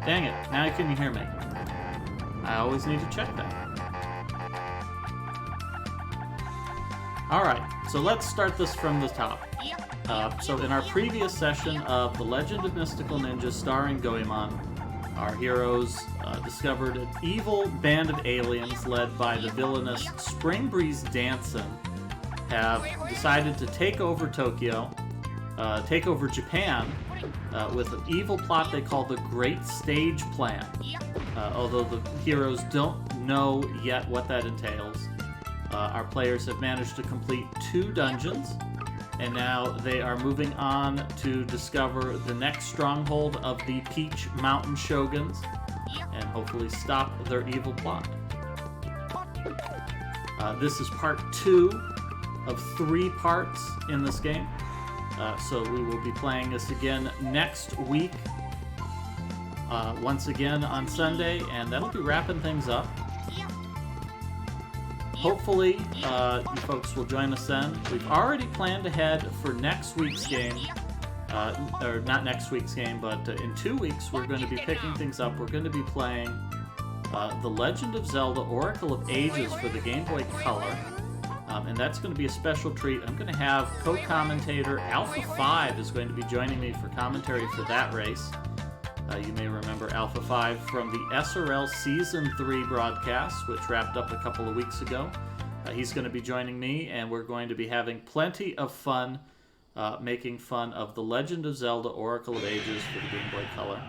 Dang it, now can you hear me? I always need to check that. Alright, so let's start this from the top. So in our previous session of The Legend of Mystical Ninja starring Goemon, our heroes discovered an evil band of aliens led by the villainous Spring Breeze Danson have decided to take over Tokyo, take over Japan, with an evil plot they call the Great Stage Plan. Although the heroes don't know yet what that entails, our players have managed to complete 2 dungeons, and now they are moving on to discover the next stronghold of the Peach Mountain Shoguns, and hopefully stop their evil plot. This is part 2 of 3 parts in this game. So we will be playing this again next week, once again on Sunday, and that'll be wrapping things up. Hopefully, you folks will join us then. We've already planned ahead for next week's game, or not next week's game, but in 2 weeks we're going to be picking things up. We're going to be playing The Legend of Zelda Oracle of Ages for the Game Boy Color. And that's going to be a special treat. I'm going to have co-commentator Alpha 5 is going to be joining me for commentary for that race. You may remember Alpha 5 from the SRL Season 3 broadcast, which wrapped up a couple of weeks ago. He's going to be joining me, and we're going to be having plenty of fun making fun of The Legend of Zelda Oracle of Ages for the Game Boy Color.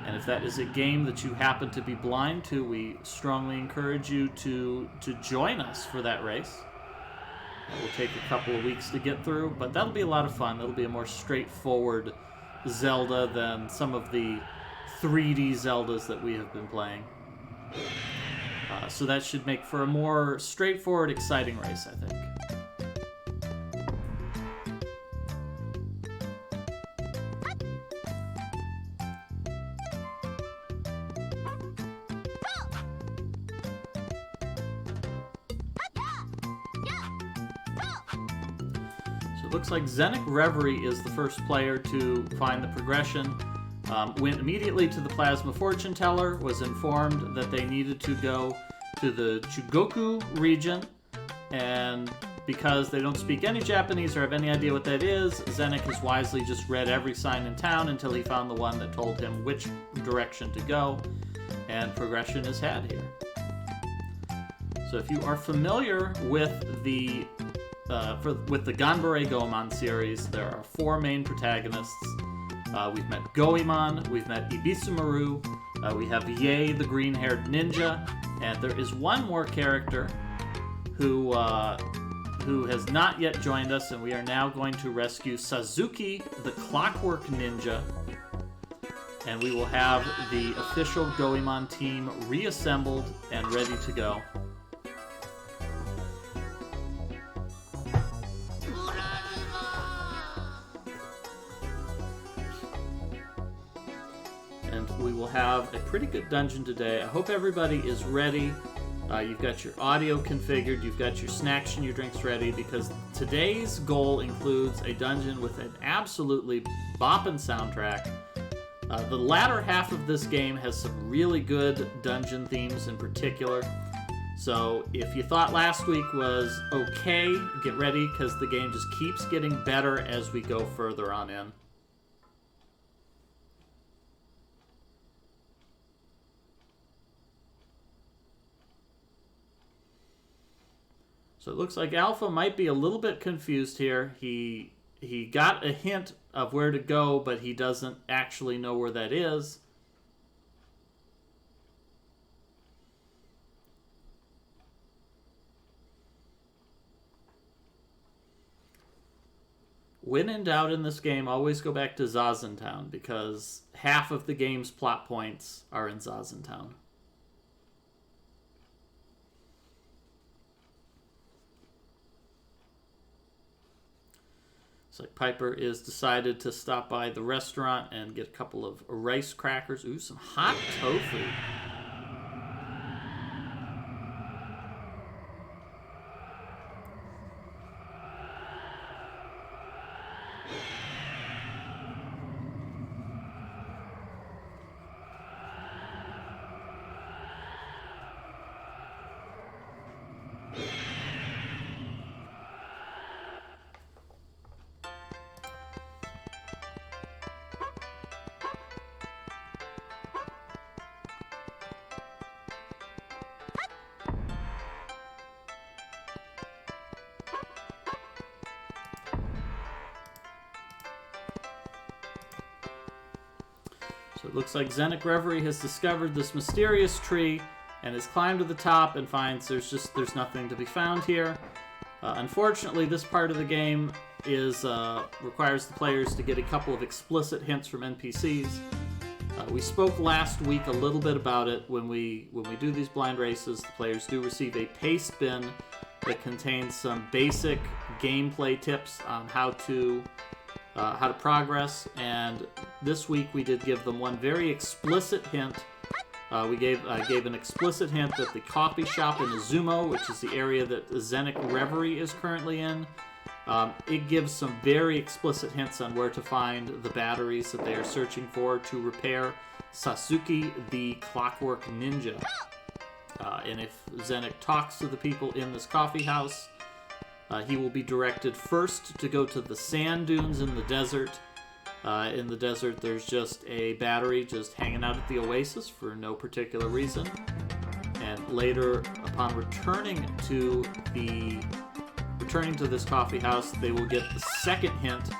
And if that is a game that you happen to be blind to, we strongly encourage you to join us for that race. It will take a couple of weeks to get through, but that'll be a lot of fun. That'll be a more straightforward Zelda than some of the 3D Zeldas that we have been playing. So that should make for a more straightforward, exciting race, I think. Looks like Zenic Reverie is the first player to find the progression. Went immediately to the Plasma Fortune Teller, was informed that they needed to go to the Chugoku region, and because they don't speak any Japanese or have any idea what that is, Zenic has wisely just read every sign in town until he found the one that told him which direction to go, and progression is had here. So if you are familiar with the with the Ganbare Goemon series, there are 4 main protagonists. We've met Goemon, we've met Ibisumaru, we have Ye, the green-haired ninja, and there is one more character who has not yet joined us, and we are now going to rescue Sazuki, the Clockwork Ninja, and we will have the official Goemon team reassembled and ready to go. We will have a pretty good dungeon today. I hope everybody is ready. You've got your audio configured, you've got your snacks and your drinks ready, because today's goal includes a dungeon with an absolutely boppin' soundtrack. The latter half of this game has some really good dungeon themes in particular. So if you thought last week was okay, get ready, because the game just keeps getting better as we go further on in. So it looks like Alpha might be a little bit confused here. He got a hint of where to go, but he doesn't actually know where that is. When in doubt in this game, always go back to Zazentown, because half of the game's plot points are in Zazentown. It's like Piper is decided to stop by the restaurant and get a couple of rice crackers. Ooh, some hot tofu. So it looks like Zenik Reverie has discovered this mysterious tree and has climbed to the top and finds there's nothing to be found here. Unfortunately, this part of the game requires the players to get a couple of explicit hints from NPCs. We spoke last week a little bit about it. When we do these blind races, the players do receive a paste bin that contains some basic gameplay tips on how to progress. And this week we did give them one very explicit hint. I gave an explicit hint that the coffee shop in Izumo, which is the area that Zenik Reverie is currently in, it gives some very explicit hints on where to find the batteries that they are searching for to repair Sasuke the Clockwork Ninja. And if Zenik talks to the people in this coffee house, he will be directed first to go to the sand dunes in the desert. In the desert, there's just a battery just hanging out at the oasis for no particular reason. And later, upon returning to this coffee house, they will get the second hint,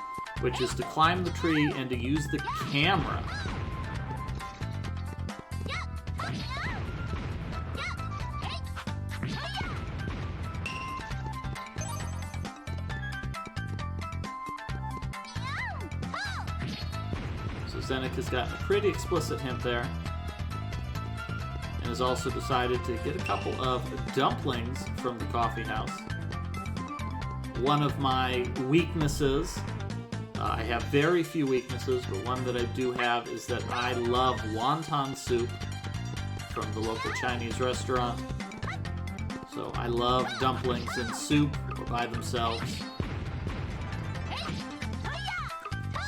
which is to climb the tree and to use the camera. So Zenik has gotten a pretty explicit hint there, and has also decided to get a couple of dumplings from the coffee house. One of my weaknesses, I have very few weaknesses, but one that I do have is that I love wonton soup from the local Chinese restaurant. So I love dumplings in soup or by themselves.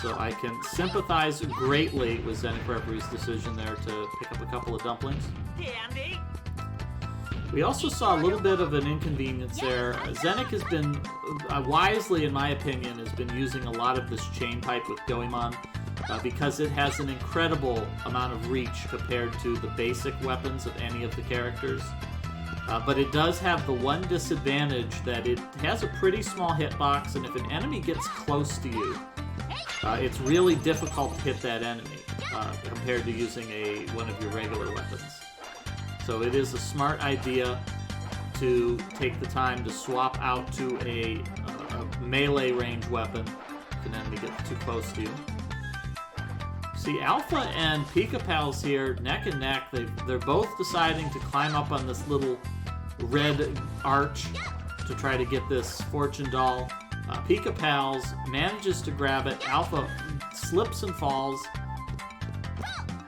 So I can sympathize greatly with Zenik Reverie's decision there to pick up a couple of dumplings. We also saw a little bit of an inconvenience there. Zenik has been, wisely in my opinion, has been using a lot of this chain pipe with Goemon because it has an incredible amount of reach compared to the basic weapons of any of the characters. But it does have the one disadvantage that it has a pretty small hitbox, and if an enemy gets close to you, it's really difficult to hit that enemy compared to using one of your regular weapons. So it is a smart idea to take the time to swap out to a melee range weapon if an enemy gets too close to you. See, Alpha and Pika Pals here, neck and neck, they're both deciding to climb up on this little red arch to try to get this fortune doll. Pika Pals manages to grab it. Alpha slips and falls.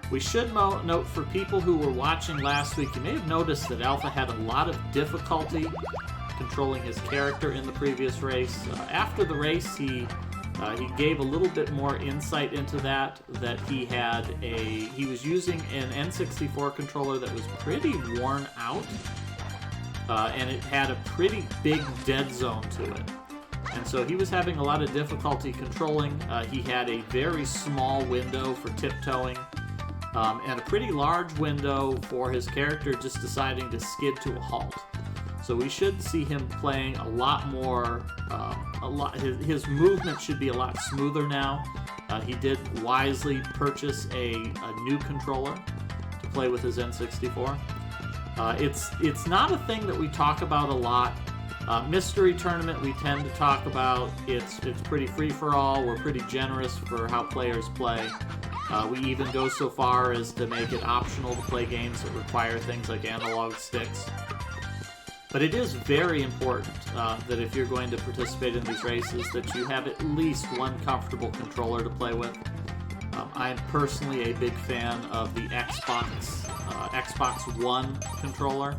We should note for people who were watching last week, you may have noticed that Alpha had a lot of difficulty controlling his character in the previous race. After the race, he gave a little bit more insight into that he was using an N64 controller that was pretty worn out, and it had a pretty big dead zone to it. And so he was having a lot of difficulty controlling. He had a very small window for tiptoeing, and a pretty large window for his character just deciding to skid to a halt. So we should see him playing a lot more, his movement should be a lot smoother now. He did wisely purchase a new controller to play with his N64. It's not a thing that we talk about a lot. Mystery Tournament we tend to talk about. It's pretty free-for-all. We're pretty generous for how players play. We even go so far as to make it optional to play games that require things like analog sticks. But it is very important that if you're going to participate in these races, that you have at least one comfortable controller to play with. I'm personally a big fan of the Xbox One controller.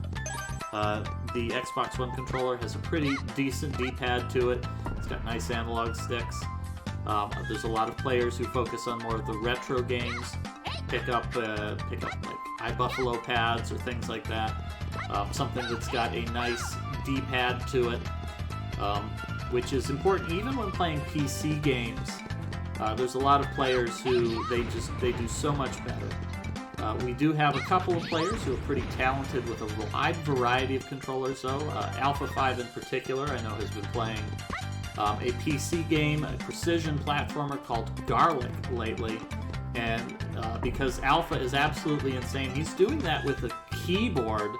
The Xbox One controller has a pretty decent D-pad to it. It's got nice analog sticks. There's a lot of players who focus on more of the retro games, pick up like iBuffalo pads or things like that. Something that's got a nice D-pad to it, which is important even when playing PC games. There's a lot of players who they do so much better. We do have a couple of players who are pretty talented with a wide variety of controllers, though. Alpha 5 in particular, I know, has been playing a PC game, a precision platformer called Garlic lately, And because Alpha is absolutely insane, he's doing that with a keyboard.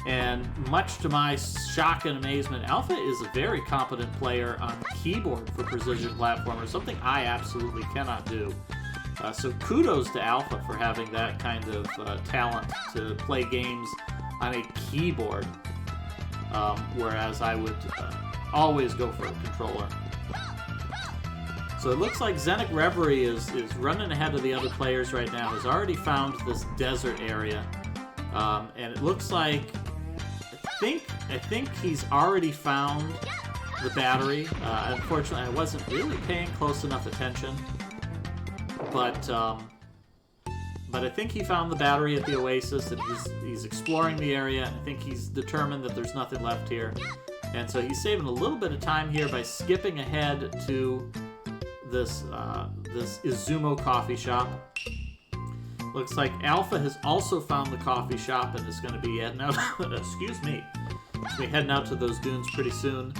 And much to my shock and amazement, Alpha is a very competent player on keyboard for precision platformers, something I absolutely cannot do. So kudos to Alpha for having that kind of talent to play games on a keyboard, whereas I would always go for a controller. So it looks like Zenic Reverie is running ahead of the other players right now, has already found this desert area, and it looks like I think he's already found the battery. Unfortunately, I wasn't really paying close enough attention, but I think he found the battery at the Oasis, and he's exploring the area. I think he's determined that there's nothing left here, and so he's saving a little bit of time here by skipping ahead to this Izumo coffee shop. Looks like Alpha has also found the coffee shop and is going to be heading out. Excuse me. Be heading out to those dunes pretty soon.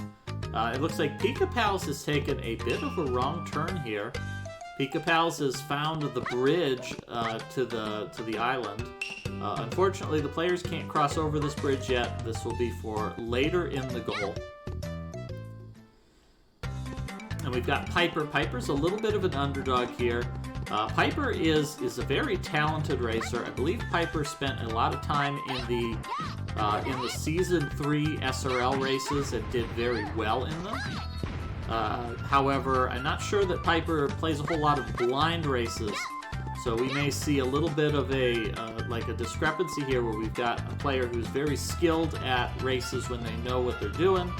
It looks like Pika Pals has taken a bit of a wrong turn here. Pika Pals has found the bridge to the island. Unfortunately, the players can't cross over this bridge yet. This will be for later in the goal. And we've got Piper. Piper's a little bit of an underdog here. Piper is a very talented racer. I believe Piper spent a lot of time in the Season 3 SRL races and did very well in them. However, I'm not sure that Piper plays a whole lot of blind races, so we may see a little bit of a discrepancy here where we've got a player who's very skilled at races when they know what they're doing,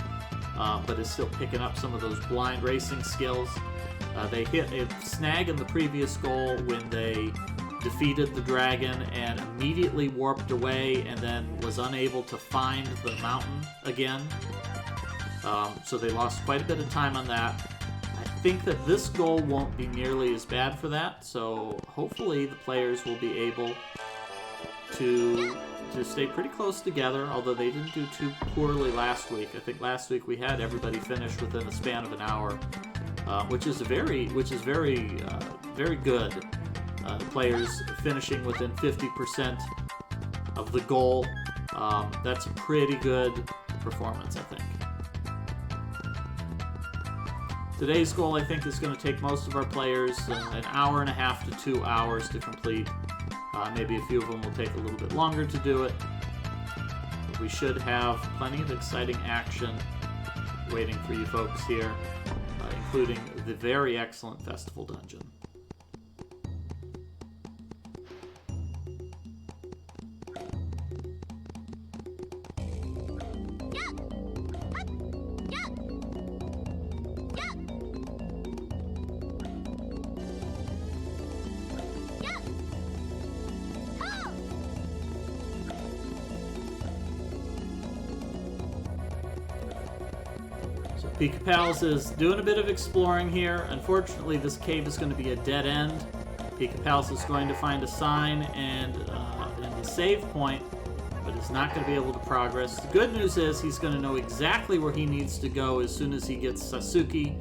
but is still picking up some of those blind racing skills. They hit a snag in the previous goal when they defeated the dragon and immediately warped away and then was unable to find the mountain again. So they lost quite a bit of time on that. I think that this goal won't be nearly as bad for that, so hopefully the players will be able to stay pretty close together, although they didn't do too poorly last week. I think last week we had everybody finish within a span of an hour, which is very good. The players finishing within 50% of the goal. That's a pretty good performance, I think. Today's goal, I think, is going to take most of our players an hour and a half to 2 hours to complete. Maybe a few of them will take a little bit longer to do it. But we should have plenty of exciting action waiting for you folks here, including the very excellent Festival Dungeon. Pika Pals is doing a bit of exploring here. Unfortunately, this cave is going to be a dead end. Pika Pals is going to find a sign and the save point, but is not going to be able to progress. The good news is he's going to know exactly where he needs to go as soon as he gets Sasuke,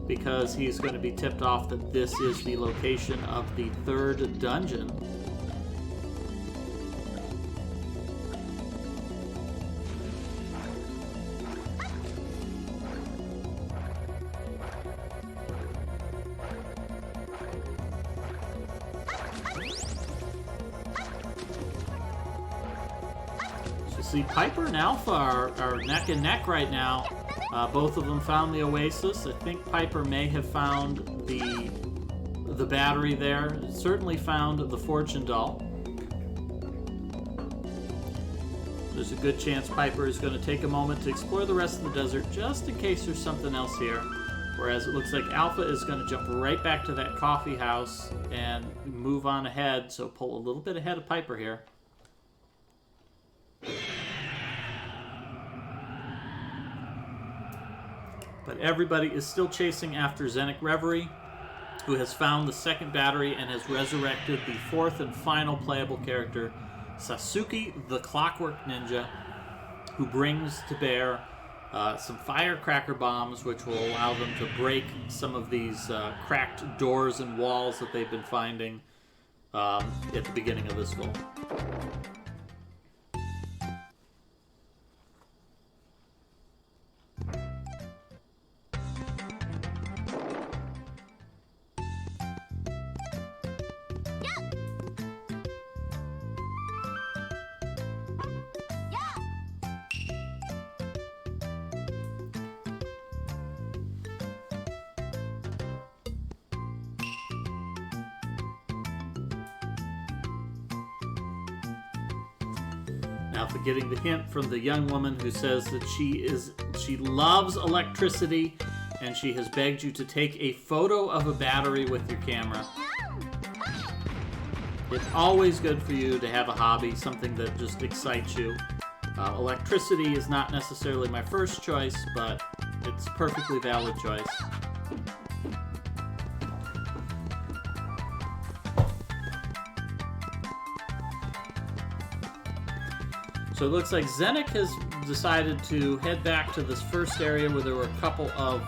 because he's going to be tipped off that this is the location of the third dungeon. See, Piper and Alpha are neck and neck right now. Both of them found the Oasis. I think Piper may have found the battery there. Certainly found the Fortune Doll. There's a good chance Piper is going to take a moment to explore the rest of the desert just in case there's something else here. Whereas it looks like Alpha is going to jump right back to that coffee house and move on ahead, so pull a little bit ahead of Piper here. But everybody is still chasing after Zenic Reverie, who has found the second battery and has resurrected the fourth and final playable character, Sasuke the Clockwork Ninja, who brings to bear some firecracker bombs, which will allow them to break some of these cracked doors and walls that they've been finding. at the beginning of this goal. Now, for getting the hint from the young woman who says that she loves electricity, and she has begged you to take a photo of a battery with your camera. It's always good for you to have a hobby, something that just excites you. Electricity is not necessarily my first choice, but it's a perfectly valid choice. So it looks like Zenik has decided to head back to this first area where there were a couple of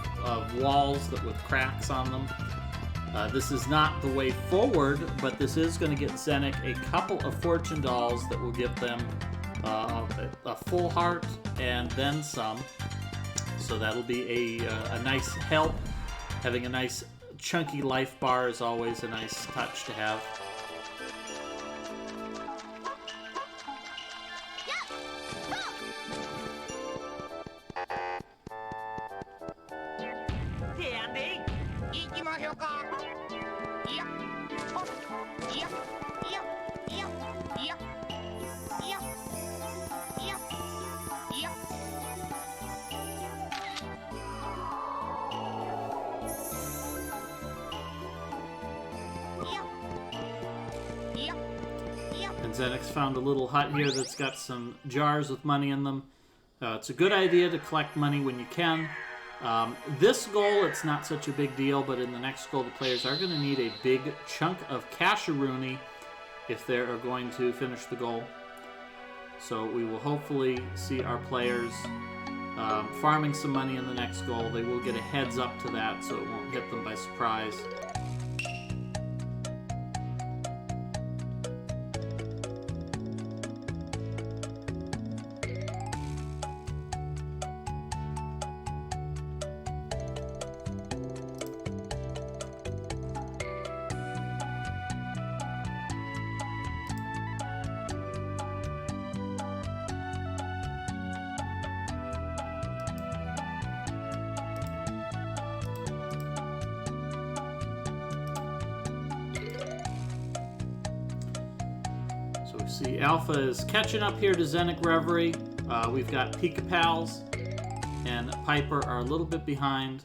walls that with cracks on them. This is not the way forward, but this is going to get Zenik a couple of fortune dolls that will give them a full heart and then some. So that'll be a nice help. Having a nice chunky life bar is always a nice touch to have. And Zenix found a little hut here that's got some jars with money in them. It's a good idea to collect money when you can. This goal, it's not such a big deal, but in the next goal, the players are going to need a big chunk of casharoonie if they are going to finish the goal. So we will hopefully see our players farming some money in the next goal. They will get a heads up to that, so it won't hit them by surprise. So we see Alpha is catching up here to Zenik Reverie. We've got Pika Pals and Piper are a little bit behind.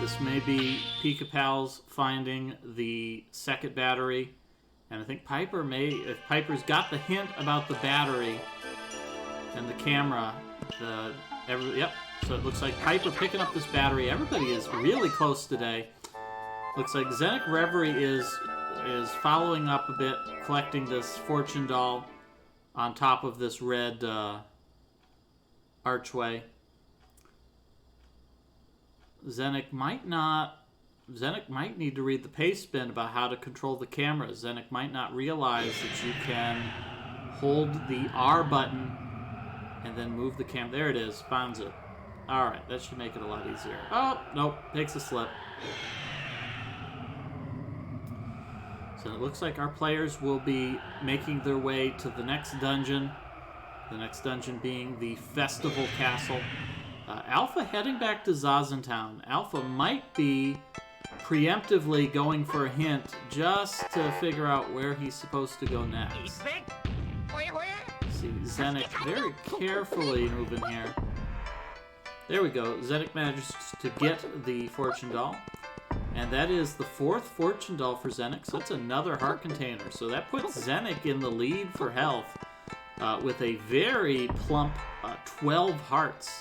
This may be Pika Pals finding the second battery. And I think Piper may, if Piper's got the hint about the battery and the camera, yep. So it looks like Piper picking up this battery. Everybody is really close today. Looks like Zenik Reverie is following up a bit, collecting this fortune doll on top of this red archway. Zenik might need to read the paste bin about how to control the camera. Zenik might not realize that you can hold the R button and then move the camera. There it is, finds it. Alright, that should make it a lot easier. Oh, nope, takes a slip. So it looks like our players will be making their way to the next dungeon. The next dungeon being the Festival Castle. Alpha heading back to Zazentown. Alpha might be preemptively going for a hint just to figure out where he's supposed to go next. See, Zenik very carefully moving here. There we go. Zenik manages to get the fortune doll. And that is the fourth fortune doll for Zenik, so that's another heart container. So that puts Zenik in the lead for health with a very plump 12 hearts.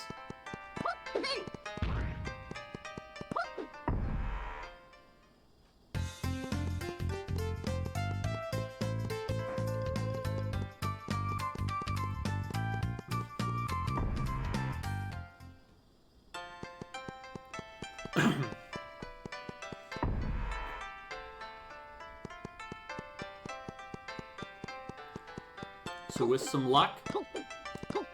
So with some luck,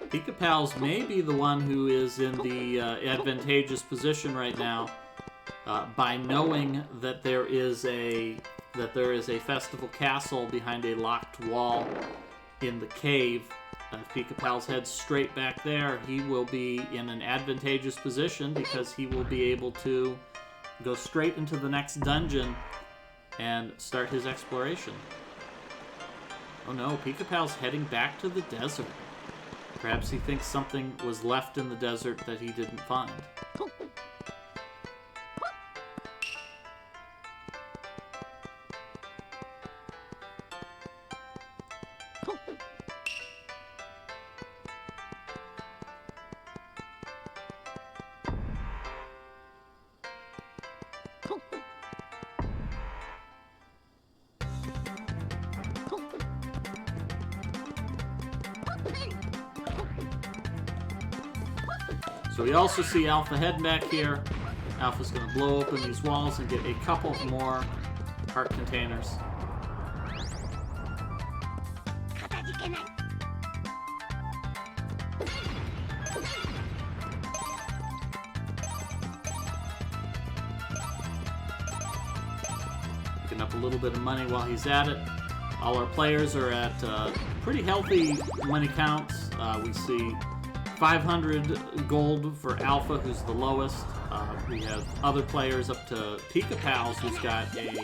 Pika Pals may be the one who is in the advantageous position right now by knowing that there is a festival castle behind a locked wall in the cave. If Pika Pals heads straight back there, he will be in an advantageous position because he will be able to go straight into the next dungeon and start his exploration. Oh no, Pika Pal's heading back to the desert. Perhaps he thinks something was left in the desert that he didn't find. So we also see Alpha heading back here. Alpha's going to blow open these walls and get a couple more heart containers. Picking up a little bit of money while he's at it. All our players are at pretty healthy money counts. We see 500 gold for Alpha, who's the lowest. We have other players up to Pika Pals, who's got a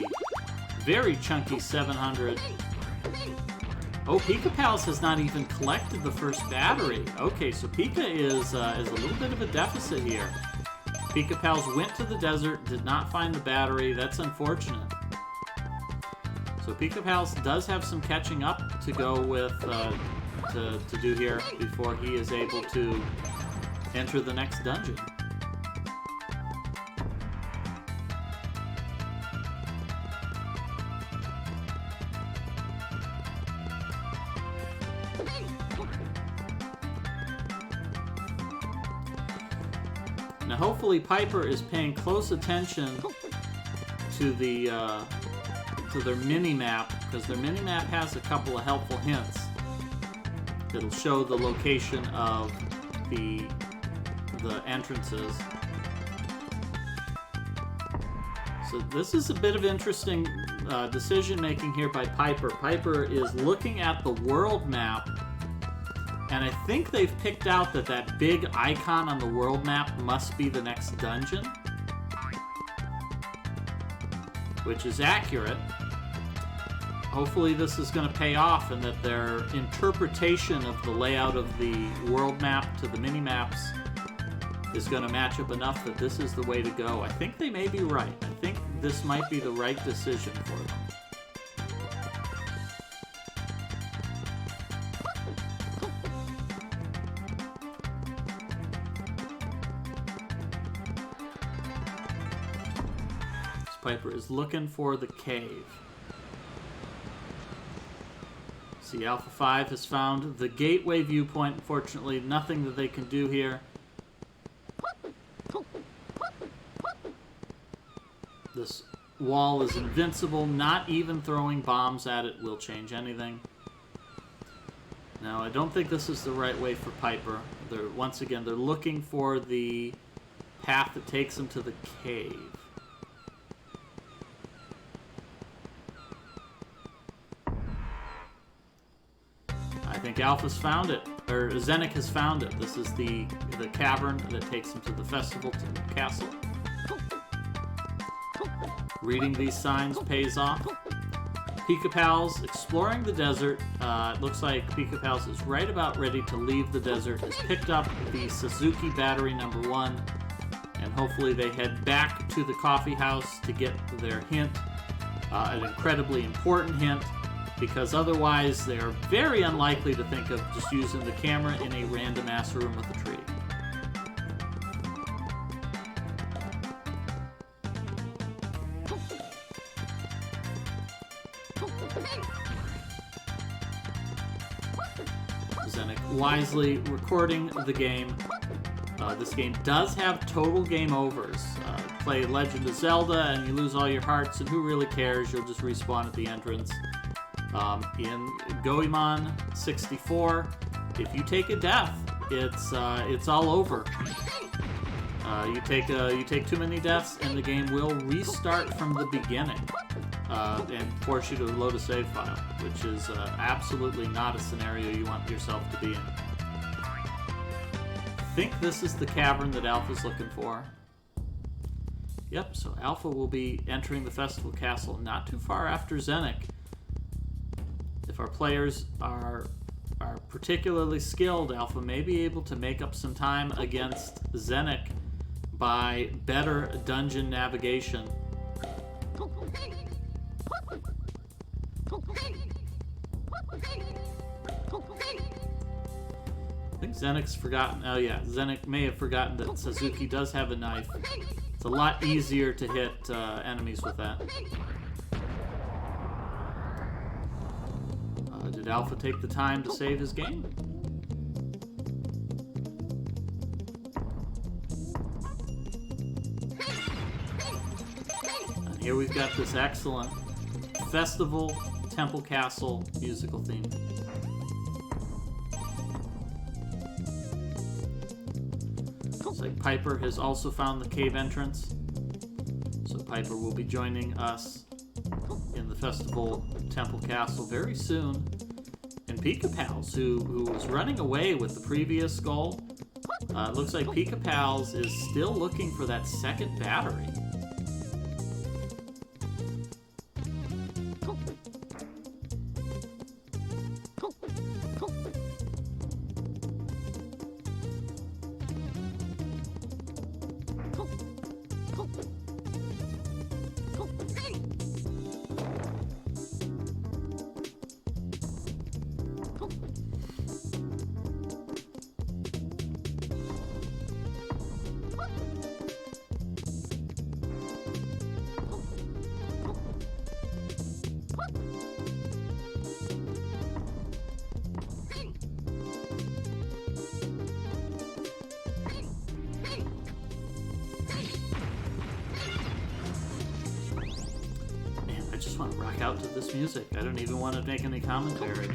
very chunky 700. Oh, Pika Pals has not even collected the first battery. Okay, so Pika is a little bit of a deficit here. Pika Pals went to the desert, did not find the battery. That's unfortunate. So Pika Pals does have some catching up to go with to do here before he is able to enter the next dungeon. Now hopefully Piper is paying close attention to their mini-map, because their mini-map has a couple of helpful hints. It'll show the location of the entrances. So this is a bit of interesting decision making here by Piper. Piper is looking at the world map, and I think they've picked out that big icon on the world map must be the next dungeon, which is accurate. Hopefully this is going to pay off and that their interpretation of the layout of the world map to the mini-maps is going to match up enough that this is the way to go. I think they may be right. I think this might be the right decision for them. This Piper is looking for the cave. See, Alpha 5 has found the gateway viewpoint. Unfortunately, nothing that they can do here. This wall is invincible. Not even throwing bombs at it will change anything. Now, I don't think this is the right way for Piper. Once again, they're looking for the path that takes them to the cave. I think Alpha's found it, or Zenik has found it. This is the cavern that takes him to the festival, to the castle. Reading these signs pays off. Pika Pals exploring the desert. It looks like Pika Pals is right about ready to leave the desert. Has picked up the Suzuki battery number 1, and hopefully they head back to the coffee house to get their hint, an incredibly important hint, because otherwise they are very unlikely to think of just using the camera in a random ass room with a tree. Zenik wisely recording the game. This game does have total game overs. Play Legend of Zelda and you lose all your hearts, and who really cares? You'll just respawn at the entrance. In Goemon 64, if you take a death, it's all over. You take too many deaths, and the game will restart from the beginning and force you to load a save file, which is absolutely not a scenario you want yourself to be in. I think this is the cavern that Alpha's looking for. Yep, so Alpha will be entering the Festival Castle not too far after Zenik. If our players are particularly skilled, Alpha may be able to make up some time against Zenik by better dungeon navigation. I think Zenik's forgotten. Oh yeah, Zenik may have forgotten that Suzuki does have a knife. It's a lot easier to hit enemies with that. Did Alpha take the time to save his game? And here we've got this excellent Festival Temple Castle musical theme. Looks like Piper has also found the cave entrance. So Piper will be joining us in the Festival Temple Castle very soon. And Pika Pals, who was running away with the previous goal, looks like Pika Pals is still looking for that second battery. I just want to rock out to this music. I don't even want to make any commentary.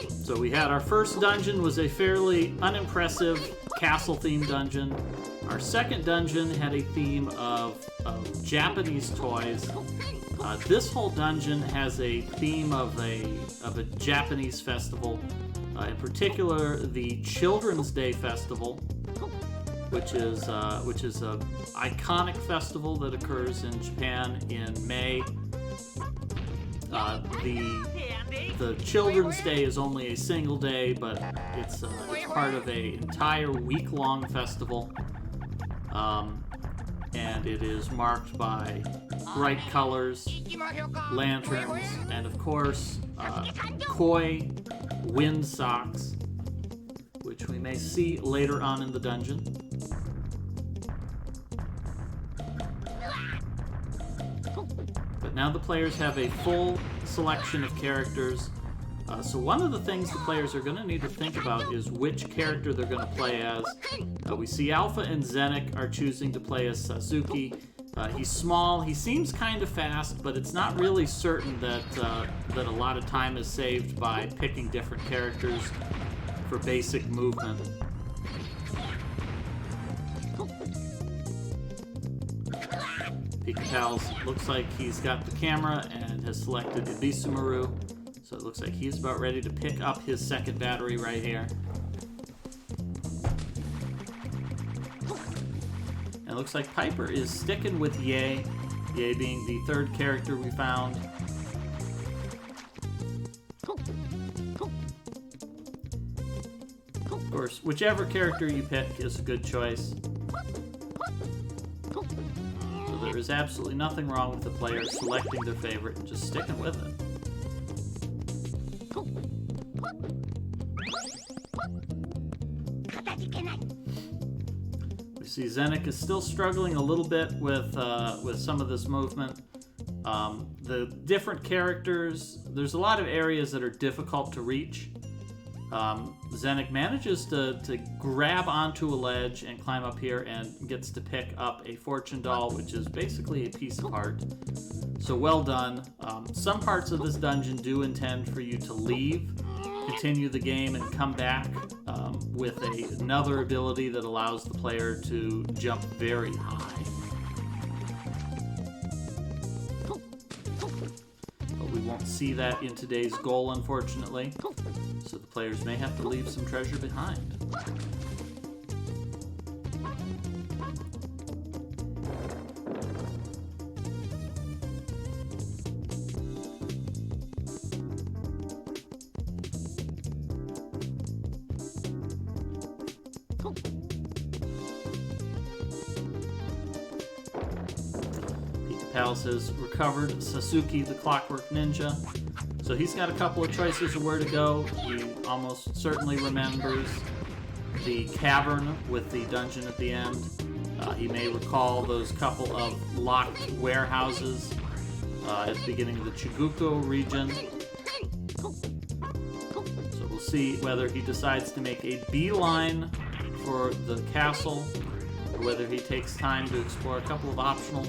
So we had our first dungeon was a fairly unimpressive castle-themed dungeon. Our second dungeon had a theme of Japanese toys. This whole dungeon has a theme of a Japanese festival, in particular the Children's Day Festival, which is a iconic festival that occurs in Japan in May. The Children's Day is only a single day, but it's part of an entire week-long festival, and it is marked by bright colors, lanterns, and of course koi wind socks, which we may see later on in the dungeon. But now the players have a full selection of characters. So one of the things the players are going to need to think about is which character they're going to play as. We see Alpha and Zenik are choosing to play as Suzuki. He's small, he seems kind of fast, but it's not really certain that a lot of time is saved by picking different characters for basic movement. Pika Pals looks like he's got the camera and has selected Ibisumaru, so it looks like he's about ready to pick up his second battery right here. And it looks like Piper is sticking with Ye, Ye being the third character we found. Of course, whichever character you pick is a good choice. So there is absolutely nothing wrong with the player selecting their favorite and just sticking with it. We see Zenik is still struggling a little bit with some of this movement. The different characters, there's a lot of areas that are difficult to reach. Zenik manages to grab onto a ledge and climb up here and gets to pick up a fortune doll, which is basically a piece of art. So well done. Some parts of this dungeon do intend for you to leave, continue the game, and come back with another ability that allows the player to jump very high. But we won't see that in today's goal, unfortunately. So the players may have to leave some treasure behind. Palace has recovered Sasuke, the Clockwork Ninja. So he's got a couple of choices of where to go. He almost certainly remembers the cavern with the dungeon at the end. He may recall those couple of locked warehouses at the beginning of the Chiguko region. So we'll see whether he decides to make a beeline for the castle, or whether he takes time to explore a couple of optional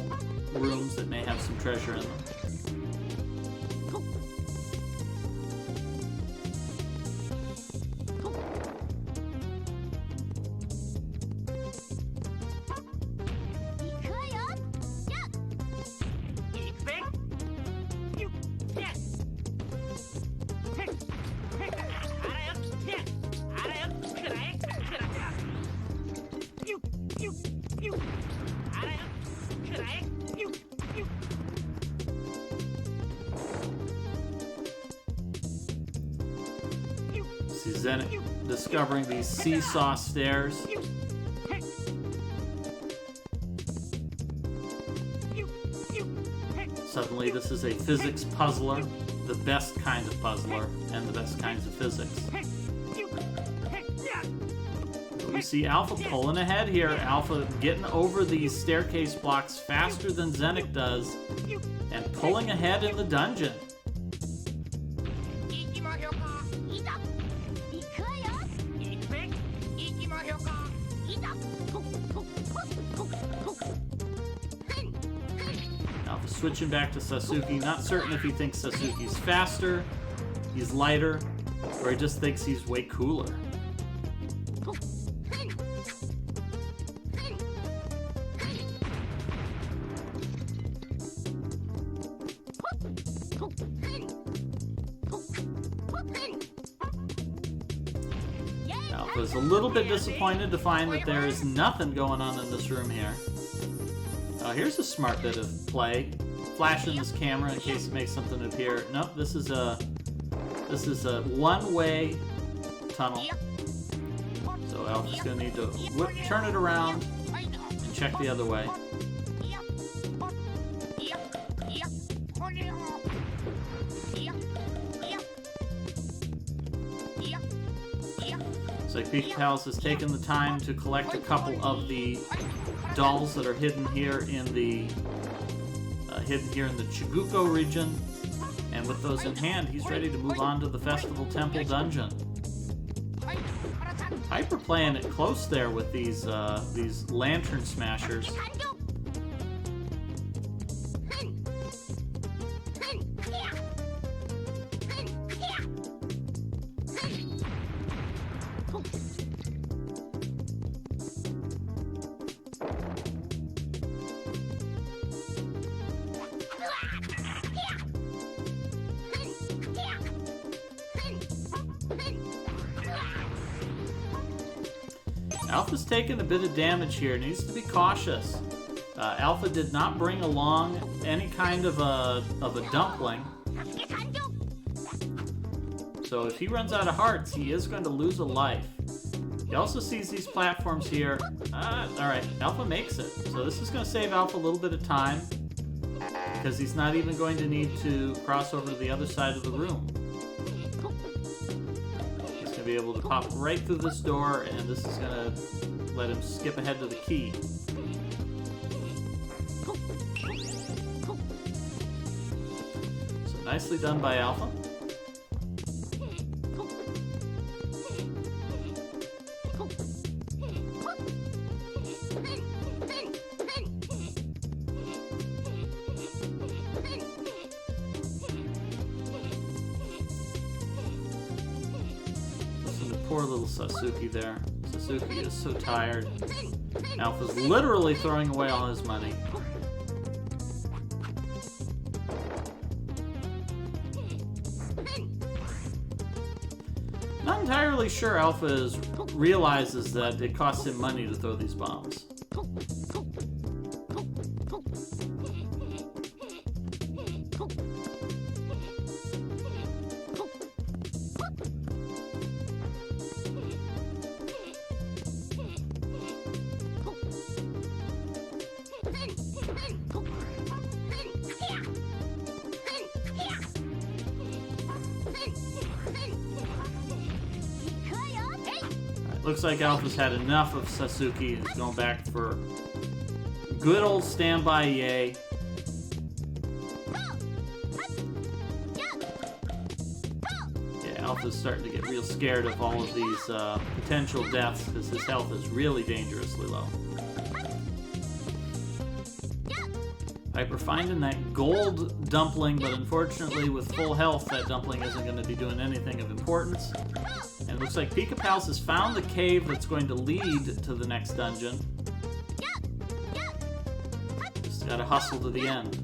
rooms that may have some treasure in them. See Zenik discovering these seesaw stairs. Suddenly this is a physics puzzler, the best kind of puzzler, and the best kinds of physics. We see Alpha pulling ahead here. Alpha getting over these staircase blocks faster than Zenik does, and pulling ahead in the dungeon. Alpha switching back to Sasuke, not certain if he thinks Sasuke's faster, he's lighter, or he just thinks he's way cooler. Alpha's a little bit disappointed to find that there is nothing going on in this room here. Here's a smart bit of play. Flashing this camera in case it makes something appear. Nope, this is a one-way tunnel. So Alpha's gonna need to turn it around and check the other way. So Pt.2 has taken the time to collect a couple of the dolls that are hidden here in the Chiguko region, and with those in hand, he's ready to move on to the Festival Temple dungeon. Hyper playing it close there with these lantern smashers. Alpha's taking a bit of damage here, needs to be cautious. Alpha did not bring along any kind of a dumpling. So if he runs out of hearts, he is going to lose a life. He also sees these platforms here. Alright, Alpha makes it. So this is going to save Alpha a little bit of time, because he's not even going to need to cross over to the other side of the room. Be able to pop right through this door, and this is going to let him skip ahead to the key. So nicely done by Alpha. poor little Sasuke there. Sasuke is so tired. Alpha's literally throwing away all his money. Not entirely sure Alpha realizes that it costs him money to throw these bombs. Looks like Alpha's had enough of Sasuke and is going back for good old standby yay. Yeah, Alpha's starting to get real scared of all of these potential deaths because his health is really dangerously low. Piper finding that gold dumpling, but unfortunately with full health, that dumpling isn't going to be doing anything of importance. And it looks like Pika-Pals has found the cave that's going to lead to the next dungeon. Just gotta hustle to the end.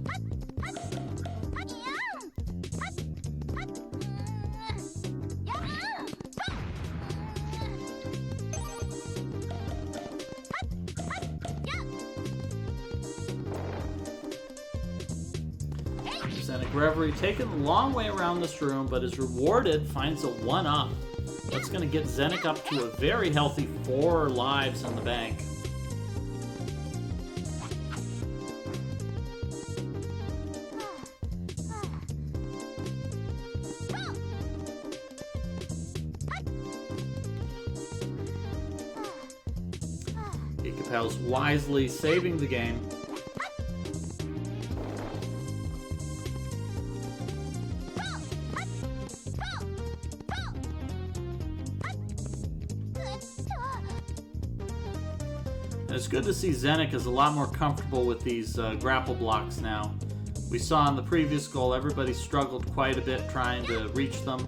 Zenek Reverie taken the long way around this room, but is rewarded, finds a 1-up. That's going to get Zenek up to a very healthy 4 lives in the bank. Pika-Pal's wisely saving the game. It's good to see Zenek is a lot more comfortable with these grapple blocks now. We saw in the previous goal everybody struggled quite a bit trying to reach them,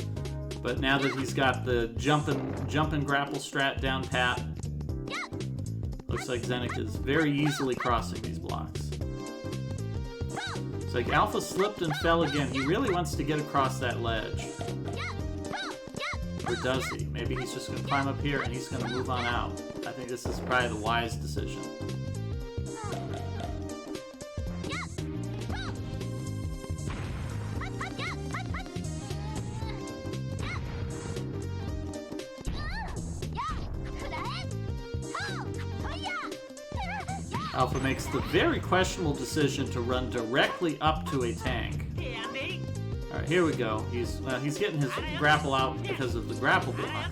but now that he's got the jump and grapple strat down pat, looks like Zenek is very easily crossing these blocks. It's like Alpha slipped and fell again. He really wants to get across that ledge. Or does he? Maybe he's just going to climb up here and he's going to move on out. I think this is probably the wise decision. Alpha makes the very questionable decision to run directly up to a tank. Alright, here we go. He's getting his grapple out because of the grapple block.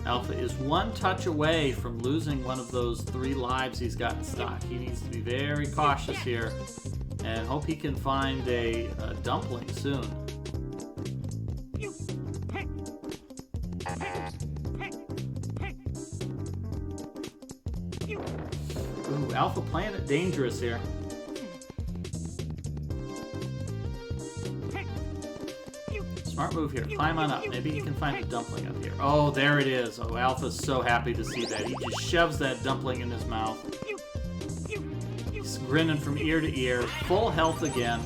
Alpha is 1 touch away from losing one of those 3 lives he's got in stock. He needs to be very cautious here and hope he can find a dumpling soon. Ooh, Alpha playing it dangerous here. Smart move here. Climb on up. Maybe he can find a dumpling up here. Oh, there it is. Oh, Alpha's so happy to see that. He just shoves that dumpling in his mouth. He's grinning from ear to ear. Full health again.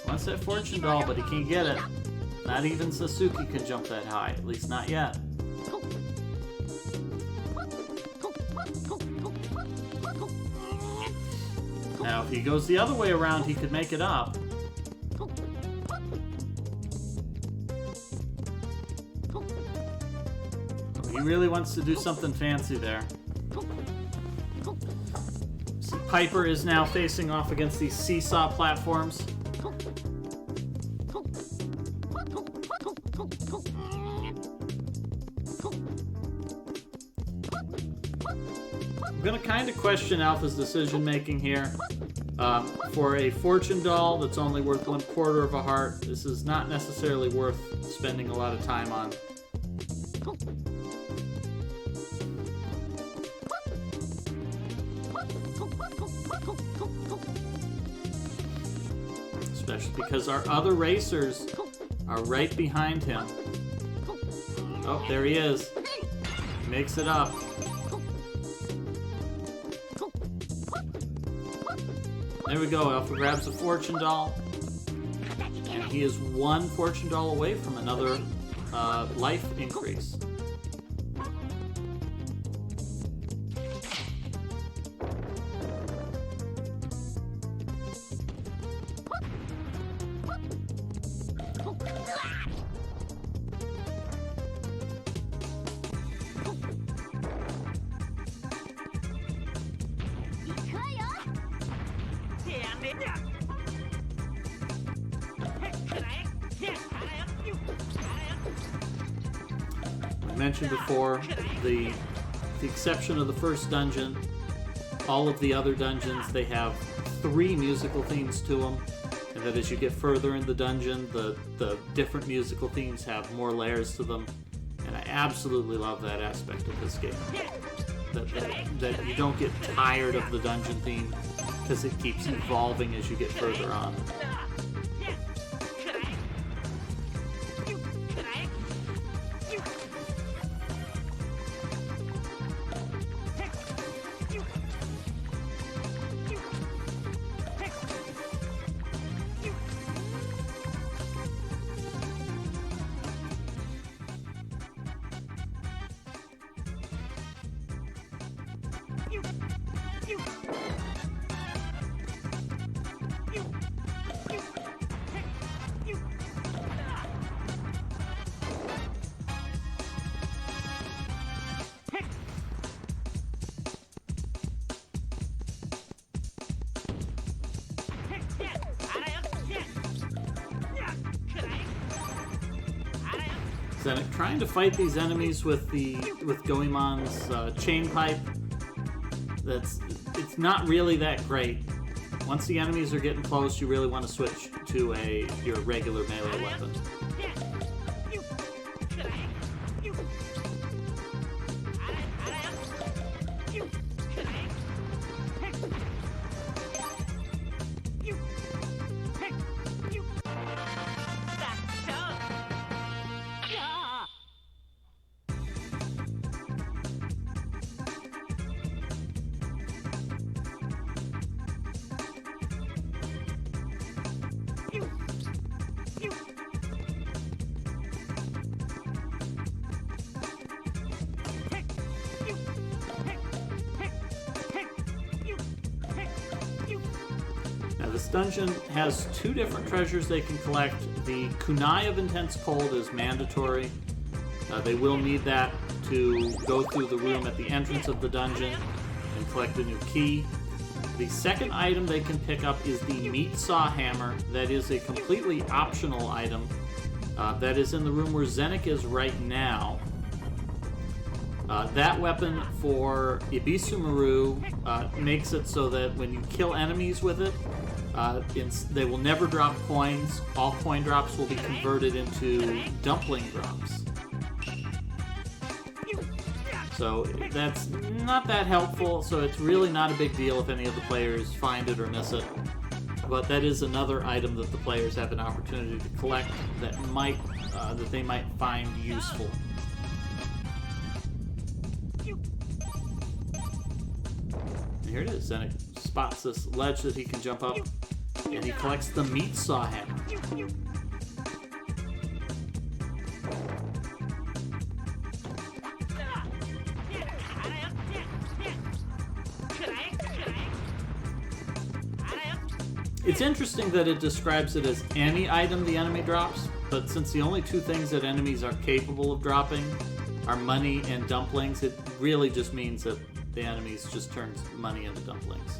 Wants that fortune doll, but he can't get it. Not even Sasuke can jump that high. At least not yet. Now, if he goes the other way around, he could make it up. He really wants to do something fancy there. See, Piper is now facing off against these seesaw platforms. I'm going to kind of question Alpha's decision-making here. For a fortune doll that's only worth 1/4 of a heart, this is not necessarily worth spending a lot of time on. especially because our other racers are right behind him. Oh, there he is. Makes it up. There we go. Alpha grabs a fortune doll. And he is one fortune doll away from another life increase. Mentioned before, the exception of the first dungeon, all of the other dungeons, they have 3 musical themes to them, and that as you get further in the dungeon, the different musical themes have more layers to them, and I absolutely love that aspect of this game. That you don't get tired of the dungeon theme, because it keeps evolving as you get further on. Zenith trying to fight these enemies with Goemon's chain pipe. It's not really that great. Once the enemies are getting close, you really want to switch to your regular melee weapon. This dungeon has 2 different treasures they can collect. The Kunai of Intense Cold is mandatory. They will need that to go through the room at the entrance of the dungeon and collect a new key. The second item they can pick up is the Meat Saw Hammer. That is a completely optional item. That is in the room where Zenik is right now. That weapon for Ibisumaru makes it so that when you kill enemies with it, they will never drop coins. All coin drops will be converted into dumpling drops. So that's not that helpful, so it's really not a big deal if any of the players find it or miss it. But that is another item that the players have an opportunity to collect that they might find useful. And here it is. Zenik spots this ledge that he can jump up, and he collects the Meat Saw Hammer. It's interesting that it describes it as any item the enemy drops, but since the only 2 things that enemies are capable of dropping are money and dumplings, it really just means that the enemies just turn money into dumplings.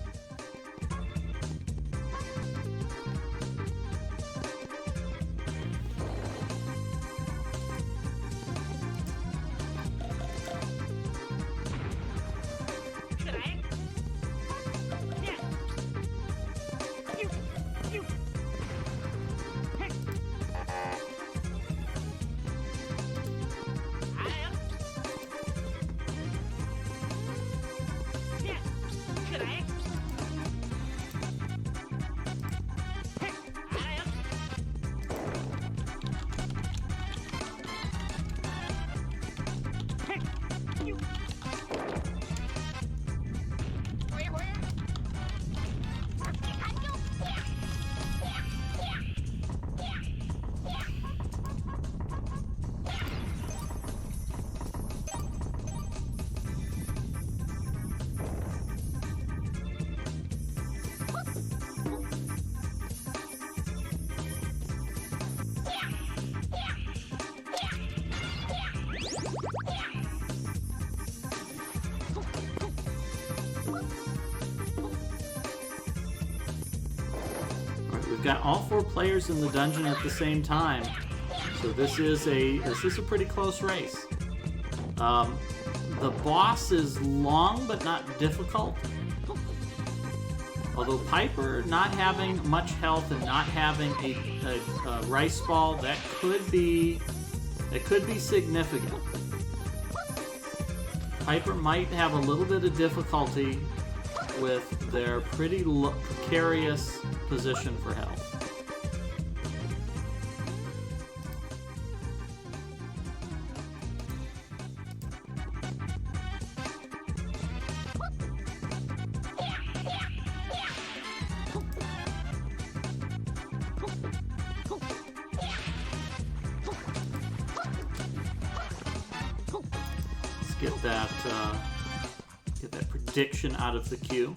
We've got all 4 players in the dungeon at the same time, so this is a pretty close race. The boss is long but not difficult. Although Piper not having much health and not having a rice ball, that could be significant. Piper might have a little bit of difficulty with their pretty precarious position for health. Get that prediction out of the queue.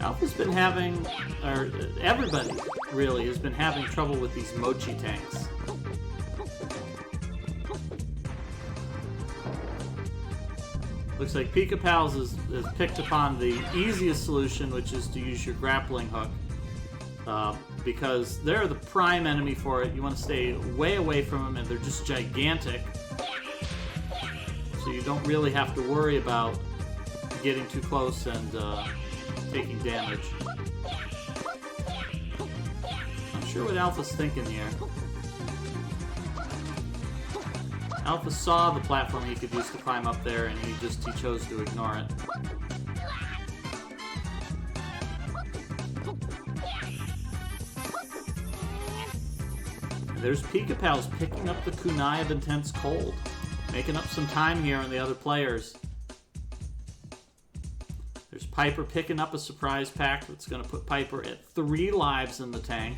Alpha's been having, or everybody really has been having trouble with these mochi tanks. Looks like Pika Pals has picked upon the easiest solution, which is to use your grappling hook. Because they're the prime enemy for it. You want to stay way away from them, and they're just gigantic. So you don't really have to worry about getting too close and taking damage. Not sure what Alpha's thinking here. Alpha saw the platform he could use to climb up there, and he chose to ignore it. And there's Pika Pals picking up the kunai of Intense Cold, making up some time here on the other players. There's Piper picking up a surprise pack that's going to put Piper at 3 lives in the tank.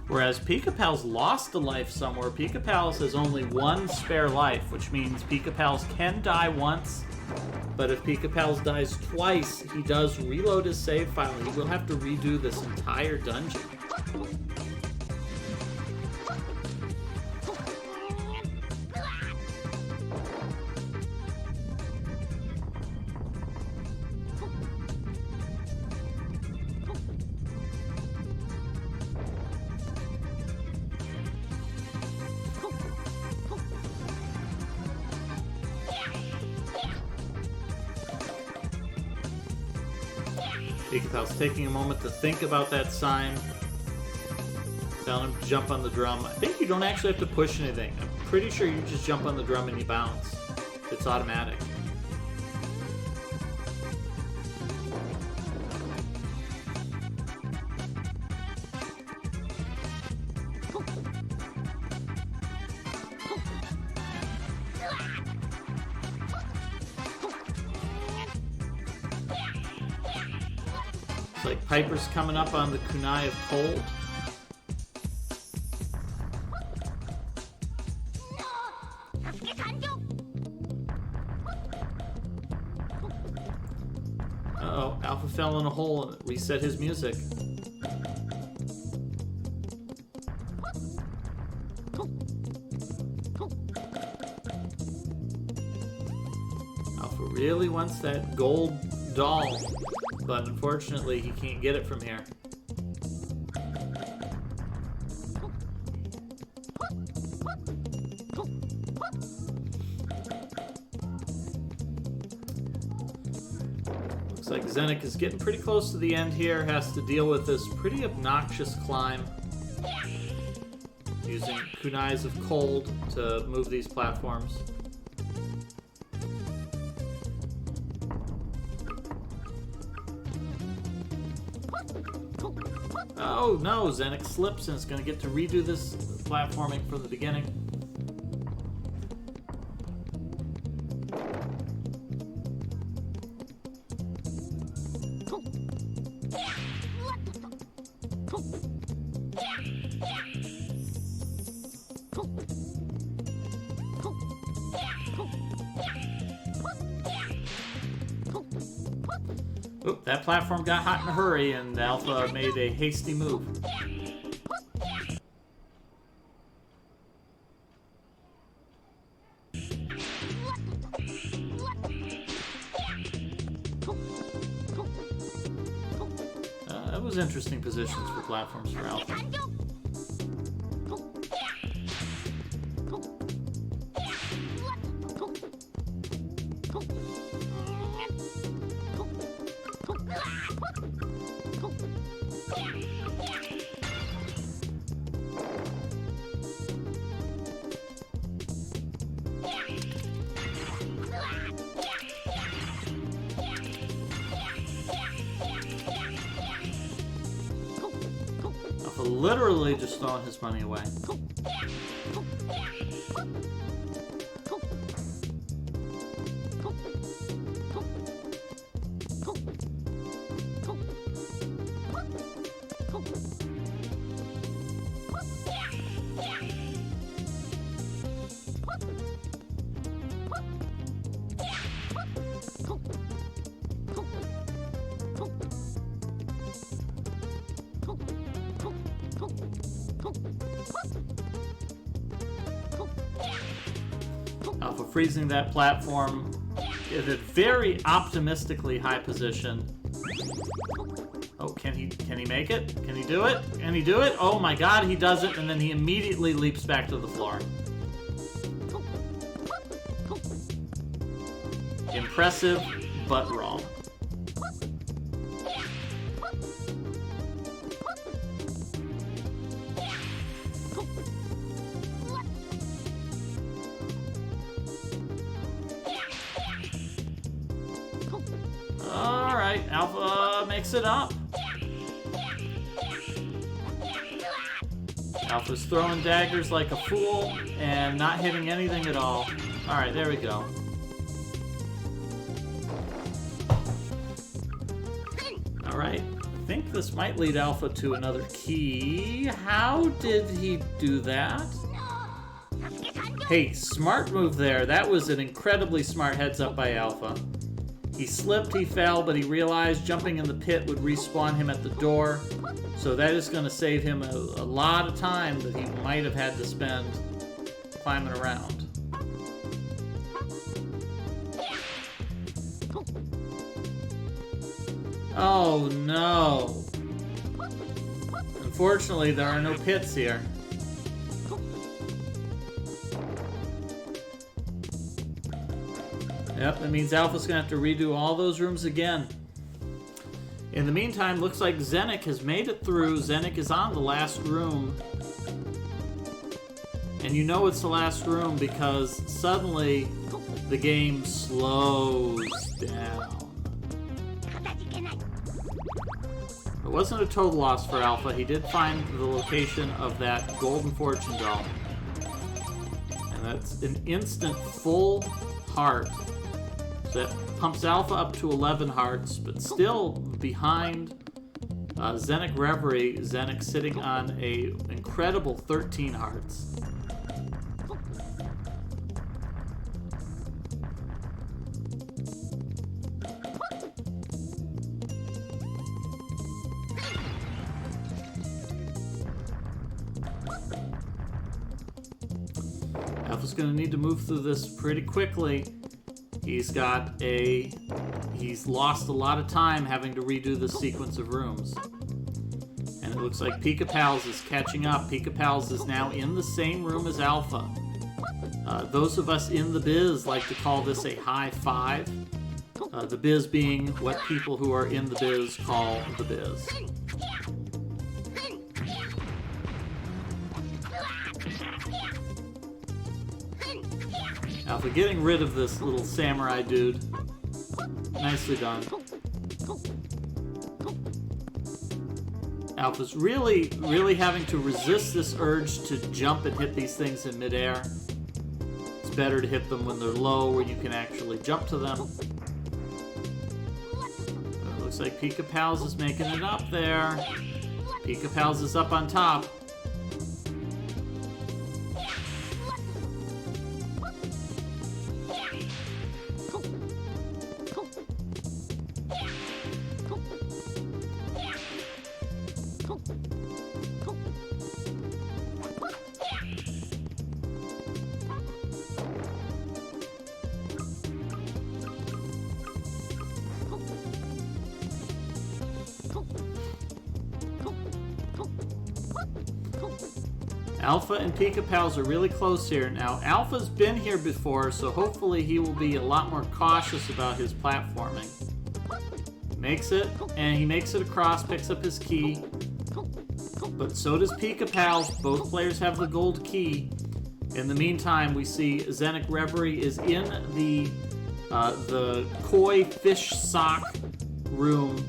Whereas Pika Pals lost a life somewhere. Pika Pals has only 1 spare life, which means Pika Pals can die once. But if Pika Pals dies twice, he does reload his save file. He will have to redo this entire dungeon. Pika Pal's taking a moment to think about that sign. Telling him to jump on the drum. I think you don't actually have to push anything. I'm pretty sure you just jump on the drum and you bounce. It's automatic. Like Piper's coming up on the kunai of Cold. Uh-oh, Alpha fell in a hole and reset his music. Alpha really wants that gold doll. But unfortunately, he can't get it from here. Looks like Zenik is getting pretty close to the end here. Has to deal with this pretty obnoxious climb. Using kunais of Cold to move these platforms. Oh no, Zenik slips and is going to get to redo this platforming from the beginning. Oop, that platform got hot in a hurry, and Alpha made a hasty move. That was interesting positions for platforms for Alpha. Literally just throwing his money away. Alpha freezing that platform at a very optimistically high position. Oh, can he make it? Can he do it? Can he do it? Oh my god, he does it, and then he immediately leaps back to the floor. Impressive, but wrong. Alright, Alpha makes it up. Alpha's throwing daggers like a fool and not hitting anything at all. Alright, there we go. Alright, I think this might lead Alpha to another key. How did he do that? Hey, smart move there. That was an incredibly smart heads up by Alpha. He slipped, he fell, but he realized jumping in the pit would respawn him at the door. So that is going to save him a lot of time that he might have had to spend climbing around. Oh no! Unfortunately, there are no pits here. Yep, that means Alpha's gonna have to redo all those rooms again. In the meantime, looks like Zenik has made it through. Zenik is on the last room. And you know it's the last room because suddenly the game slows down. It wasn't a total loss for Alpha. He did find the location of that golden fortune doll. And that's an instant full heart. That pumps Alpha up to 11 hearts, but still behind Zenik Reverie. Zenik sitting on a incredible 13 hearts. Alpha's going to need to move through this pretty quickly. He's lost a lot of time having to redo this sequence of rooms. And it looks like Pika Pals is catching up. Pika Pals is now in the same room as Alpha. Those of us in the biz like to call this a high five. The biz being what people who are in the biz call the biz. Alpha getting rid of this little samurai dude. Nicely done. Alpha's really having to resist this urge to jump and hit these things in midair. It's better to hit them when they're low, where you can actually jump to them. It looks like Pika Pals is making it up there. Pika Pals is up on top. Alpha and Pika Pals are really close here. Now, Alpha's been here before, so hopefully he will be a lot more cautious about his platforming. Makes it, and he makes it across, picks up his key. But so does Pika Pals. Both players have the gold key. In the meantime, we see Zenic Reverie is in the koi fish sock room.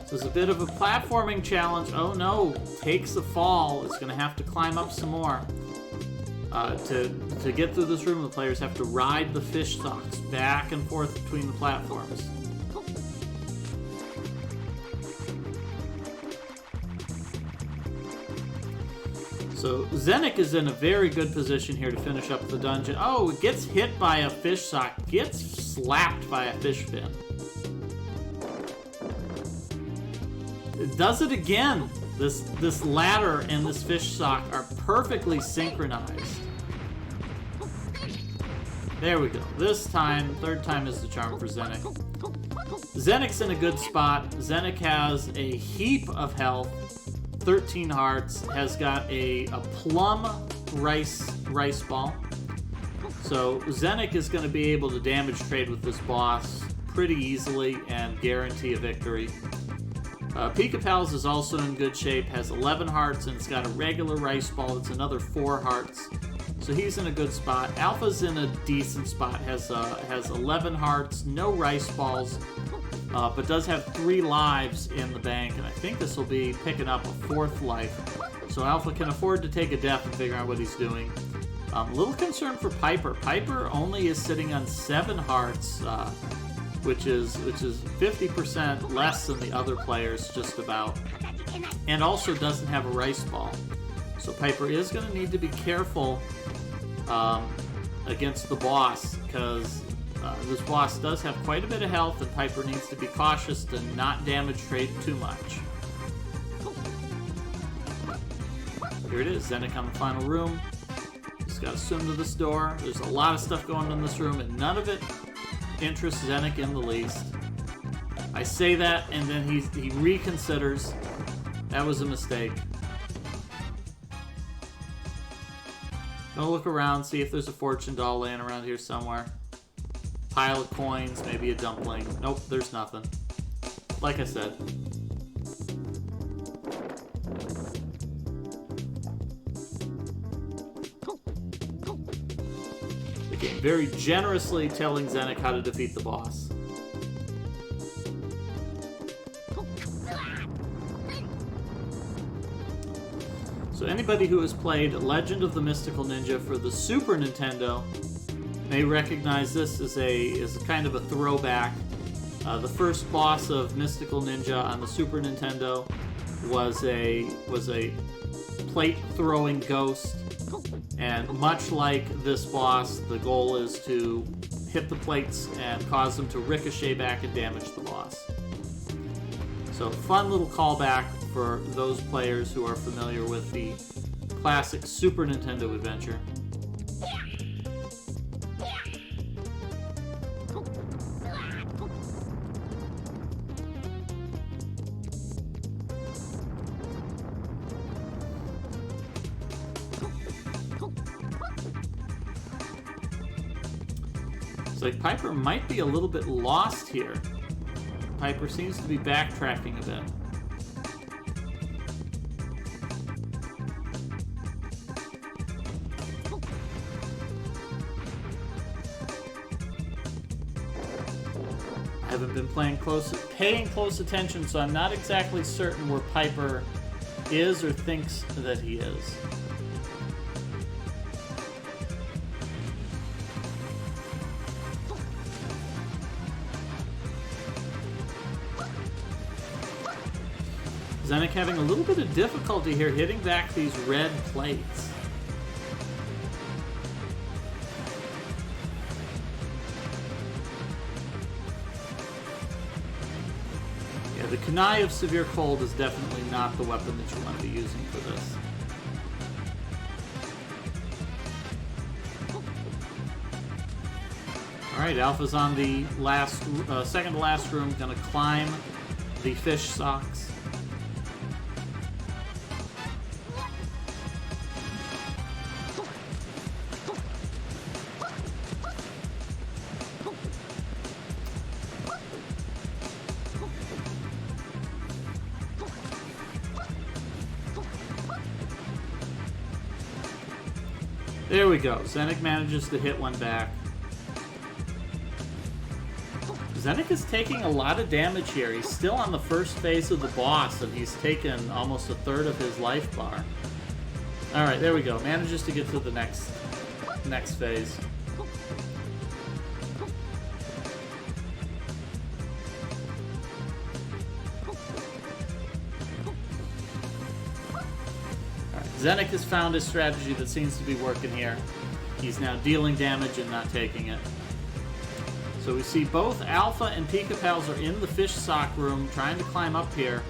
So it's a bit of a platforming challenge. Oh no, takes a fall. It's going to have to climb up some more. To get through this room, the players have to ride the fish socks back and forth between the platforms. So Zenic is in a very good position here to finish up the dungeon. Oh, it gets hit by a fish sock. Gets slapped by a fish fin. It does it again. This ladder and this fish sock are perfectly synchronized. There we go. This time, third time is the charm for Zenic. Zenic's in a good spot. Zenic has a heap of health. 13 hearts, has got a plum rice ball. So Zenic is going to be able to damage trade with this boss pretty easily and guarantee a victory. Pika Pals is also in good shape, has 11 hearts, and it's got a regular rice ball. It's another 4 hearts. So he's in a good spot. Alpha's in a decent spot, has 11 hearts, no rice balls. But does have 3 lives in the bank, and I think this will be picking up a 4th life. So Alpha can afford to take a death and figure out what he's doing. A little concerned for Piper. Piper only is sitting on 7 hearts, which is 50% less than the other players, just about. And also doesn't have a rice ball. So Piper is going to need to be careful against the boss, because this boss does have quite a bit of health, and Piper needs to be cautious to not damage trade too much. Here it is, Zenic on the final room. Just gotta swim to this door. There's a lot of stuff going on in this room, and none of it interests Zenic in the least. I say that, and then he reconsiders. That was a mistake. Gonna look around, see if there's a fortune doll laying around here somewhere. Pile of coins, maybe a dumpling. Nope, there's nothing. Like I said. The game very generously telling Zenic how to defeat the boss. So anybody who has played Legend of the Mystical Ninja for the Super Nintendo may recognize this as a kind of a throwback. The first boss of Mystical Ninja on the Super Nintendo was a plate throwing ghost, and much like this boss, the goal is to hit the plates and cause them to ricochet back and damage the boss. So fun little callback for those players who are familiar with the classic Super Nintendo adventure. Like Piper might be a little bit lost here. Piper seems to be backtracking a bit. I haven't been paying close attention, so I'm not exactly certain where Piper is or thinks that he is. Zenic having a little bit of difficulty here hitting back these red plates. Yeah, the Kunai of Severe Cold is definitely not the weapon that you want to be using for this. Alright, Alpha's on the second to last room, gonna climb the fish socks. There we go. Zenik manages to hit one back. Zenik is taking a lot of damage here. He's still on the first phase of the boss, and he's taken almost a third of his life bar. Alright, there we go. Manages to get to the next phase. Zenik has found his strategy that seems to be working here. He's now dealing damage and not taking it. So we see both Alpha and Pika-Pals are in the fish sock room trying to climb up here.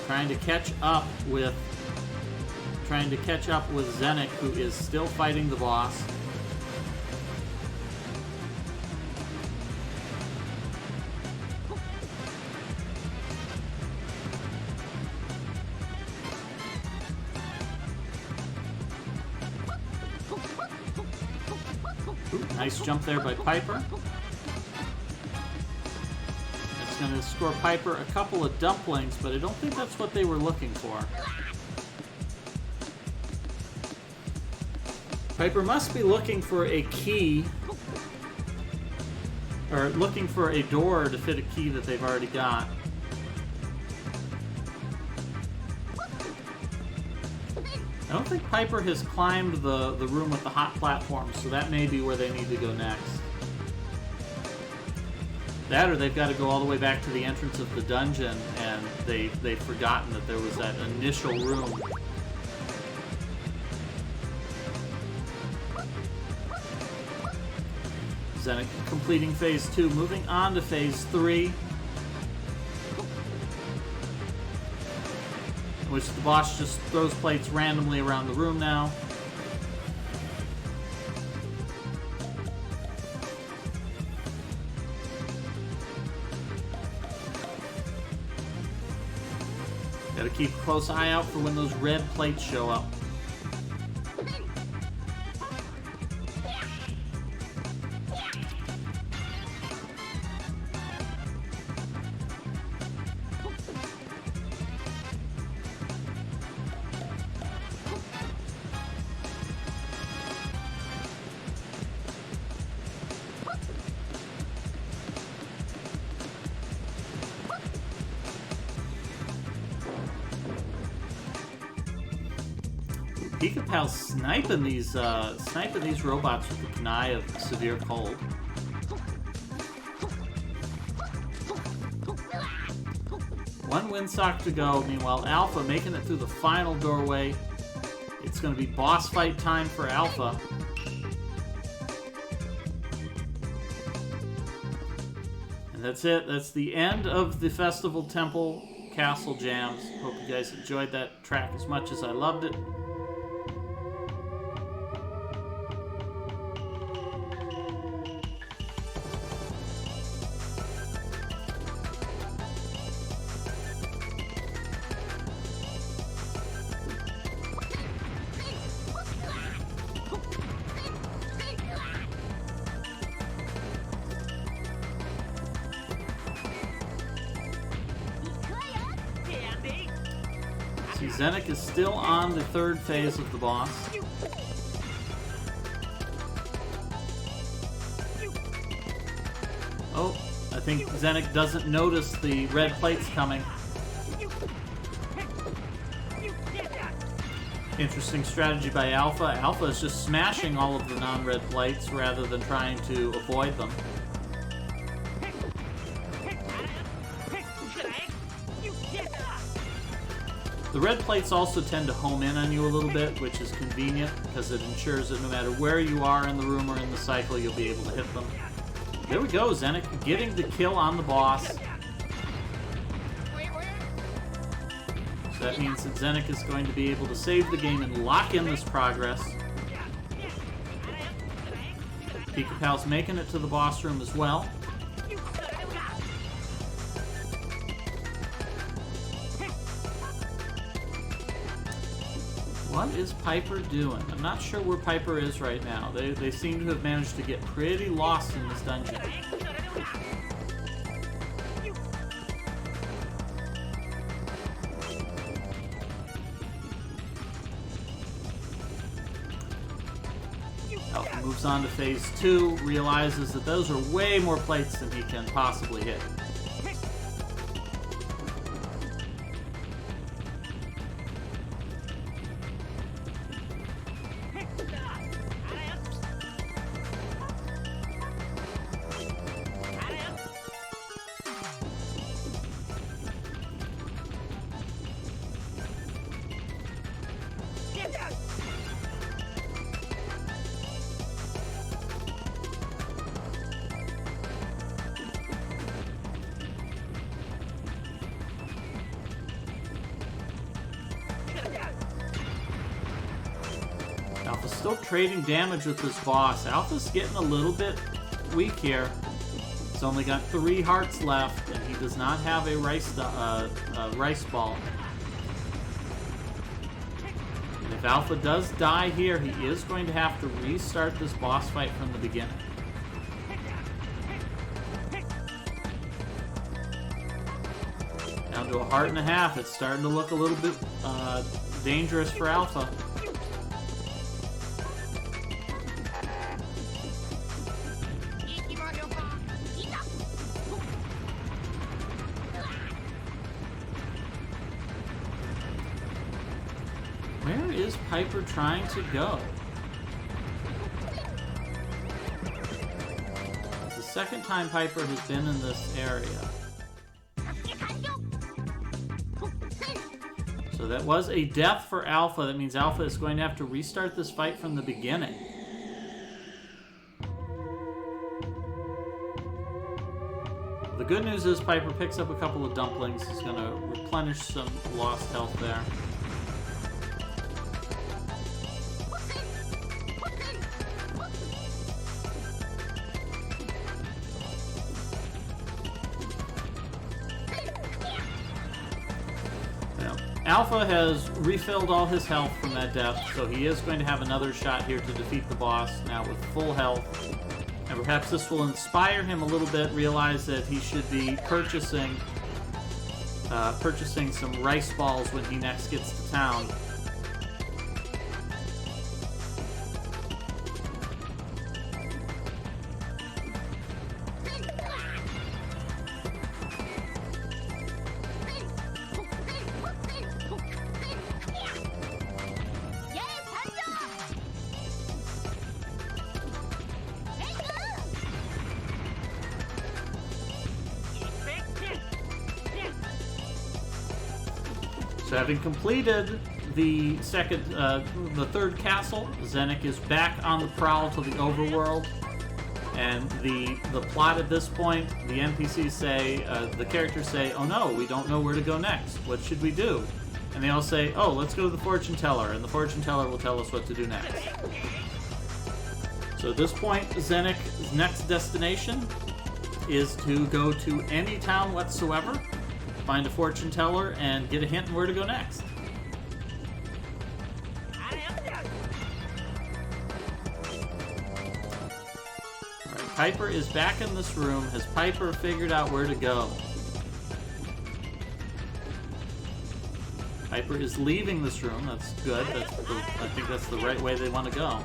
Trying to catch up with Zenik, who is still fighting the boss. Nice jump there by Piper. That's going to score Piper a couple of dumplings, but I don't think that's what they were looking for. Piper must be looking for a key, or looking for a door to fit a key that they've already got. I don't think Piper has climbed the room with the hot platform, so that may be where they need to go next. That, or they've got to go all the way back to the entrance of the dungeon, and they've forgotten that there was that initial room. Zenik completing phase 2, moving on to phase 3. Which the boss just throws plates randomly around the room now. Gotta keep a close eye out for when those red plates show up. Pika-Pal's sniping these robots with the Kanai of severe cold. One Windsock to go. Meanwhile, Alpha making it through the final doorway. It's going to be boss fight time for Alpha. And that's it. That's the end of the Festival Temple Castle Jams. Hope you guys enjoyed that track as much as I loved it. Zenik is still on the third phase of the boss. Oh, I think Zenik doesn't notice the red plates coming. Interesting strategy by Alpha. Alpha is just smashing all of the non-red plates rather than trying to avoid them. The red plates also tend to home in on you a little bit, which is convenient because it ensures that no matter where you are in the room or in the cycle, you'll be able to hit them. There we go, Zenik getting the kill on the boss. So that means that Zenik is going to be able to save the game and lock in this progress. Pika-Pal's making it to the boss room as well. What is Piper doing? I'm not sure where Piper is right now. They seem to have managed to get pretty lost in this dungeon. Alpha moves on to phase 2, realizes that those are way more plates than he can possibly hit. Alpha's still trading damage with this boss. Alpha's getting a little bit weak here. He's only got 3 hearts left, and he does not have a rice ball. And if Alpha does die here, he is going to have to restart this boss fight from the beginning. Down to a heart and a half. It's starting to look a little bit dangerous for Alpha. Where is Piper trying to go? It's the second time Piper has been in this area. So that was a death for Alpha. That means Alpha is going to have to restart this fight from the beginning. The good news is Piper picks up a couple of dumplings. He's going to replenish some lost health there. Alpha has refilled all his health from that death, so he is going to have another shot here to defeat the boss, now with full health. And perhaps this will inspire him a little bit, realize that he should be purchasing some rice balls when he next gets to town. So having completed the third castle, Zenik is back on the prowl to the overworld. And the plot at this point, the NPCs say, the characters say, oh no, we don't know where to go next. What should we do? And they all say, oh, let's go to the fortune teller, and the fortune teller will tell us what to do next. So at this point, Zenik's next destination is to go to any town whatsoever, find a fortune teller, and get a hint on where to go next. Alright, Piper is back in this room. Has Piper figured out where to go? Piper is leaving this room. That's good. I think that's the right way they want to go.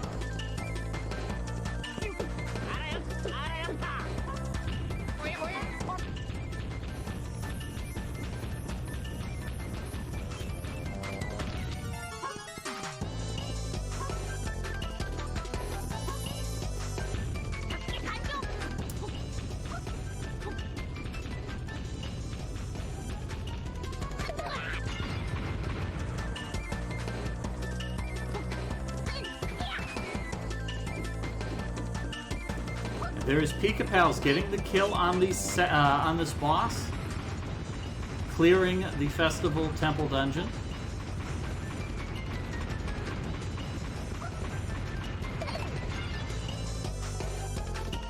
There is Pt.2 getting the kill on this boss, clearing the Festival Temple Dungeon.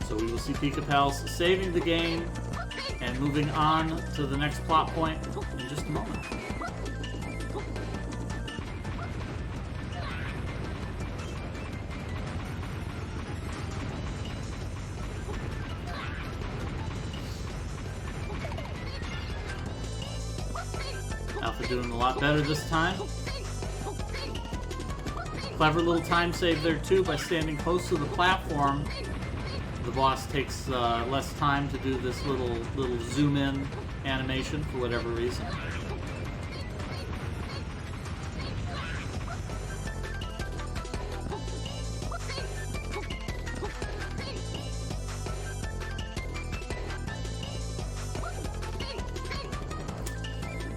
So we will see Pt.2 saving the game and moving on to the next plot point in just a moment. Alpha doing a lot better this time. Clever little time save there too. By standing close to the platform, the boss takes less time to do this little zoom in animation for whatever reason.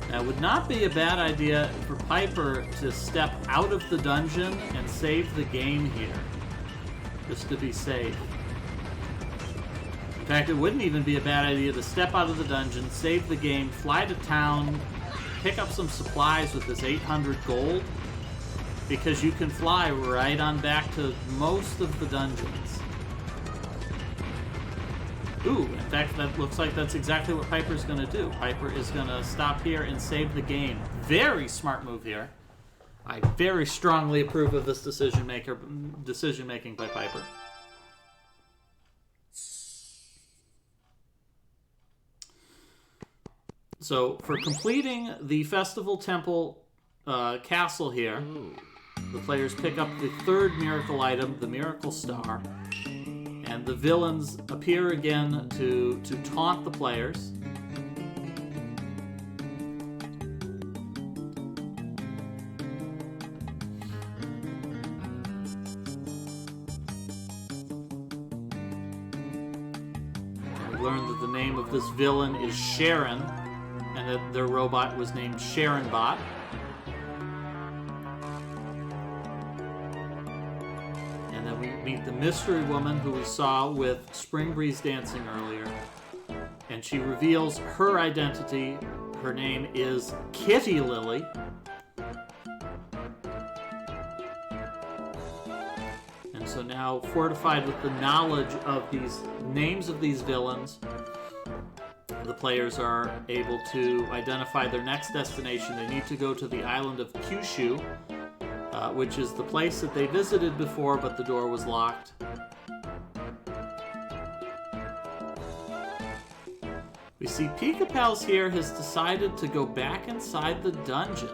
Now, it would not be a bad idea for Piper to step out of the dungeon and save the game here, just to be safe. In fact, it wouldn't even be a bad idea to step out of the dungeon, save the game, fly to town, pick up some supplies with this 800 gold, because you can fly right on back to most of the dungeons. Ooh, in fact, that looks like that's exactly what Piper's going to do. Piper is going to stop here and save the game. Very smart move here. I very strongly approve of this decision making by Piper. So, for completing the Festival Temple castle here, the players pick up the third miracle item, the Miracle Star. And the villains appear again to taunt the players. We learned that the name of this villain is Sharon, and that their robot was named SharonBot. Meet the mystery woman who we saw with Spring Breeze dancing earlier, and she reveals her identity. Her name is Kitty Lily. And so now, fortified with the knowledge of these names of these villains, the players are able to identify their next destination. They need to go to the island of Kyushu, which is the place that they visited before, but the door was locked. We see Pika Pals here has decided to go back inside the dungeon.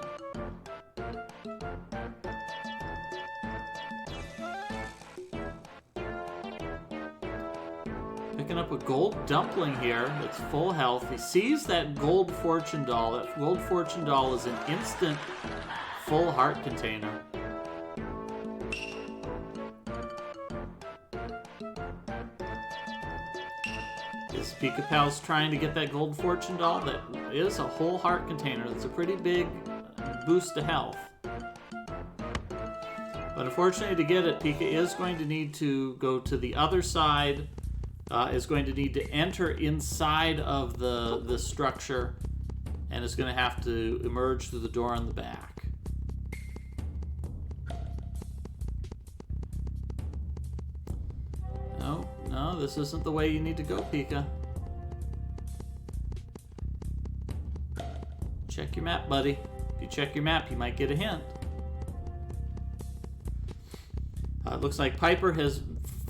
Picking up a gold dumpling here that's full health. He sees that gold fortune doll. That gold fortune doll is an instant full heart container. Is Pika Pal's trying to get that gold fortune doll? That is a whole heart container. That's a pretty big boost to health. But unfortunately, to get it, Pika is going to need to go to the other side, is going to need to enter inside of the structure, and is going to have to emerge through the door on the back. No, this isn't the way you need to go, Pika. Check your map, buddy. If you check your map, you might get a hint. It looks like Piper has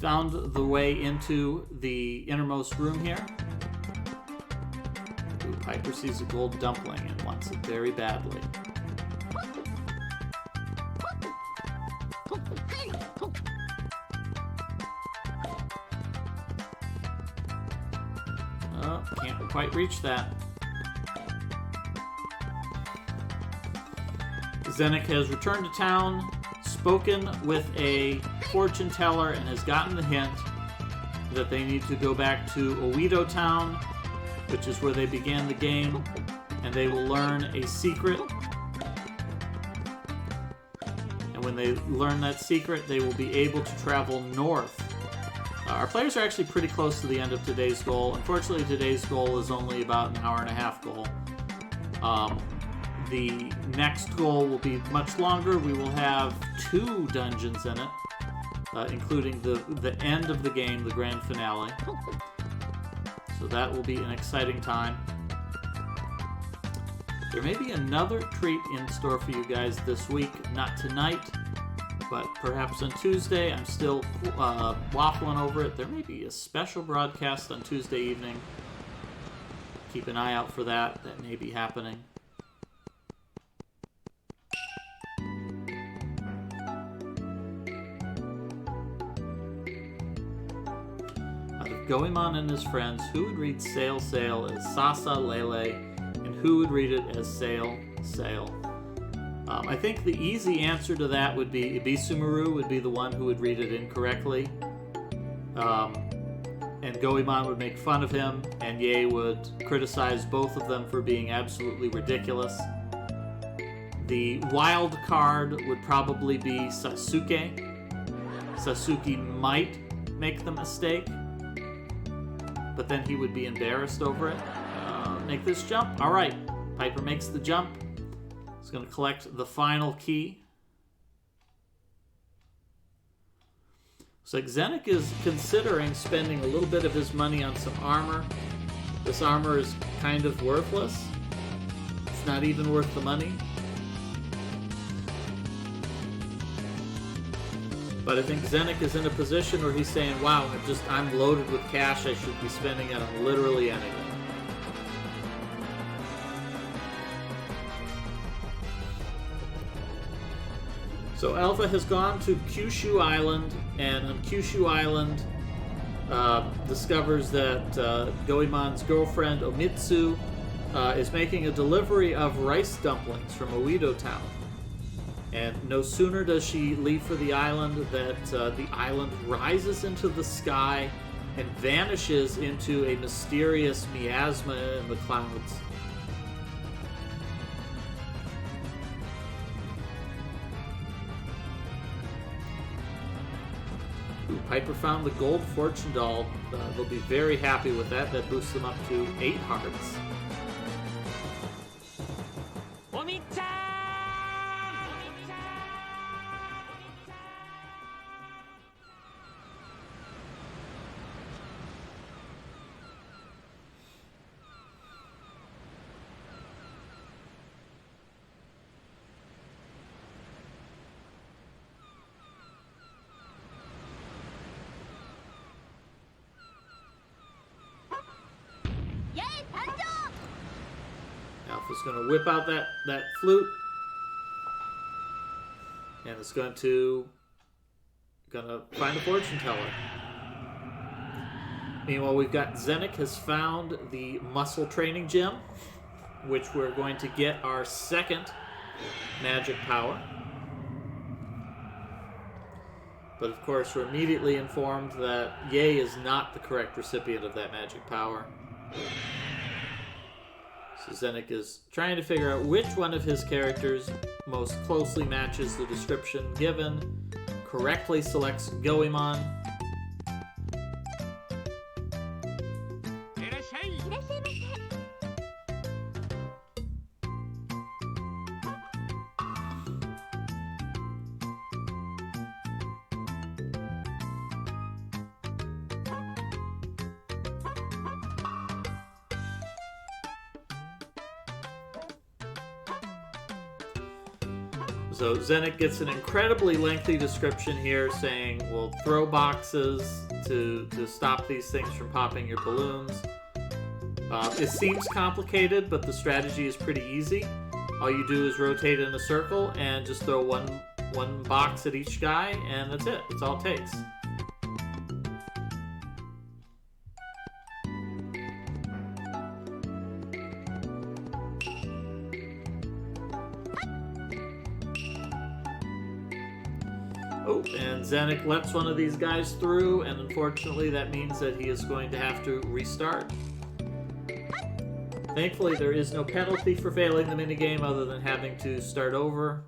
found the way into the innermost room here. Ooh, Piper sees a gold dumpling and wants it very badly. Oh, can't quite reach that. Zenik has returned to town, spoken with a fortune teller, and has gotten the hint that they need to go back to Oedo Town, which is where they began the game, and they will learn a secret. And when they learn that secret, they will be able to travel north. Our players are actually pretty close to the end of today's goal. Unfortunately, today's goal is only about an hour and a half goal. The next goal will be much longer. We will have 2 dungeons in it, including the end of the game, the grand finale. So that will be an exciting time. There may be another treat in store for you guys this week. Not tonight, but perhaps on Tuesday. I'm still waffling over it. There may be a special broadcast on Tuesday evening. Keep an eye out for that. That may be happening. Out of Goemon and his friends, who would read Sail Sail as Sasa Lele, and who would read it as Sail Sail? I think the easy answer to that would be Ibisumaru would be the one who would read it incorrectly. And Goemon would make fun of him, and Ye would criticize both of them for being absolutely ridiculous. The wild card would probably be Sasuke. Sasuke might make the mistake, but then he would be embarrassed over it. Make this jump. All right, Piper makes the jump. He's going to collect the final key. So Zenik is considering spending a little bit of his money on some armor. This armor is kind of worthless. It's not even worth the money. But I think Zenik is in a position where he's saying, wow, I'm loaded with cash, I should be spending it on literally anything. So Alpha has gone to Kyushu Island, and on Kyushu Island discovers that Goemon's girlfriend Omitsu is making a delivery of rice dumplings from Oedo Town. And no sooner does she leave for the island that the island rises into the sky and vanishes into a mysterious miasma in the clouds. Piper found the gold fortune doll. They'll be very happy with that. That boosts them up to 8 hearts. Alpha's going to whip out that flute, and it's going to find a fortune teller. Meanwhile, we've got Zenik has found the muscle training gym, which we're going to get our second magic power. But of course, we're immediately informed that Ye is not the correct recipient of that magic power. So Zenik is trying to figure out which one of his characters most closely matches the description given, correctly selects Goemon. So Zenik gets an incredibly lengthy description here saying, we'll throw boxes to stop these things from popping your balloons. It seems complicated, but the strategy is pretty easy. All you do is rotate in a circle and just throw one box at each guy, and that's it. That's all it takes. Oh, and Zenik lets one of these guys through, and unfortunately that means that he is going to have to restart. Thankfully, there is no penalty for failing the minigame other than having to start over.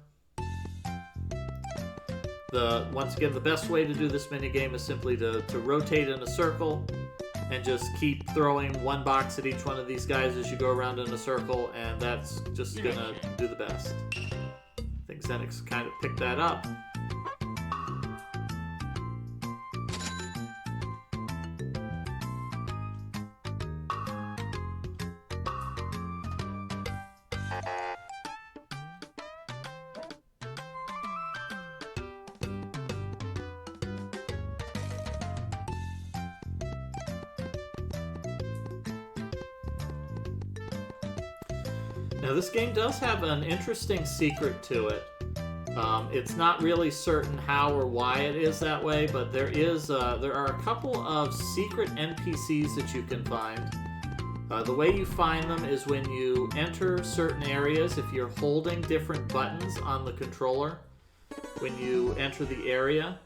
Once again, the best way to do this minigame is simply to rotate in a circle and just keep throwing one box at each one of these guys as you go around in a circle, and that's just gonna do the best. I think Zenik's kind of picked that up. Now this game does have an interesting secret to it. It's not really certain how or why it is that way, but there are a couple of secret NPCs that you can find. The way you find them is when you enter certain areas. If you're holding different buttons on the controller, when you enter the area,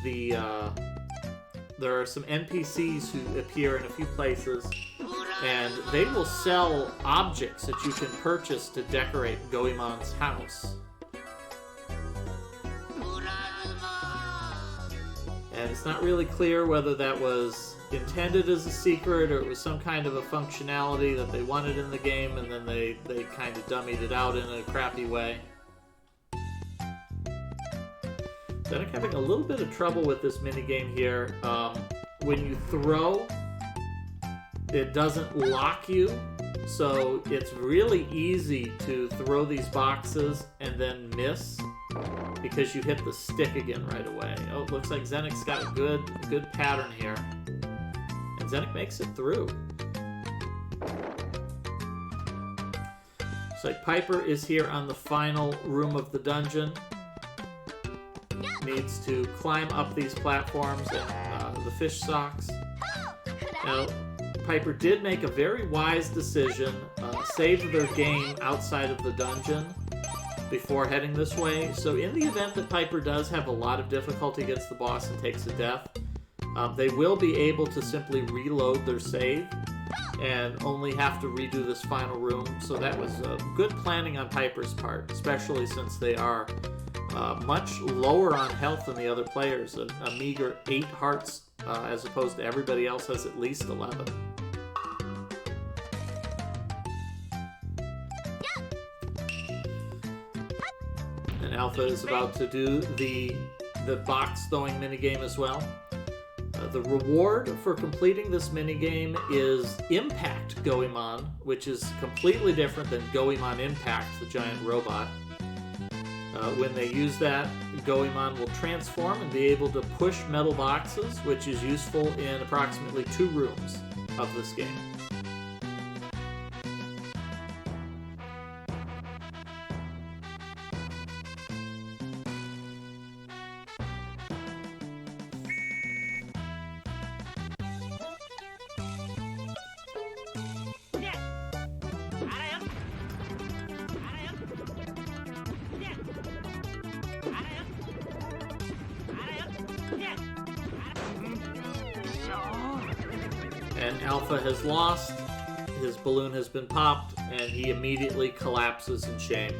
there are some NPCs who appear in a few places, and they will sell objects that you can purchase to decorate Goemon's house. And it's not really clear whether that was intended as a secret or it was some kind of a functionality that they wanted in the game and then they kind of dummied it out in a crappy way. Then I'm having a little bit of trouble with this minigame here. When you throw, it doesn't lock you, so it's really easy to throw these boxes and then miss because you hit the stick again right away. Oh, it looks like Zenic's got a good pattern here. And Zenic makes it through. Looks like Piper is here on the final room of the dungeon. Needs to climb up these platforms and the fish socks. Now, Piper did make a very wise decision, saved their game outside of the dungeon before heading this way. So in the event that Piper does have a lot of difficulty against the boss and takes a death, they will be able to simply reload their save and only have to redo this final room. So that was good planning on Piper's part, especially since they are much lower on health than the other players, a meager 8 hearts as opposed to everybody else has at least 11. And Alpha is about to do the box throwing minigame as well. The reward for completing this minigame is Impact Goemon, which is completely different than Goemon Impact, the giant robot. When they use that, Goemon will transform and be able to push metal boxes, which is useful in approximately 2 rooms of this game. And Alpha has lost, his balloon has been popped, and he immediately collapses in shame.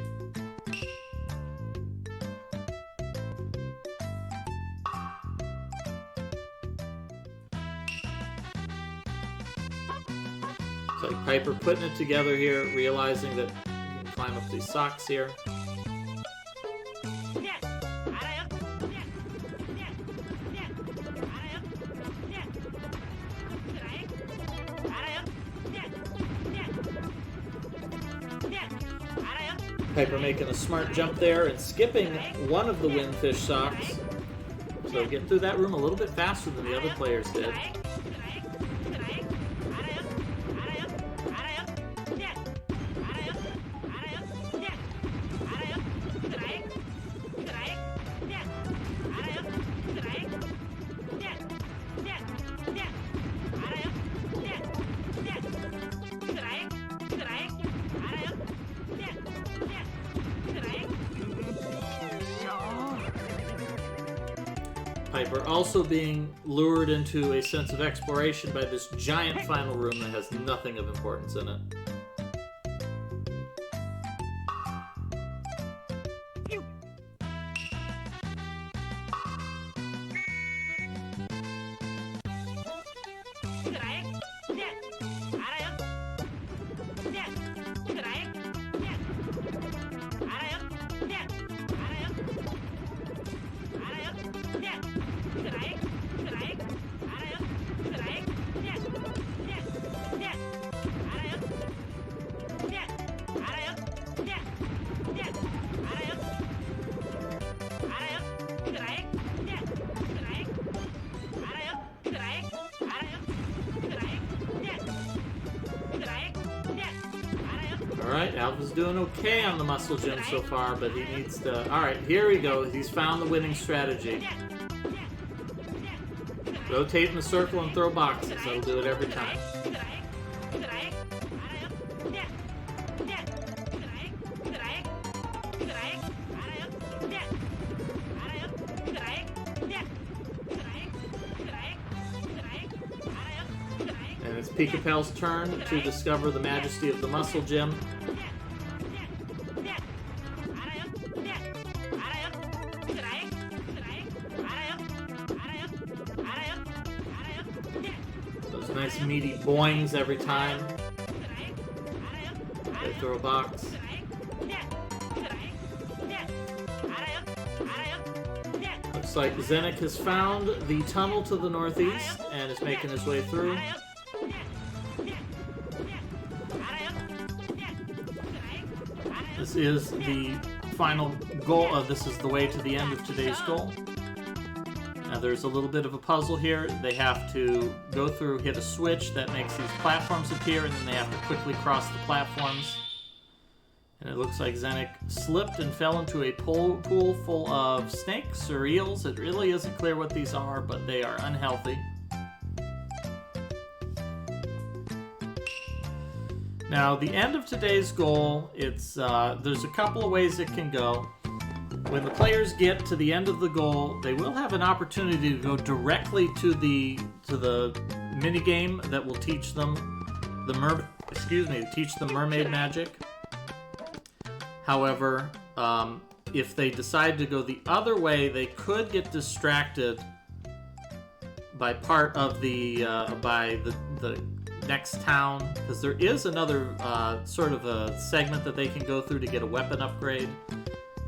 It's like Piper putting it together here, realizing that you can climb up these socks here. Piper making a smart jump there and skipping one of the windfish socks. So getting through that room a little bit faster than the other players did. Piper also being lured into a sense of exploration by this giant final room that has nothing of importance in it. Alright, Alpha's doing okay on the muscle gym so far, but he needs to... Alright, here we go. He's found the winning strategy. Rotate in the circle and throw boxes. That'll do it every time. And it's Pika-Pal's turn to discover the majesty of the muscle gym. Those nice meaty boings every time. They throw a box. Looks like Zenik has found the tunnel to the northeast and is making his way through. This is the final goal. This is the way to the end of today's goal. Now there's a little bit of a puzzle here. They have to go through, hit a switch that makes these platforms appear, and then they have to quickly cross the platforms. And it looks like Zenik slipped and fell into a pool full of snakes or eels. It really isn't clear what these are, but they are unhealthy. Now, the end of today's goal, it's there's a couple of ways it can go. When the players get to the end of the goal, they will have an opportunity to go directly to the mini game that will teach them teach them mermaid magic. However, if they decide to go the other way, they could get distracted by part of the next town, because there is another sort of a segment that they can go through to get a weapon upgrade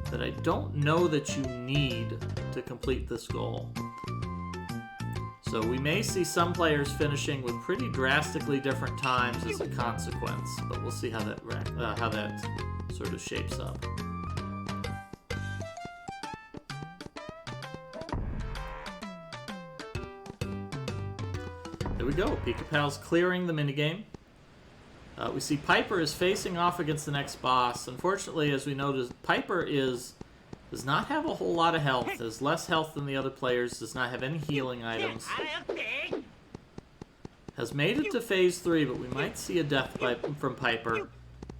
that I don't know that you need to complete this goal. So we may see some players finishing with pretty drastically different times as a consequence, but we'll see how that sort of shapes up. There we go. Pika-Pal's clearing the minigame. We see Piper is facing off against the next boss. Unfortunately, as we noticed, Piper does not have a whole lot of health. Has less health than the other players. Does not have any healing items. Has made it to phase 3, but we might see a death from Piper.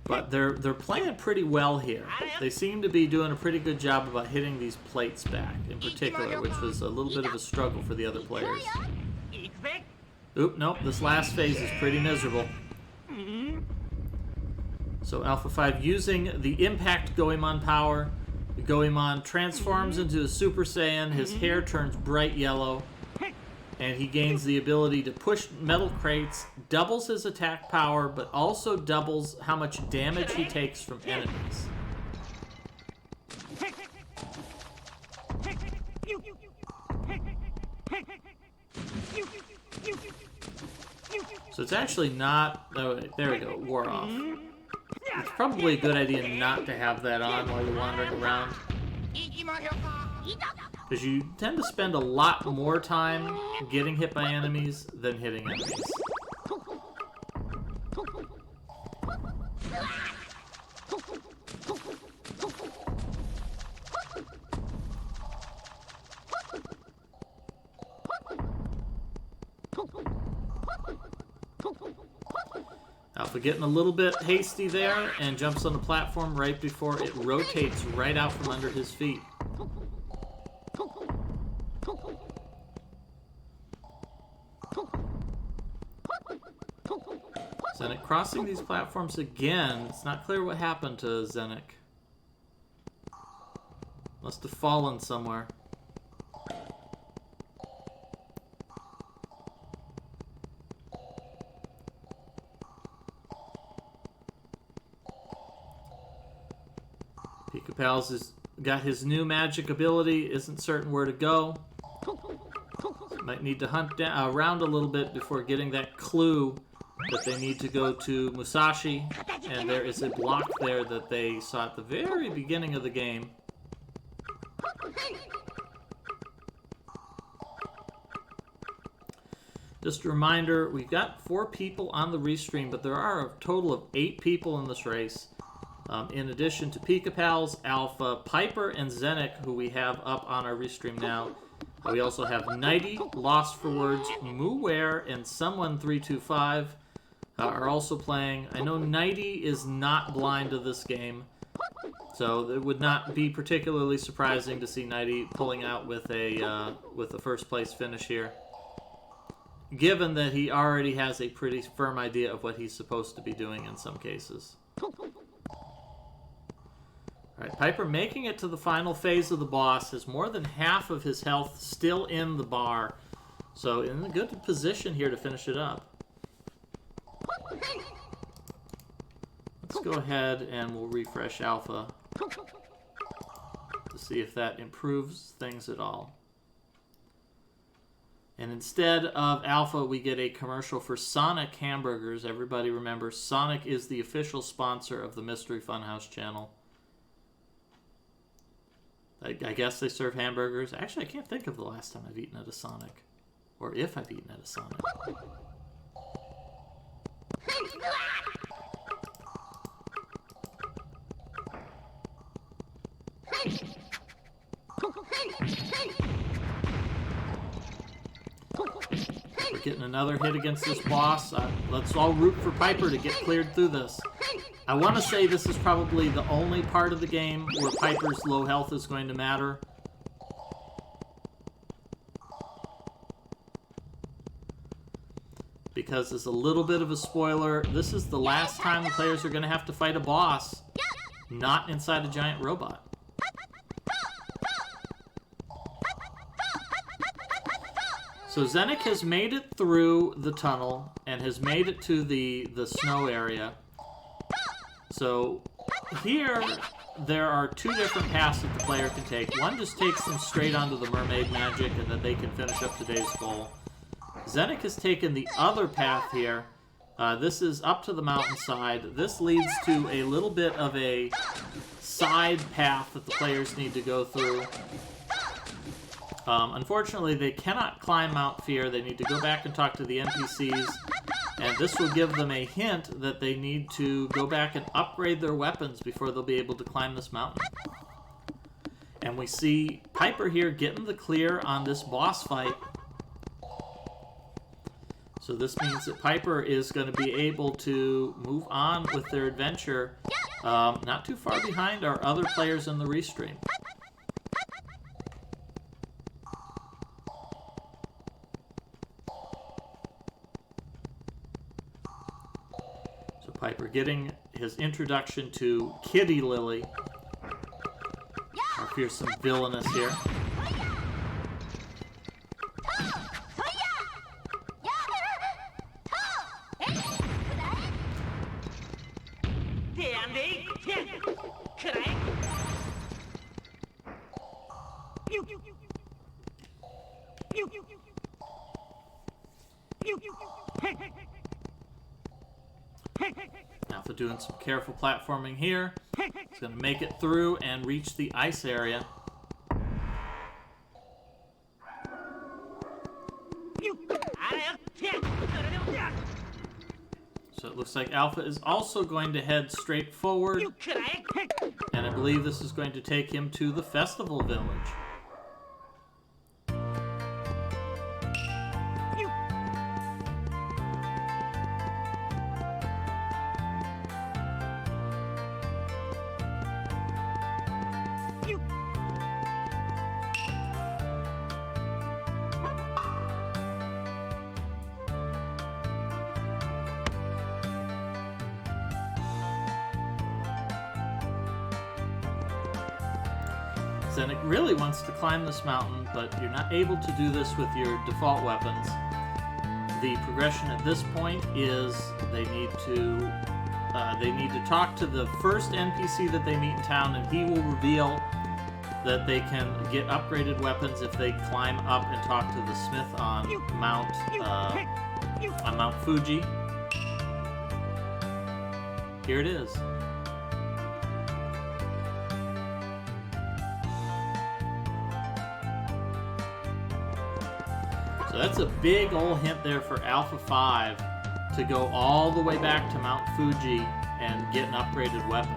But they're playing pretty well here. They seem to be doing a pretty good job about hitting these plates back, in particular, which was a little bit of a struggle for the other players. Oop, nope, this last phase is pretty miserable. So Alpha 5 using the impact Goemon power. The Goemon transforms into a Super Saiyan, his hair turns bright yellow, and he gains the ability to push metal crates, doubles his attack power, but also doubles how much damage he takes from enemies. So it's actually not... Oh, there we go, it wore off. It's probably a good idea not to have that on while you're wandering around, because you tend to spend a lot more time getting hit by enemies than hitting enemies. Alpha getting a little bit hasty there and jumps on the platform right before it rotates right out from under his feet. Zenik crossing these platforms again. It's not clear what happened to Zenik. Must have fallen somewhere. Pika-Pal's has got his new magic ability, isn't certain where to go. Might need to hunt around a little bit before getting that clue that they need to go to Musashi. And there is a block there that they saw at the very beginning of the game. Just a reminder, we've got 4 people on the restream, but there are a total of 8 people in this race. In addition to Pika Pals, Alpha, Piper, and Zenik, who we have up on our restream now. We also have Nighty, Lost for Words, Mooware, and Someone325 are also playing. I know Nighty is not blind to this game, so it would not be particularly surprising to see Nighty pulling out with a first place finish here, given that he already has a pretty firm idea of what he's supposed to be doing in some cases. Alright, Piper making it to the final phase of the boss, has more than half of his health still in the bar, so in a good position here to finish it up. Let's go ahead and we'll refresh Alpha to see if that improves things at all. And instead of Alpha, we get a commercial for Sonic hamburgers. Everybody remember, Sonic is the official sponsor of the Mystery Funhouse channel. I guess they serve hamburgers. Actually, I can't think of the last time I've eaten at a Sonic. Or if I've eaten at a Sonic. We're getting another hit against this boss. Let's all root for Piper to get cleared through this. I want to say this is probably the only part of the game where Piper's low health is going to matter. Because as a little bit of a spoiler, this is the last time the players are going to have to fight a boss, not inside a giant robot. So Zenik has made it through the tunnel and has made it to the snow area. So here there are 2 different paths that the player can take. One just takes them straight onto the mermaid magic and that they can finish up today's goal. Zenik has taken the other path here. This is up to the mountainside. This leads to a little bit of a side path that the players need to go through. Unfortunately, they cannot climb Mount Fear. They need to go back and talk to the NPCs, and this will give them a hint that they need to go back and upgrade their weapons before they'll be able to climb this mountain. And we see Piper here getting the clear on this boss fight. So this means that Piper is going to be able to move on with their adventure, not too far behind our other players in the restream. So Piper getting his introduction to Kitty Lily, our fearsome villainess here. Alpha doing some careful platforming here. He's going to make it through and reach the ice area. So it looks like Alpha is also going to head straight forward. And I believe this is going to take him to the festival village. Zenik really wants to climb this mountain, but you're not able to do this with your default weapons. The progression at this point is they need to talk to the first NPC that they meet in town, and he will reveal that they can get upgraded weapons if they climb up and talk to the smith on Mount Fuji. Here it is. So that's a big old hint there for Alpha 5 to go all the way back to Mount Fuji and get an upgraded weapon.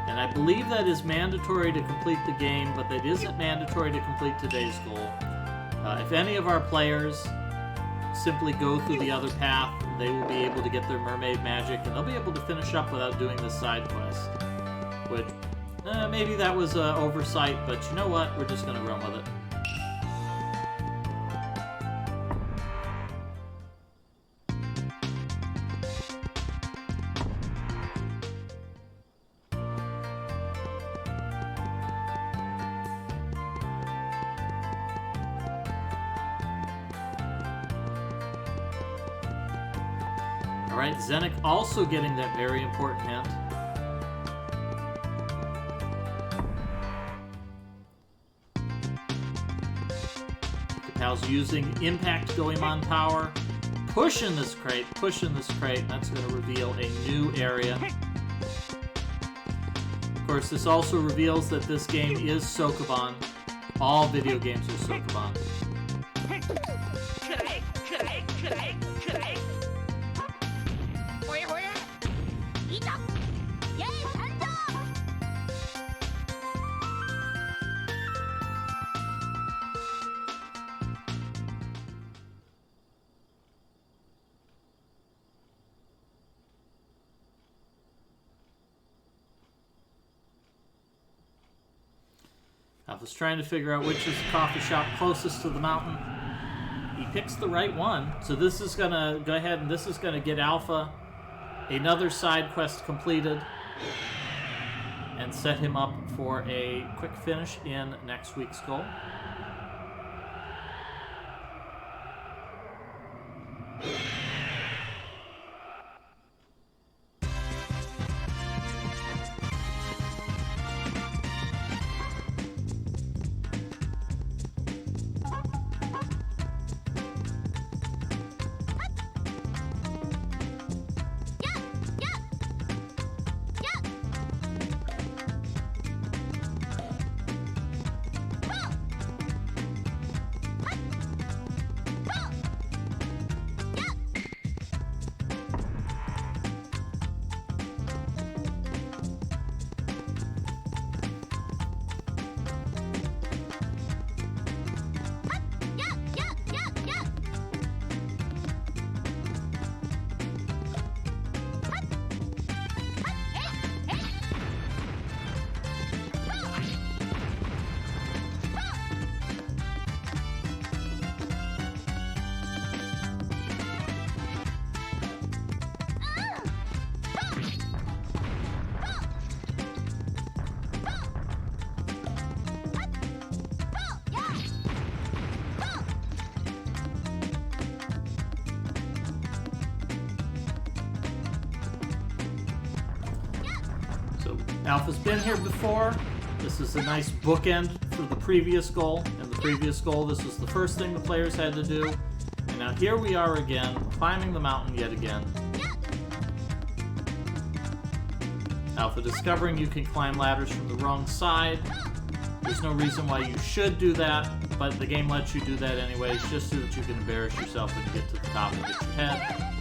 And I believe that is mandatory to complete the game, but that isn't mandatory to complete today's goal. If any of our players simply go through the other path, they will be able to get their mermaid magic, and they'll be able to finish up without doing this side quest. Which, maybe that was an oversight, but you know what? We're just going to run with it. Alright, Zenik also getting that very important hint. Kapow's using Impact Goemon power, pushing this crate, and that's going to reveal a new area. Of course, this also reveals that this game is Sokoban. All video games are Sokoban. Alpha's trying to figure out which is the coffee shop closest to the mountain. He picks the right one. So this is going to go ahead and this is going to get Alpha another side quest completed and set him up for a quick finish in next week's goal. Alpha's been here before. This is a nice bookend for the previous goal. In the previous goal, this was the first thing the players had to do. And now here we are again, climbing the mountain yet again. Alpha discovering you can climb ladders from the wrong side. There's no reason why you should do that, but the game lets you do that anyways, just so that you can embarrass yourself when you get to the top and hit your head.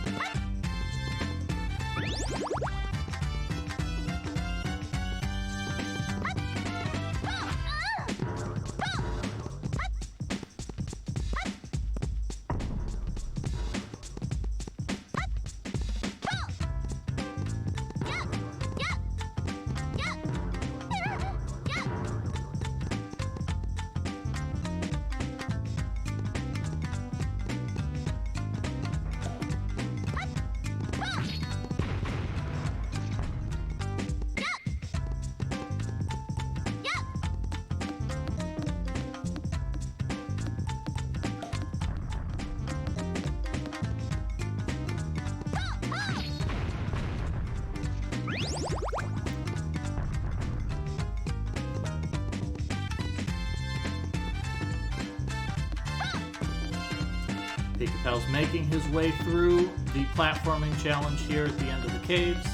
Kapow's making his way through the platforming challenge here at the end of the caves,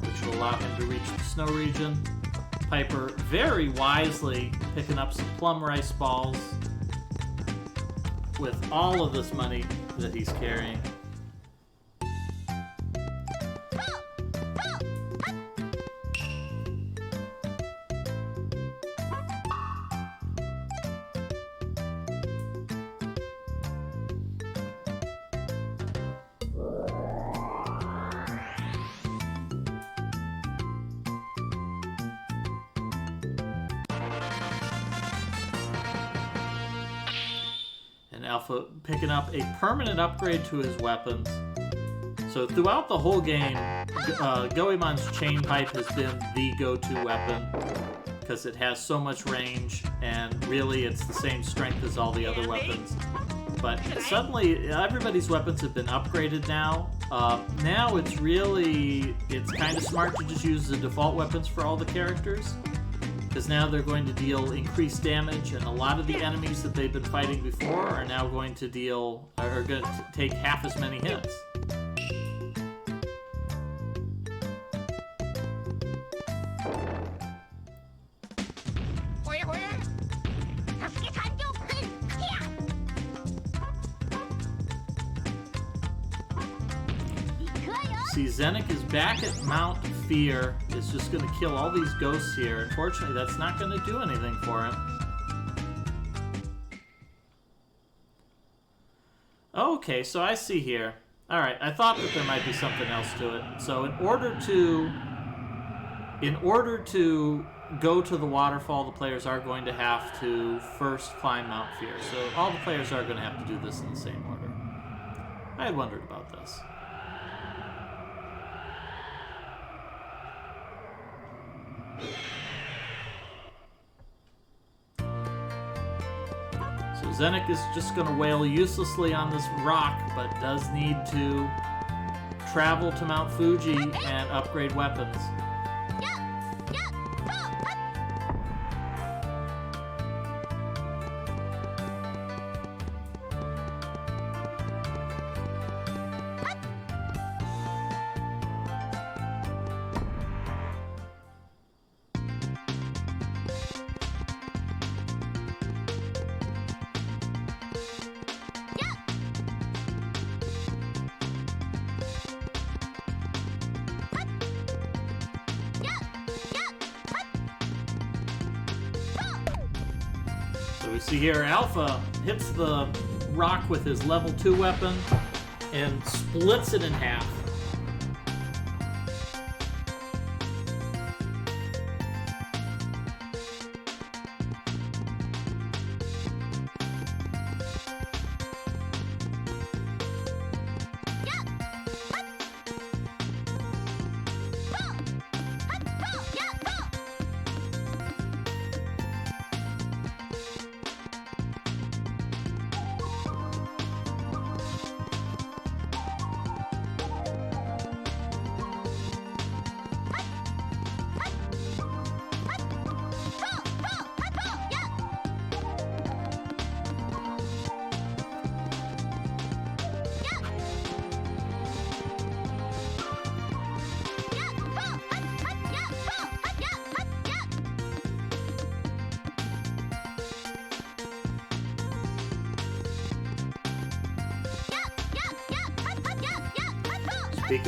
which will allow him to reach the snow region. Piper very wisely picking up some plum rice balls with all of this money that he's carrying. Alpha picking up a permanent upgrade to his weapons. So throughout the whole game, Goemon's chain pipe has been the go-to weapon because it has so much range and really it's the same strength as all the other weapons. But suddenly everybody's weapons have been upgraded now. Now it's kind of smart to just use the default weapons for all the characters, because now they're going to deal increased damage, and a lot of the enemies that they've been fighting before are now going to take half as many hits. See, Zenik is back at Mount Fear. Is just going to kill all these ghosts here. Unfortunately, that's not going to do anything for him. Okay, so I see here. Alright, I thought that there might be something else to it. So in order to go to the waterfall, the players are going to have to first climb Mount Fear. So all the players are going to have to do this in the same order. I had wondered about this. So Zenik is just going to wail uselessly on this rock, but does need to travel to Mount Fuji and upgrade weapons. We see here Alpha hits the rock with his level 2 weapon and splits it in half.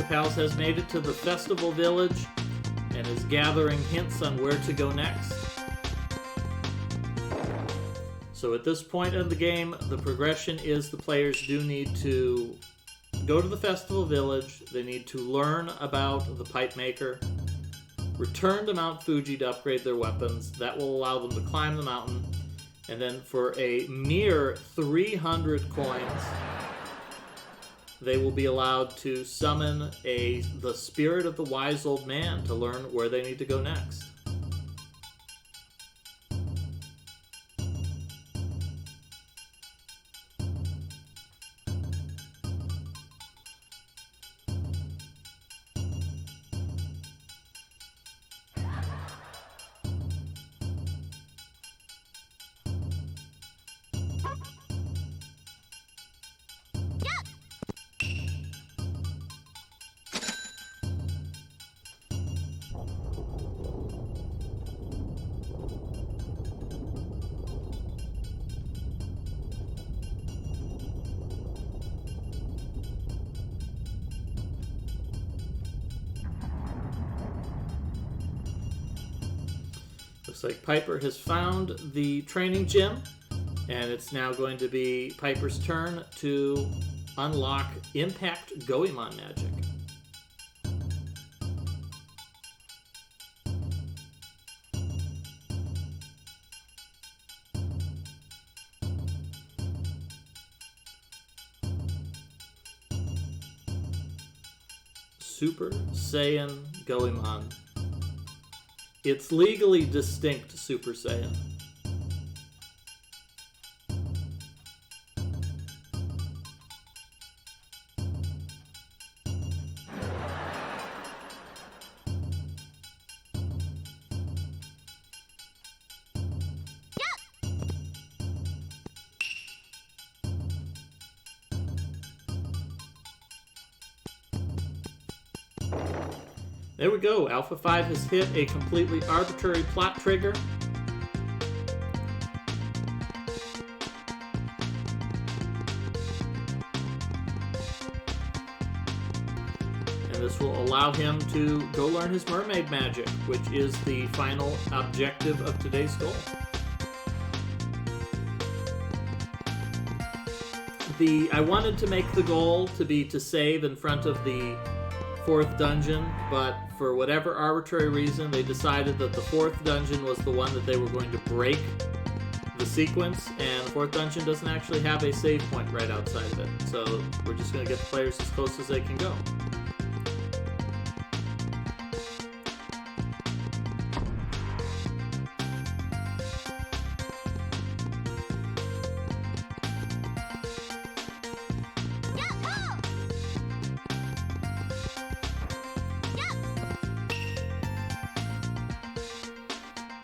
Pals has made it to the festival village and is gathering hints on where to go next. So at this point in the game, the progression is the players do need to go to the festival village, they need to learn about the pipe maker, return to Mount Fuji to upgrade their weapons. That will allow them to climb the mountain, and then for a mere 300 coins, they will be allowed to summon the spirit of the wise old man to learn where they need to go next. Looks like Piper has found the training gym, and it's now going to be Piper's turn to unlock Impact Goemon magic. Super Saiyan Goemon. It's legally distinct Super Saiyan. There we go. Alpha 5 has hit a completely arbitrary plot trigger. And this will allow him to go learn his mermaid magic, which is the final objective of today's goal. I wanted to make the goal to be to save in front of the 4th dungeon, but for whatever arbitrary reason, they decided that the 4th dungeon was the one that they were going to break the sequence, and the 4th dungeon doesn't actually have a save point right outside of it. So we're just going to get the players as close as they can go.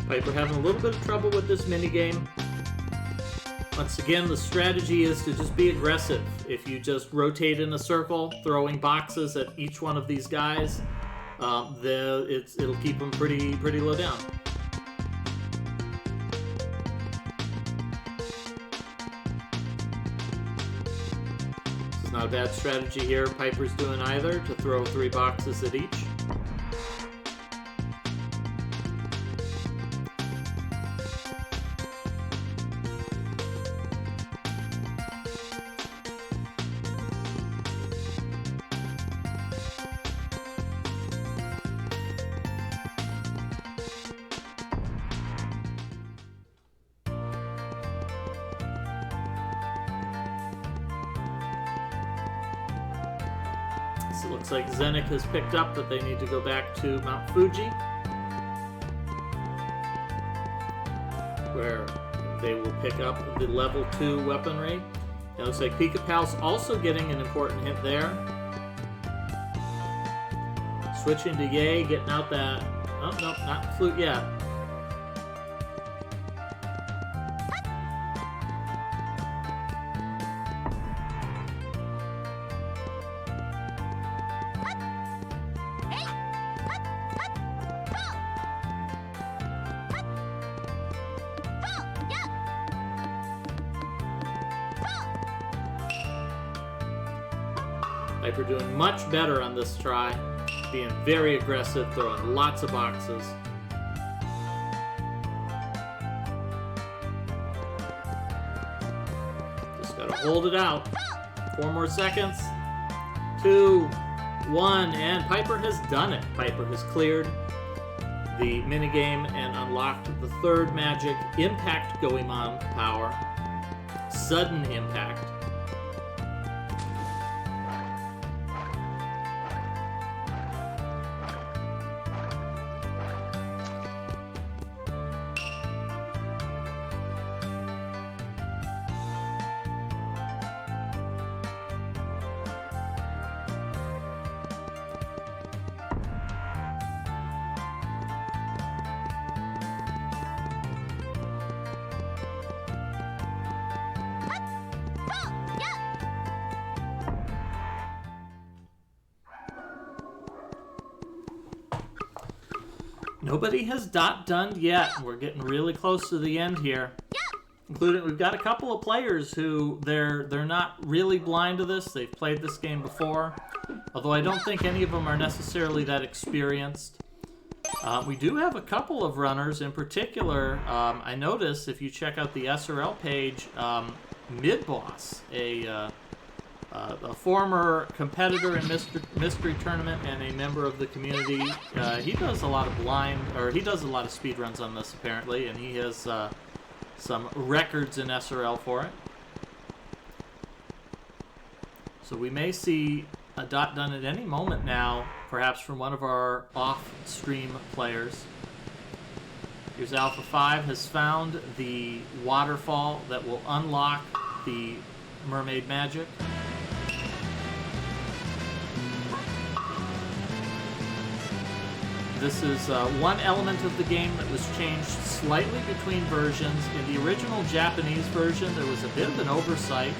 Piper having a little bit of trouble with this minigame. Once again, the strategy is to just be aggressive. If you just rotate in a circle, throwing boxes at each one of these guys, it'll keep them pretty low down. This is not a bad strategy here. Piper's doing either, to throw 3 boxes at each. So it looks like Zenik has picked up that they need to go back to Mount Fuji, where they will pick up the level 2 weaponry. It looks like Pika Pal's also getting an important hit there. Switching to Yay, getting out that... Oh, no, not flute yet. Piper doing much better on this try, being very aggressive, throwing lots of boxes. Just gotta hold it out. 4 more seconds. 2, 1, and Piper has done it. Piper has cleared the minigame and unlocked the 3rd magic, Impact Goemon power, Sudden Impact. Nobody has done yet. We're getting really close to the end here. Including, we've got a couple of players who they're not really blind to this. They've played this game before, although I don't think any of them are necessarily that experienced. We do have a couple of runners. In particular, I notice if you check out the SRL page, Mid-Boss, a former competitor in Mystery Tournament and a member of the community. He does a lot of speed runs on this apparently, and he has some records in SRL for it. So we may see a dot done at any moment now, perhaps from one of our off-stream players. Here's Alpha 5 has found the waterfall that will unlock the mermaid magic. This is one element of the game that was changed slightly between versions. In the original Japanese version, there was a bit of an oversight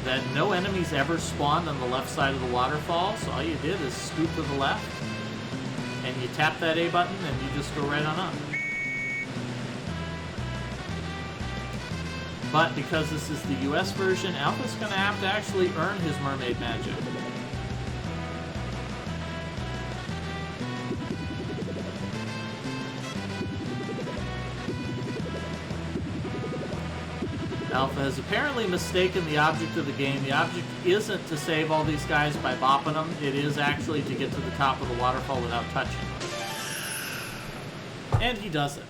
that no enemies ever spawned on the left side of the waterfall, so all you did is scoot to the left, and you tap that A button, and you just go right on up. But because this is the US version, Alpha's going to have to actually earn his mermaid magic. Alpha has apparently mistaken the object of the game. The object isn't to save all these guys by bopping them. It is actually to get to the top of the waterfall without touching them. And he does it.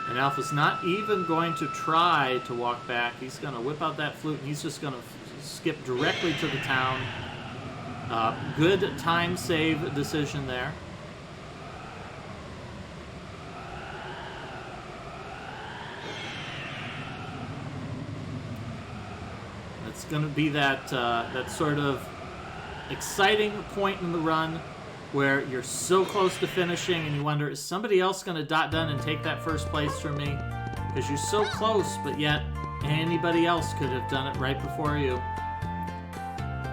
And Alpha's not even going to try to walk back. He's going to whip out that flute, and he's just going to skip directly to the town. Good time save decision there. It's going to be that sort of exciting point in the run where you're so close to finishing and you wonder, is somebody else going to dot done and take that first place from me? Because you're so close, but yet anybody else could have done it right before you.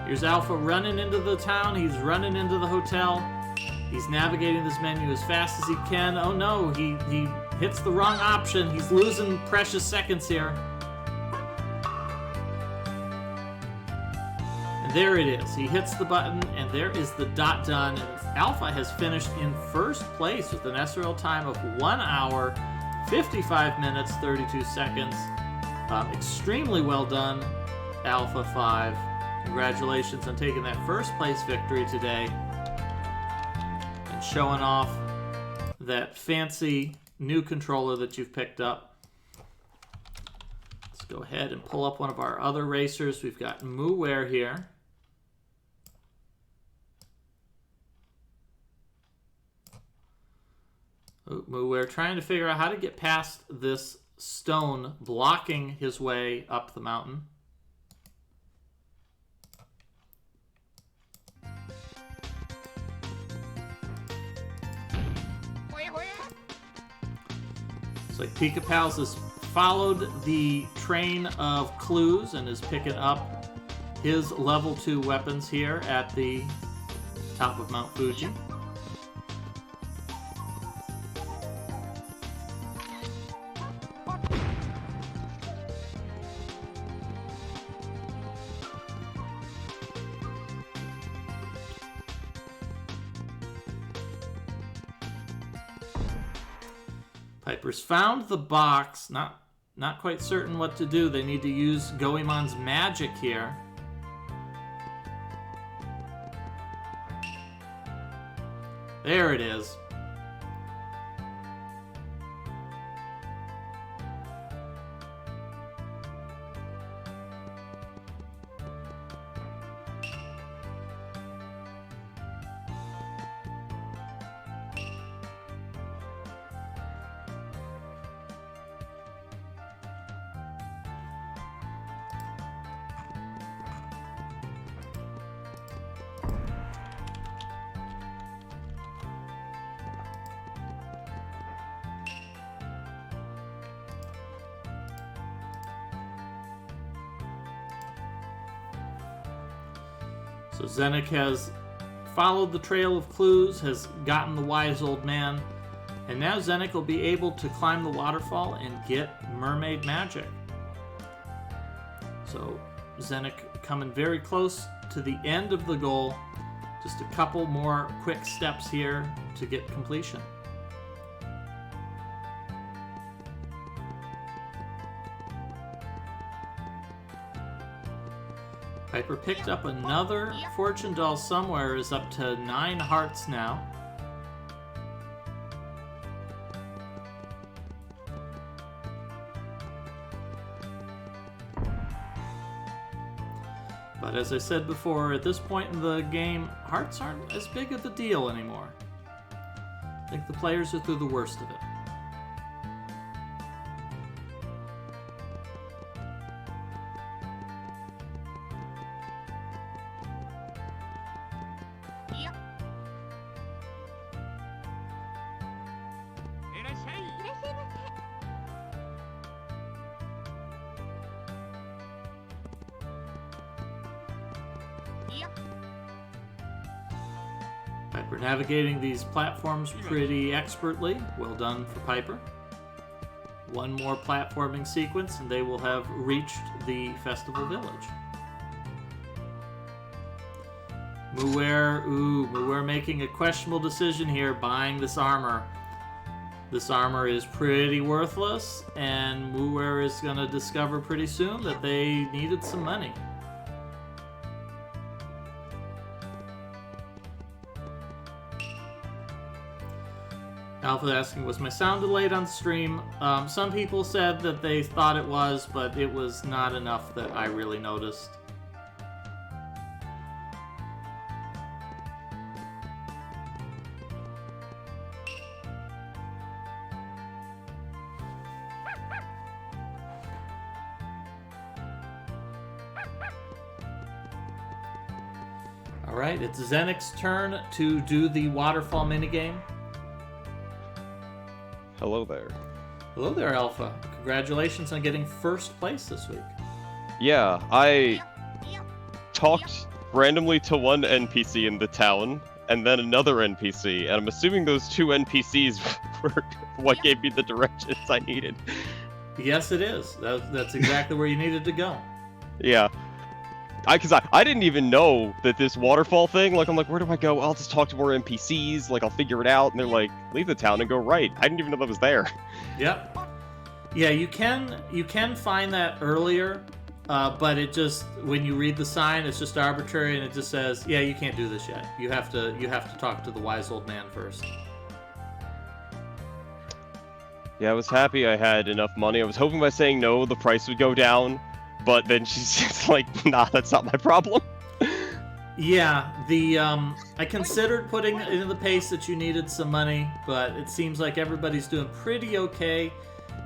Here's Alpha running into the town. He's running into the hotel. He's navigating this menu as fast as he can. Oh no, he hits the wrong option. He's losing precious seconds here. And there it is. He hits the button, and there is the dot done. Alpha has finished in first place with an SRL time of 1 hour, 55 minutes, 32 seconds. Extremely well done, Alpha 5. Congratulations on taking that first place victory today and showing off that fancy new controller that you've picked up. Let's go ahead and pull up one of our other racers. We've got Muware here. We're trying to figure out how to get past this stone blocking his way up the mountain. It's like Pika Pals has followed the train of clues and is picking up his level 2 weapons here at the top of Mount Fuji. Piper's found the box, not quite certain what to do. They need to use Goemon's magic here. There it is. So Zenek has followed the trail of clues, has gotten the wise old man, and now Zenek will be able to climb the waterfall and get mermaid magic. So Zenek coming very close to the end of the goal. Just a couple more quick steps here to get completion. Piper picked up another fortune doll somewhere, is up to 9 hearts now. But as I said before, at this point in the game, hearts aren't as big of a deal anymore. I think the players are through the worst of it. Piper navigating these platforms pretty expertly. Well done for Piper. One more platforming sequence and they will have reached the festival village. Muwer making a questionable decision here, buying this armor. This armor is pretty worthless, and Muwer is going to discover pretty soon that they needed some money. Alpha asking, was my sound delayed on stream? Some people said that they thought it was, but it was not enough that I really noticed. Alright, it's Zenek's turn to do the waterfall minigame. Hello there. Hello there, Alpha. Congratulations on getting first place this week. Yeah, I talked randomly to one NPC in the town, and then another NPC, and I'm assuming those two NPCs were what gave me the directions I needed. Yes, it is. That's exactly where you needed to go. Yeah. Because I didn't even know that this waterfall thing, like, I'm like, where do I go? I'll just talk to more NPCs, like, I'll figure it out, and they're like, leave the town and go right. I didn't even know that was there. Yep. Yeah, you can find that earlier, but it just, when you read the sign, it's just arbitrary, and it just says, yeah, you can't do this yet. You have to talk to the wise old man first. Yeah, I was happy I had enough money. I was hoping by saying no, the price would go down. But then she's just like, nah, that's not my problem. Yeah, I considered putting it in the pace that you needed some money, but it seems like everybody's doing pretty okay,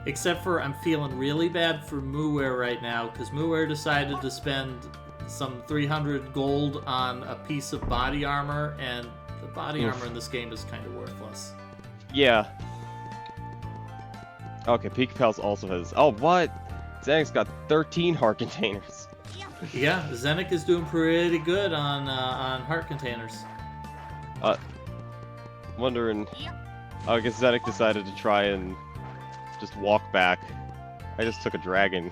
except for I'm feeling really bad for Muwer right now, because Muwer decided to spend some 300 gold on a piece of body armor, and the body armor in this game is kind of worthless. Yeah. Okay, Pika Pals also has... Oh, what? Zenek's got 13 heart containers. Yeah, Zenek is doing pretty good on heart containers. Wondering... I guess Zenek decided to try and just walk back. I just took a dragon.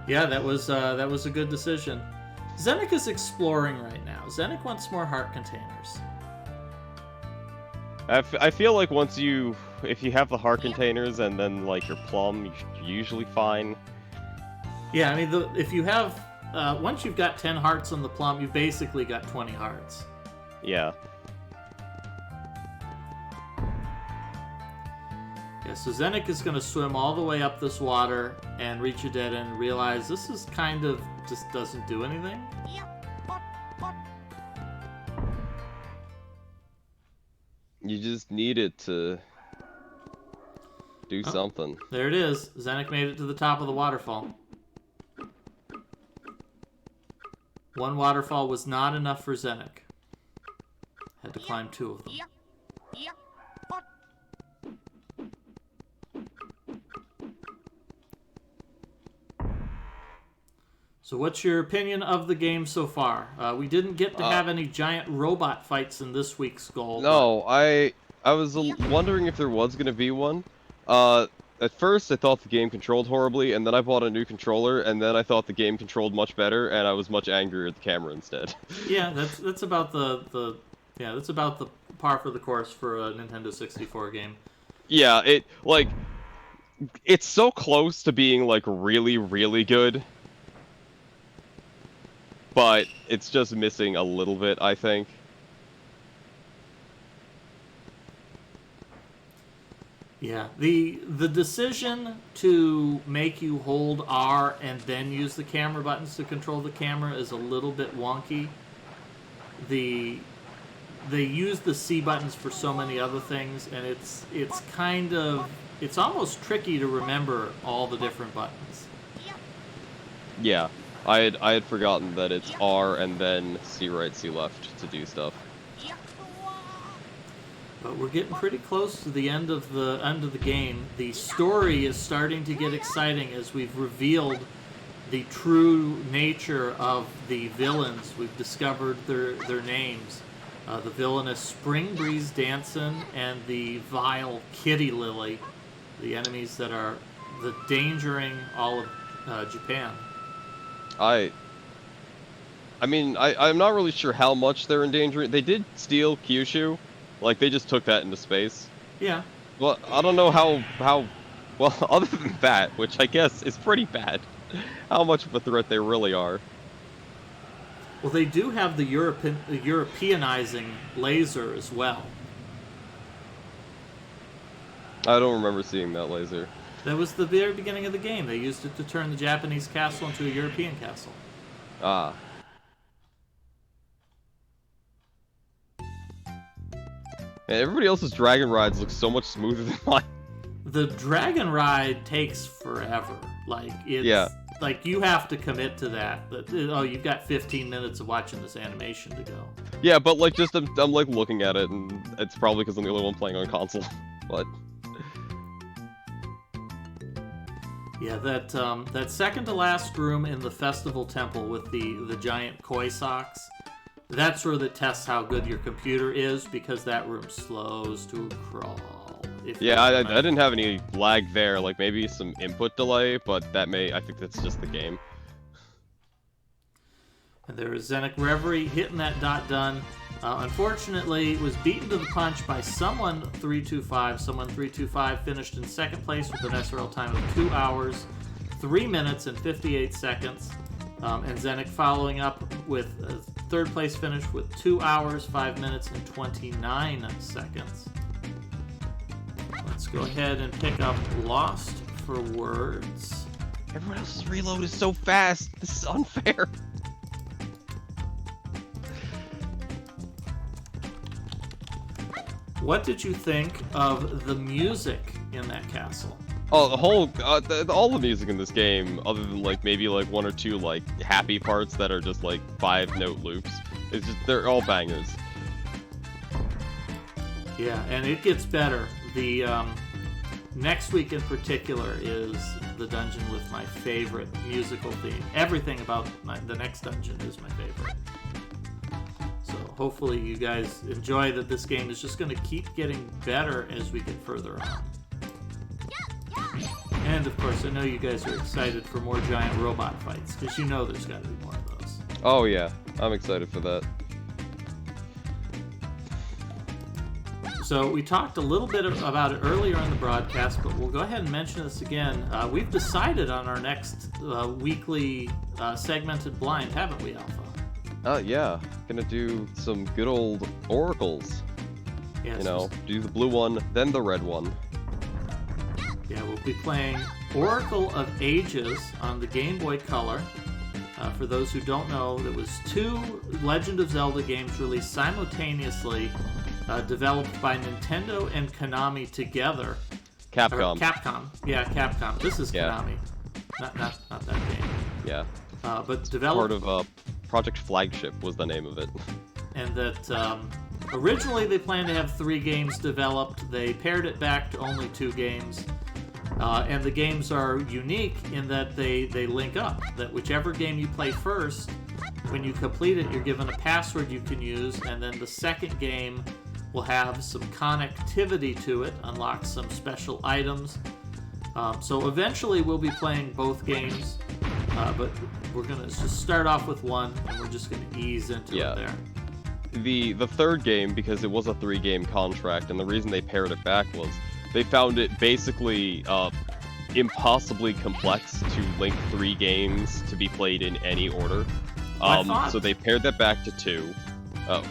Yeah, that was a good decision. Zenek is exploring right now. Zenek wants more heart containers. I feel like if you have the heart containers and then, like, your plum, you're usually fine. Yeah, I mean, if you have, once you've got 10 hearts on the plum, you've basically got 20 hearts. Yeah. Yeah, so Zenek is going to swim all the way up this water and reach a dead end and realize this is kind of just doesn't do anything. You just need it to do something. There it is. Zenek made it to the top of the waterfall. One waterfall was not enough for Zenek. Had to climb 2 of them. So what's your opinion of the game so far? We didn't get to have any giant robot fights in this week's goal. No, I was wondering if there was going to be one. At first, I thought the game controlled horribly, and then I bought a new controller, and then I thought the game controlled much better, and I was much angrier at the camera instead. Yeah, that's about that's about the par for the course for a Nintendo 64 game. Yeah, it's so close to being like really, really good, but it's just missing a little bit, I think. Yeah, the decision to make you hold R and then use the camera buttons to control the camera is a little bit wonky. They use the C buttons for so many other things, and it's almost tricky to remember all the different buttons. Yeah, I had forgotten that it's R and then C right, C left to do stuff. But we're getting pretty close to the end of the game. The story is starting to get exciting as we've revealed the true nature of the villains. We've discovered their names. The villainous Spring Breeze Danson and the vile Kitty Lily, the enemies that are the endangering all of Japan. I mean, I'm not really sure how much they're endangering. They did steal Kyushu. Like, they just took that into space. Yeah. Well, I don't know how well, other than that, which I guess is pretty bad, how much of a threat they really are. Well, they do have the Europeanizing laser as well. I don't remember seeing that laser. That was the very beginning of the game. They used it to turn the Japanese castle into a European castle. Ah. Man, everybody else's dragon rides look so much smoother than mine. The dragon ride takes forever. Like, it's like you have to commit to that. Oh, you've got 15 minutes of watching this animation to go. Yeah, but like, just I'm like looking at it, and it's probably because I'm the only one playing on console. But yeah, that second to last room in the festival temple with the giant koi socks. That's where that tests how good your computer is, because that room slows to a crawl. Yeah, I didn't have any lag there, like maybe some input delay, but I think that's just the game. And there is Zenic Reverie hitting that dot done. Unfortunately, was beaten to the punch by someone 325. Someone 325 finished in second place with an SRL time of 2 hours, 3 minutes, and 58 seconds. And Zenic following up with a third place finish with 2 hours, 5 minutes, and 29 seconds. Let's go ahead and pick up Lost for Words. Everyone else's reload is so fast. This is unfair. What did you think of the music in that castle? Oh, the whole, all the music in this game, other than like maybe like one or two like happy parts that are just like 5-note loops, it's just, they're all bangers. Yeah, and it gets better. The next week in particular is the dungeon with my favorite musical theme. Everything about the next dungeon is my favorite. So hopefully you guys enjoy that. This game is just going to keep getting better as we get further on. And of course, I know you guys are excited for more giant robot fights, because you know there's got to be more of those. Oh yeah, I'm excited for that. So we talked a little bit about it earlier in the broadcast, but we'll go ahead and mention this again. We've decided on our next weekly segmented blind, haven't we, Alpha? Yeah. Gonna do some good old oracles. Yes, you know, do the blue one, then the red one. Yeah, we'll be playing Oracle of Ages on the Game Boy Color. For those who don't know, there was 2 Legend of Zelda games released simultaneously, developed by Nintendo and Konami together. Capcom. Capcom. Yeah, Capcom. This is Konami. Not that game. Yeah. But developed... Part of Project Flagship was the name of it. And that originally they planned to have 3 games developed. They pared it back to only 2 games. And the games are unique in that they link up. That whichever game you play first, when you complete it, you're given a password you can use, and then the second game will have some connectivity to it, unlock some special items. So eventually we'll be playing both games, but we're going to just start off with one, and we're just going to ease into it there. The third game, because it was a 3-game contract, and the reason they pared it back was they found it basically impossibly complex to link 3 games to be played in any order. So they pared that back to 2. Oh.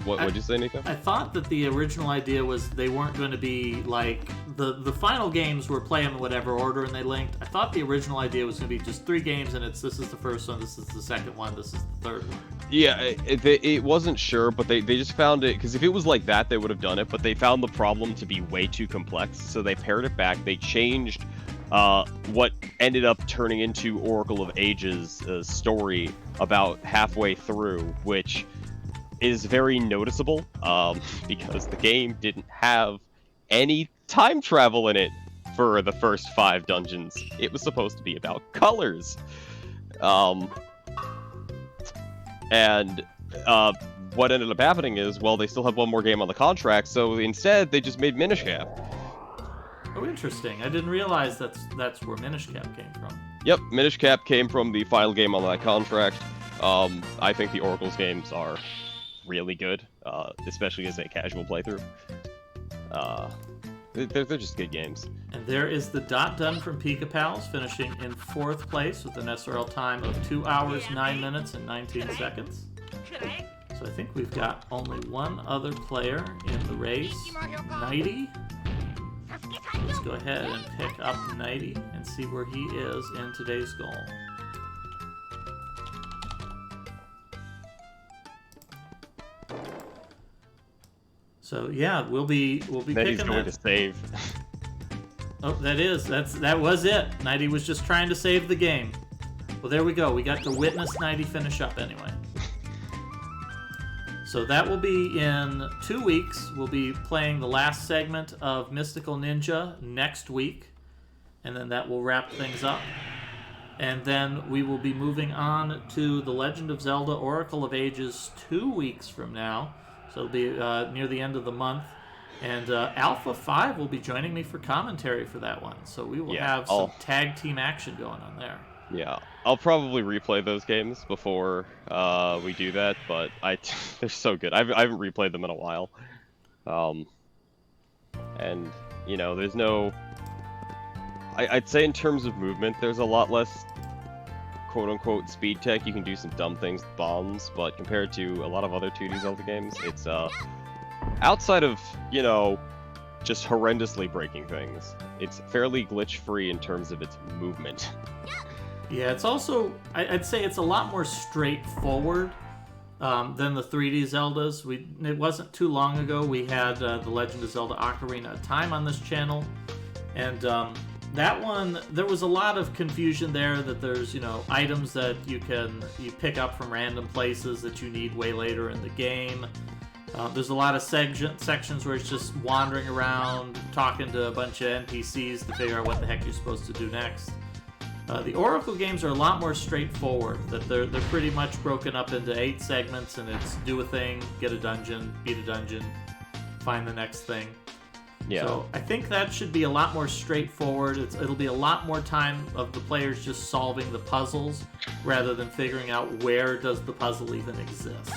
What'd you say, Nico? I thought that the original idea was they weren't going to be like the final games were play them in whatever order and they linked. I thought the original idea was going to be just 3 games and this is the first one, this is the second one, this is the third one. Yeah, it wasn't sure, but they just found it, because if it was like that, they would have done it, but they found the problem to be way too complex, so they pared it back. They changed what ended up turning into Oracle of Ages' story about halfway through, which is very noticeable, because the game didn't have any time travel in it for the first 5 dungeons. It was supposed to be about colors. And what ended up happening is, well, they still have one more game on the contract, so instead they just made Minish Cap. Oh, interesting. I didn't realize that's where Minish Cap came from. Yep, Minish Cap came from the final game on that contract. I think the Oracle's games are really good, especially as a casual playthrough. They're just good games. And there is the dot done from Pika Pals, finishing in 4th place with an SRL time of 2 hours, 9 minutes, and 19 seconds. So I think we've got only one other player in the race, Nighty. Let's go ahead and pick up Nighty and see where he is in today's goal. So yeah, we'll be picking that. He's going to save. Oh, that was it. Nighty was just trying to save the game. Well, there we go. We got to witness Nighty finish up anyway. So that will be in 2 weeks. We'll be playing the last segment of Mystical Ninja next week, and then that will wrap things up. And then we will be moving on to The Legend of Zelda Oracle of Ages 2 weeks from now. So it'll be near the end of the month. And Alpha 5 will be joining me for commentary for that one. So we will have some tag team action going on there. Yeah, I'll probably replay those games before we do that, but they're so good. I haven't replayed them in a while. And, you know, there's no... I'd say in terms of movement, there's a lot less quote-unquote speed tech. You can do some dumb things with bombs, but compared to a lot of other 2D Zelda games, it's, outside of, you know, just horrendously breaking things, it's fairly glitch-free in terms of its movement. Yeah, it's also, I'd say it's a lot more straightforward than the 3D Zeldas. It wasn't too long ago we had The Legend of Zelda Ocarina of Time on this channel, and that one, there was a lot of confusion there that there's, you know, items that you pick up from random places that you need way later in the game. There's a lot of sections where it's just wandering around, talking to a bunch of NPCs to figure out what the heck you're supposed to do next. The Oracle games are a lot more straightforward, that they're pretty much broken up into 8 segments, and it's do a thing, get a dungeon, beat a dungeon, find the next thing. Yeah. So I think that should be a lot more straightforward. It'll be a lot more time of the players just solving the puzzles rather than figuring out where does the puzzle even exist.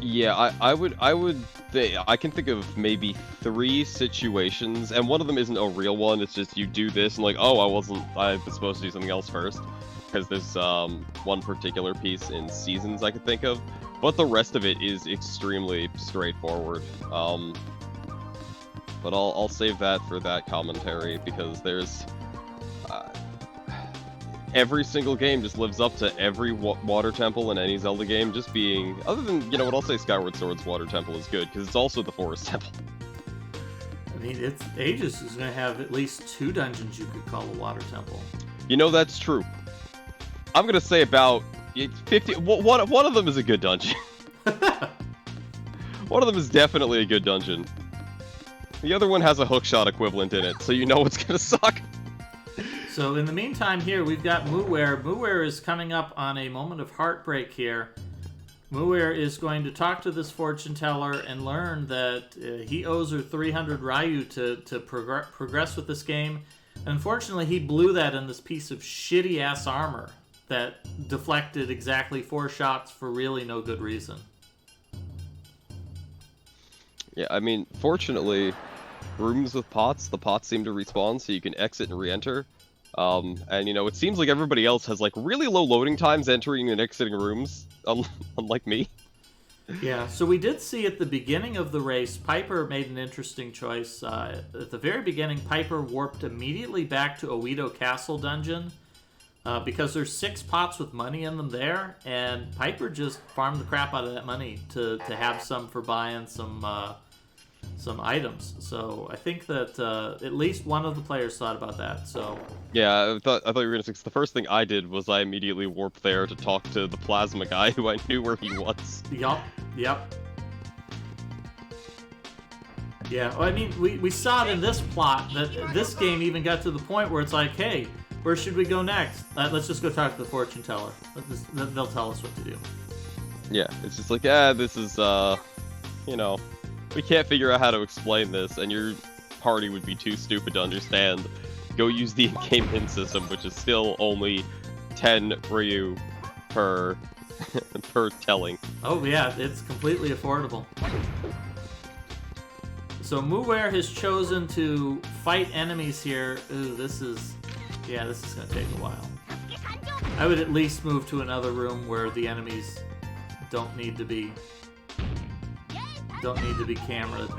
Yeah, I can think of maybe 3 situations, and one of them isn't a real one. It's just you do this and like, oh, I was supposed to do something else first, because there's one particular piece in Seasons I could think of, but the rest of it is extremely straightforward. But I'll save that for that commentary, because there's every single game just lives up to every water temple in any Zelda game just being, other than, you know what, I'll say Skyward Sword's water temple is good, because it's also the forest temple. I mean, Aegis is going to have at least 2 dungeons you could call a water temple. You know, that's true. I'm going to say about 50, one of them is a good dungeon. One of them is definitely a good dungeon. The other one has a hookshot equivalent in it, so you know it's going to suck. So in the meantime here, we've got Muware. Muware is coming up on a moment of heartbreak here. Muware is going to talk to this fortune teller and learn that he owes her 300 Ryu to progress with this game. Unfortunately, he blew that in this piece of shitty-ass armor that deflected exactly 4 shots for really no good reason. Yeah, I mean, fortunately, rooms with pots, the pots seem to respawn, so you can exit and re-enter. And, you know, it seems like everybody else has, like, really low loading times entering and exiting rooms, unlike me. Yeah, so we did see at the beginning of the race, Piper made an interesting choice. At the very beginning, Piper warped immediately back to Oedo Castle dungeon because there's 6 pots with money in them there, and Piper just farmed the crap out of that money to have some for buying some items. So I think that at least one of the players thought about that. So yeah, I thought you were gonna say, 'cause the first thing I did was I immediately warped there to talk to the plasma guy who I knew where he was. Yep. Yeah, well, I mean, we saw it in this plot that this game even got to the point where it's like, hey, where should we go next? Let's just go talk to the fortune teller. They'll tell us what to do. Yeah, it's just like, this is, you know, we can't figure out how to explain this, and your party would be too stupid to understand. Go use the in-game hint system, which is still only 10 Ryu per per telling. Oh yeah, it's completely affordable. So Muware has chosen to fight enemies here. Ooh, this is gonna take a while. I would at least move to another room where the enemies don't need to be cameraed.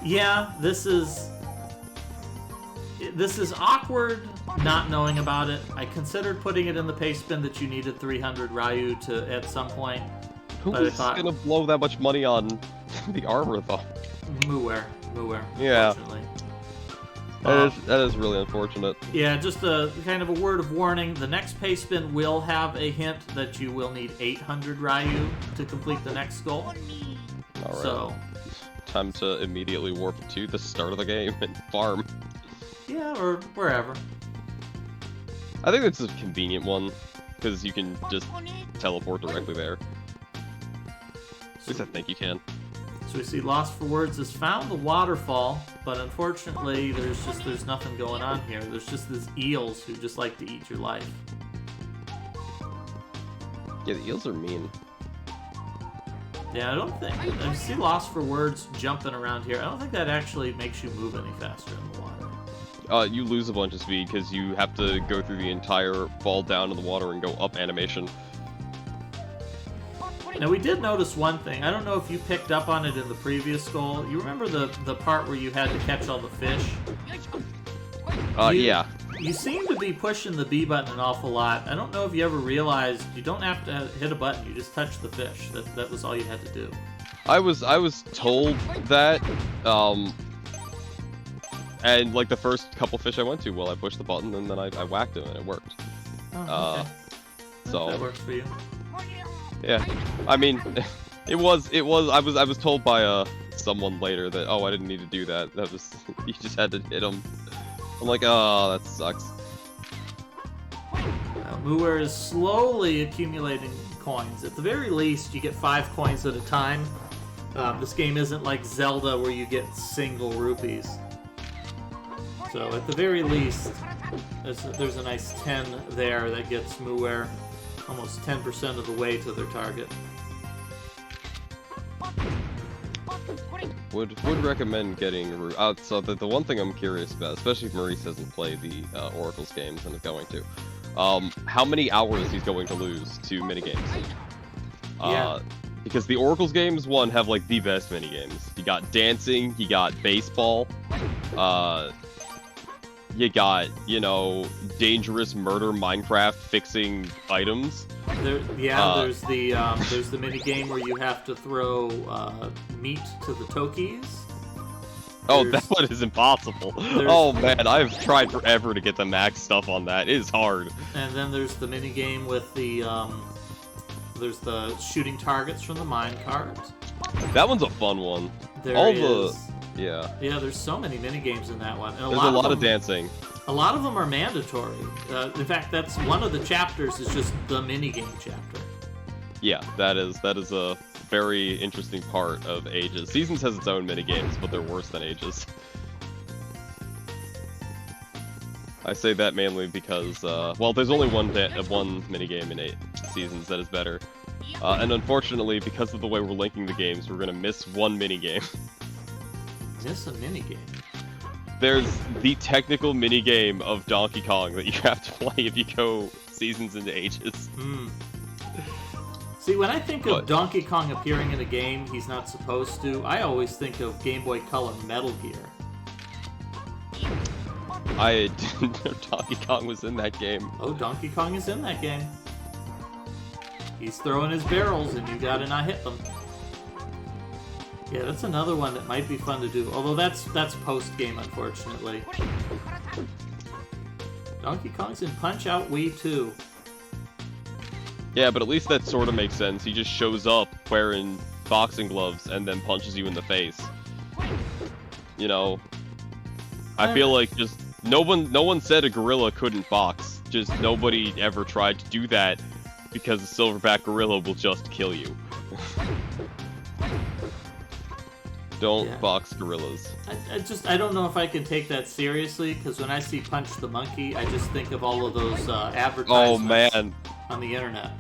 Yeah, this is awkward not knowing about it. I considered putting it in the paste bin that you needed 300 Ryu to at some point. Who's gonna blow that much money on the armor though? Muware. Yeah. Unfortunately. That is really unfortunate. Yeah, just a kind of a word of warning. The next paste bin will have a hint that you will need 800 Ryu to complete the next goal. Alright. So, time to immediately warp to the start of the game and farm. Yeah, or wherever. I think it's a convenient one, because you can just teleport directly there. At least I think you can. So we see Lost for Words has found the waterfall, but unfortunately there's nothing going on here. There's just these eels who just like to eat your life. Yeah, the eels are mean. Yeah, I see Lost for Words jumping around here. I don't think that actually makes you move any faster in the water. You lose a bunch of speed because you have to go through the entire fall down in the water and go up animation. Now we did notice one thing. I don't know if you picked up on it in the previous goal. You remember the part where you had to catch all the fish? Yeah. You seem to be pushing the B button an awful lot. I don't know if you ever realized you don't have to hit a button. You just touch the fish. That was all you had to do. I was told that, and like the first couple fish I went to, well, I pushed the button and then I whacked him and it worked. Oh, okay. So that works for you. Yeah, I mean, I was told by someone later that, oh, I didn't need to do that. That was, you just had to hit him. I'm like, oh, that sucks. Muware is slowly accumulating coins. At the very least, you get 5 coins at a time. This game isn't like Zelda where you get single rupees. So at the very least, there's a nice 10 there that gets Muware almost 10% of the way to their target. Would recommend getting so the one thing I'm curious about, especially if Maurice hasn't played the Oracle's games and is going to, how many hours he's going to lose to minigames. Yeah. Because the Oracle's games, one, have like the best minigames. You got dancing, you got baseball, you got, you know, dangerous murder Minecraft fixing items. There's the mini game where you have to throw meat to the Tokis. Oh, that one is impossible. Oh man, I've tried forever to get the max stuff on that. It is hard. And then there's the mini game with the there's the shooting targets from the minecart. That one's a fun one. Yeah. Yeah, there's so many mini games in that one. And There's a lot of dancing. A lot of them are mandatory. In fact, that's one of the chapters is just the mini game chapter. Yeah, that is a very interesting part of Ages. Seasons has its own mini games, but they're worse than Ages. I say that mainly because, well, there's only one minigame in Seasons that is better. And unfortunately, because of the way we're linking the games, we're going to miss one minigame. Miss a minigame? There's the technical minigame of Donkey Kong that you have to play if you go Seasons into Ages. See, when I think of Donkey Kong appearing in a game he's not supposed to, I always think of Game Boy Color Metal Gear. I didn't know Donkey Kong was in that game. Oh, Donkey Kong is in that game. He's throwing his barrels and you gotta not hit them. Yeah, that's another one that might be fun to do. Although that's post-game, unfortunately. Donkey Kong's in Punch-Out Wii 2. Yeah, but at least that sort of makes sense. He just shows up wearing boxing gloves and then punches you in the face. You know, I feel like just no one said a gorilla couldn't box. Just nobody ever tried to do that because a silverback gorilla will just kill you. Don't box gorillas. I don't know if I can take that seriously, because when I see Punch the Monkey, I just think of all of those advertisements on the internet.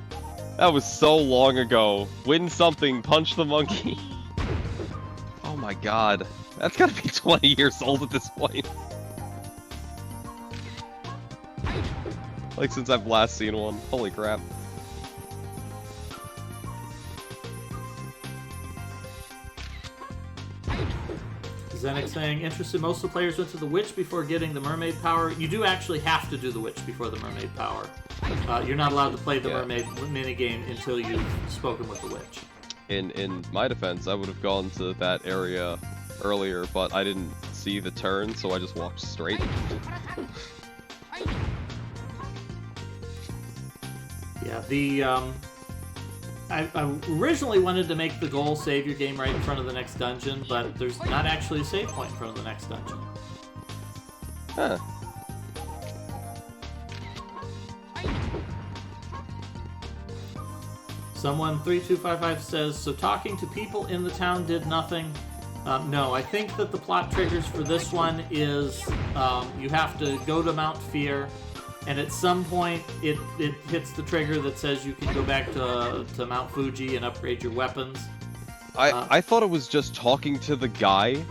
That was so long ago. Win something, punch the monkey. Oh my god. That's gotta be 20 years old at this point. Like, since I've last seen one. Holy crap. Zenik saying, interested, most of the players went to the witch before getting the mermaid power. You do actually have to do the witch before the mermaid power. You're not allowed to play the mermaid minigame until you've spoken with the witch. In my defense, I would have gone to that area earlier, but I didn't see the turn, so I just walked straight. Yeah, the I originally wanted to make the goal save your game right in front of the next dungeon, but there's not actually a save point in front of the next dungeon. Huh. Someone 3255 says, so talking to people in the town did nothing. No, I think that the plot triggers for this one is you have to go to Mount Fear, and at some point it hits the trigger that says you can go back to Mount Fuji and upgrade your weapons. I thought it was just talking to the guy,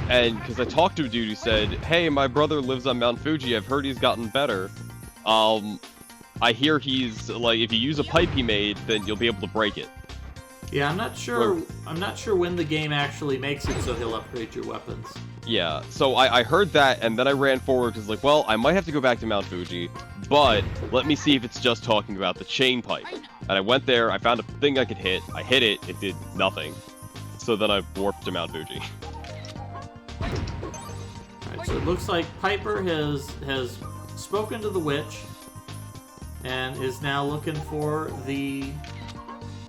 and because I talked to a dude who said, hey, my brother lives on Mount Fuji, I've heard he's gotten better. I hear he's, like, if you use a pipe he made, then you'll be able to break it. Yeah, I'm not sure when the game actually makes it so he'll upgrade your weapons. Yeah, so I heard that, and then I ran forward, because, like, well, I might have to go back to Mount Fuji, but let me see if it's just talking about the chain pipe. And I went there, I found a thing I could hit, I hit it, it did nothing. So then I warped to Mount Fuji. Alright, so it looks like Piper has spoken to the witch, and is now looking for the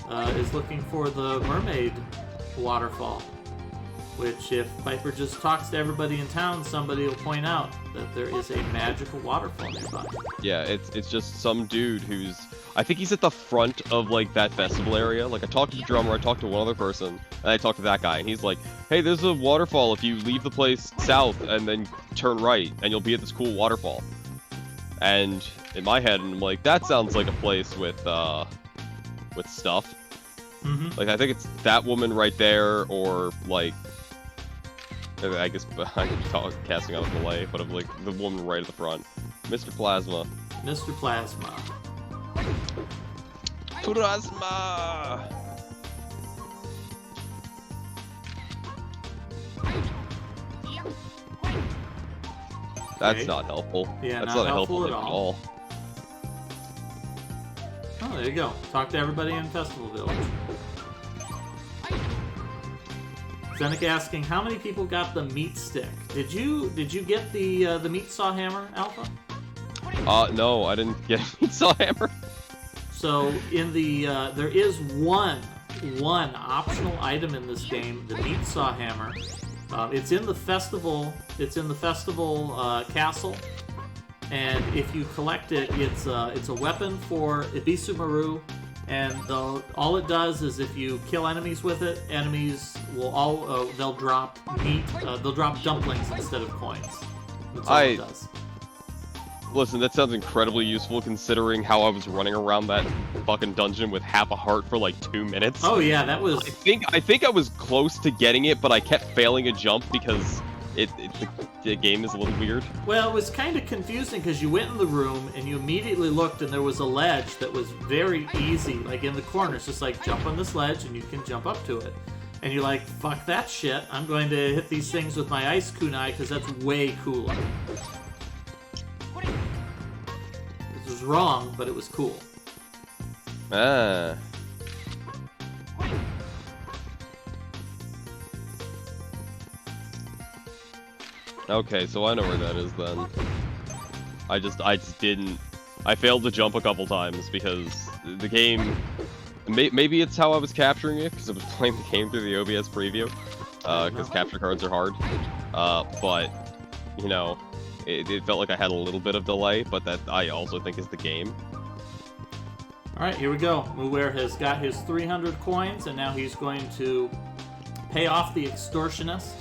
mermaid waterfall. Which, if Piper just talks to everybody in town, somebody will point out that there is a magical waterfall nearby. Yeah, it's just some dude who's, I think he's at the front of, like, that festival area. Like, I talked to the drummer, I talked to one other person, and I talked to that guy, and he's like, hey, there's a waterfall if you leave the place south and then turn right, and you'll be at this cool waterfall. And in my head, I'm like, that sounds like a place with stuff. Mm-hmm. Like, I think it's that woman right there, or, like, I guess I'm casting out of Malay, but of, like, the woman right at the front. Mr. Plasma. Mr. Plasma. Plasma! That's not helpful. Yeah, that's not not a helpful helpful at all. Oh, there you go. Talk to everybody in Festival Village. Zenik asking, how many people got the meat stick? Did you get the meat saw hammer, Alpha? No, I didn't get a meat saw hammer. So in the there is one optional item in this game, the meat saw hammer, It's in the festival. It's in the festival castle, and if you collect it, it's a weapon for Ibisumaru. And all it does is if you kill enemies with it, enemies will they'll drop meat. They'll drop dumplings instead of coins. That's all it does. Listen, that sounds incredibly useful considering how I was running around that fucking dungeon with half a heart for like 2 minutes. Oh yeah, that was. I think I was close to getting it, but I kept failing a jump because the game is a little weird. Well, it was kind of confusing because you went in the room and you immediately looked and there was a ledge that was very easy, like in the corner. It's just like jump on this ledge and you can jump up to it. And you're like, fuck that shit. I'm going to hit these things with my ice kunai because that's way cooler. This was wrong, but it was cool. Ah. Okay, so I know where that is then. I just didn't. I failed to jump a couple times because the game. Maybe it's how I was capturing it because I was playing the game through the OBS preview. Because capture cards are hard. But you know, it felt like I had a little bit of delay, but that I also think is the game. All right, here we go. Muware has got his 300 coins, and now he's going to pay off the extortionist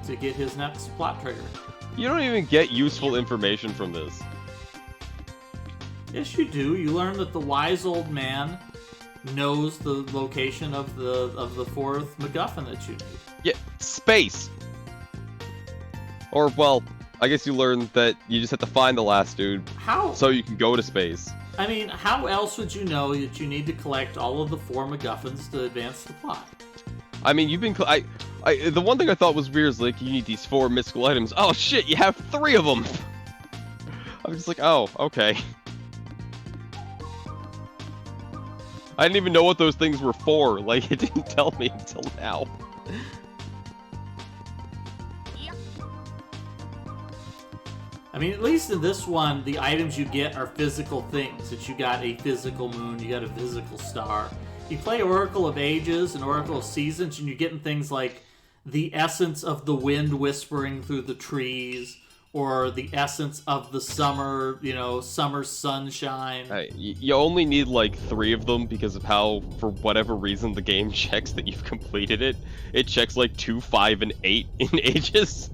to get his next plot trigger. You don't even get useful information from this. Yes, you do. You learn that the wise old man knows the location of the fourth MacGuffin that you need. Yeah, space. Or well, I guess you learn that you just have to find the last dude. How? So you can go to space. I mean, how else would you know that you need to collect all of the 4 MacGuffins to advance the plot? I mean, you've been. The one thing I thought was weird is like you need these 4 mystical items. Oh shit, you have 3 of them. I was just like, oh, okay. I didn't even know what those things were for. Like, it didn't tell me until now. I mean, at least in this one, the items you get are physical things. That you got a physical moon, you got a physical star. You play Oracle of Ages and Oracle of Seasons, and you're getting things like the essence of the wind whispering through the trees, or the essence of the summer, summer sunshine. You only need like 3 of them because of how, for whatever reason, the game checks that you've completed it. It checks like 2, 5, and 8 in Ages.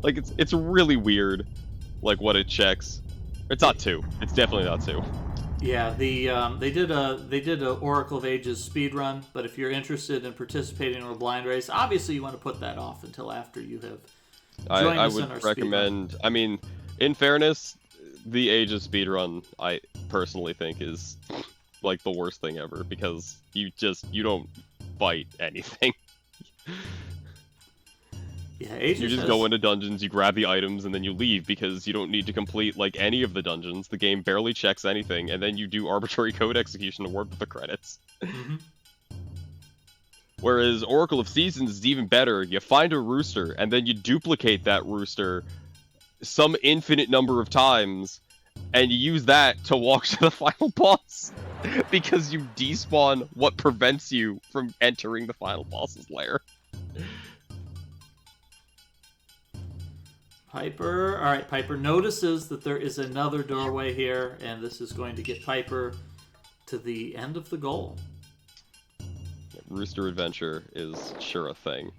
Like it's really weird, like what it checks. It's not 2. It's definitely not 2. Yeah, they did a Oracle of Ages speedrun, but if you're interested in participating in a blind race, obviously you want to put that off until after you have joined us in our I would recommend. I mean, in fairness, the Ages speedrun I personally think is like the worst thing ever because you don't fight anything. Yeah, Ages you just go into dungeons, you grab the items, and then you leave because you don't need to complete like any of the dungeons. The game barely checks anything, and then you do arbitrary code execution to work with the credits. Mm-hmm. Whereas Oracle of Seasons is even better. You find a rooster, and then you duplicate that rooster some infinite number of times, and you use that to walk to the final boss because you despawn what prevents you from entering the final boss's lair. Piper. Alright, Piper notices that there is another doorway here, and this is going to get Piper to the end of the goal. Rooster Adventure is sure a thing.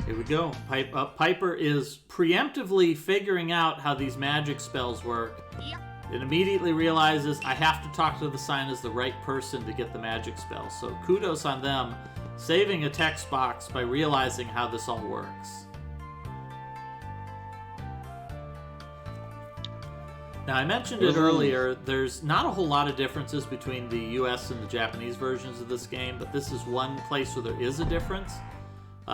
Here we go. Piper is preemptively figuring out how these magic spells work. It immediately realizes, I have to talk to the sign as the right person to get the magic spell. So kudos on them, saving a text box by realizing how this all works. Now, I mentioned it earlier, there's not a whole lot of differences between the US and the Japanese versions of this game, but this is one place where there is a difference.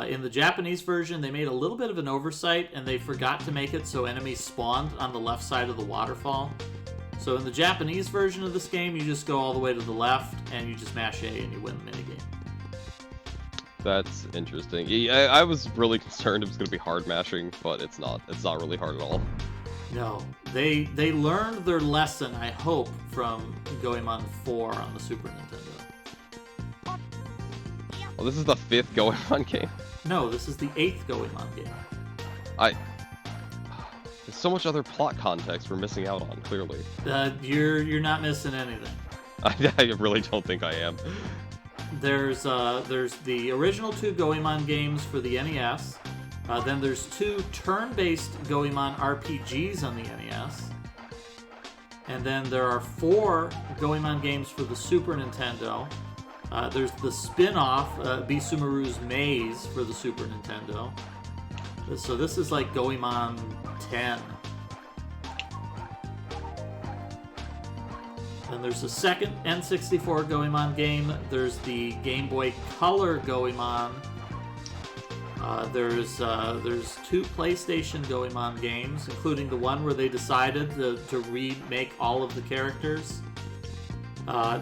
In the Japanese version, they made a little bit of an oversight, and they forgot to make it so enemies spawned on the left side of the waterfall. So in the Japanese version of this game, you just go all the way to the left, and you just mash A and you win the minigame. That's interesting. Yeah, I was really concerned it was going to be hard mashing, but it's not. It's not really hard at all. No, they learned their lesson, I hope, from Goemon 4 on the Super Nintendo. Well, this is the 5th Goemon game. No, this is the 8th Goemon game. There's so much other plot context we're missing out on, clearly. You're not missing anything. I really don't think I am. There's the original 2 Goemon games for the NES. Then there's 2 turn-based Goemon RPGs on the NES. And then there are 4 Goemon games for the Super Nintendo. There's the spin-off, Bisumaru's Maze for the Super Nintendo. So this is like Goemon 10. And there's a second N64 Goemon game. There's the Game Boy Color Goemon. There's 2 PlayStation Goemon games, including the one where they decided to remake all of the characters.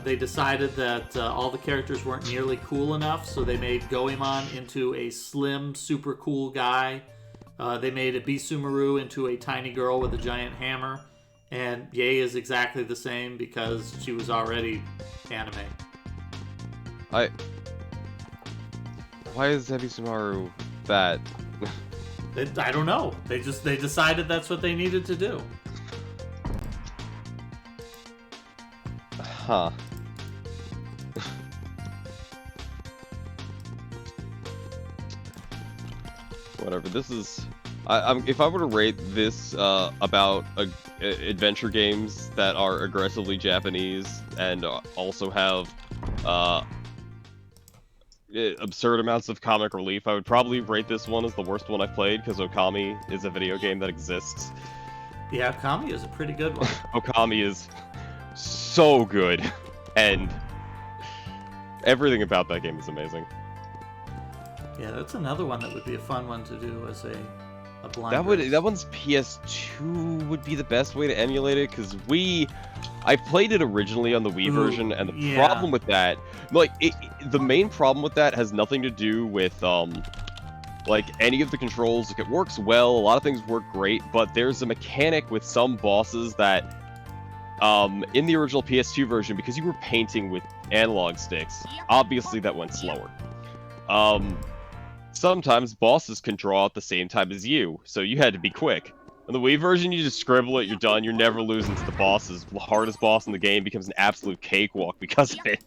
They decided that all the characters weren't nearly cool enough, so they made Goemon into a slim, super cool guy. They made a Bisumaru into a tiny girl with a giant hammer. And Yae is exactly the same because she was already anime. Why is Bisumaru that? I don't know. They decided that's what they needed to do. Huh. Whatever. This is. If I were to rate this about adventure games that are aggressively Japanese and also have absurd amounts of comic relief, I would probably rate this one as the worst one I've played, because Okami is a video game that exists. Yeah, Okami is a pretty good one. Okami is so good, and everything about that game is amazing. Yeah, that's another one that would be a fun one to do as a blind that one's PS2 would be the best way to emulate it, because I played it originally on the Wii version, and the problem with that, like, the main problem with that has nothing to do with like any of the controls. Like, it works well, a lot of things work great, but there's a mechanic with some bosses that in the original PS2 version, because you were painting with analog sticks, obviously that went slower. Sometimes bosses can draw at the same time as you, so you had to be quick. In the Wii version, you just scribble it, you're done, you're never losing to the bosses. The hardest boss in the game becomes an absolute cakewalk because of it.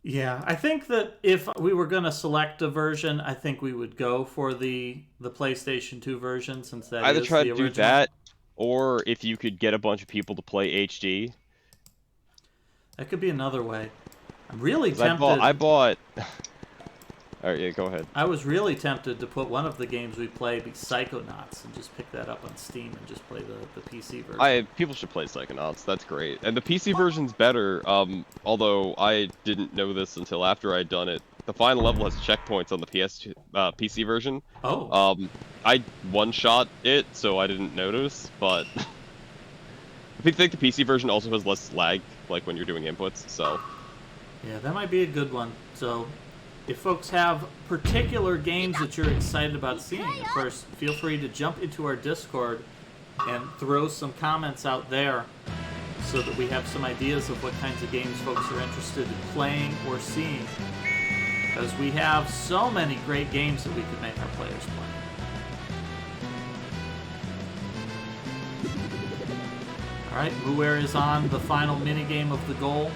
Yeah, I think that if we were going to select a version, I think we would go for the PlayStation 2 version, since that either is try the to original. do that, or if you could get a bunch of people to play HD. That could be another way. I'm really tempted. I bought... Alright, yeah, go ahead. I was really tempted to put one of the games we play be Psychonauts and just pick that up on Steam and just play the PC version. People should play Psychonauts, that's great. And the PC version's better, although I didn't know this until after I'd done it. The final level has checkpoints on the PC version. Oh. I one-shot it, so I didn't notice, but... I think the PC version also has less lag, like when you're doing inputs, so... Yeah, that might be a good one. So... if folks have particular games that you're excited about seeing, of course, feel free to jump into our Discord and throw some comments out there so that we have some ideas of what kinds of games folks are interested in playing or seeing. Because we have so many great games that we could make our players play. Alright, Muir is on the final minigame of the goal.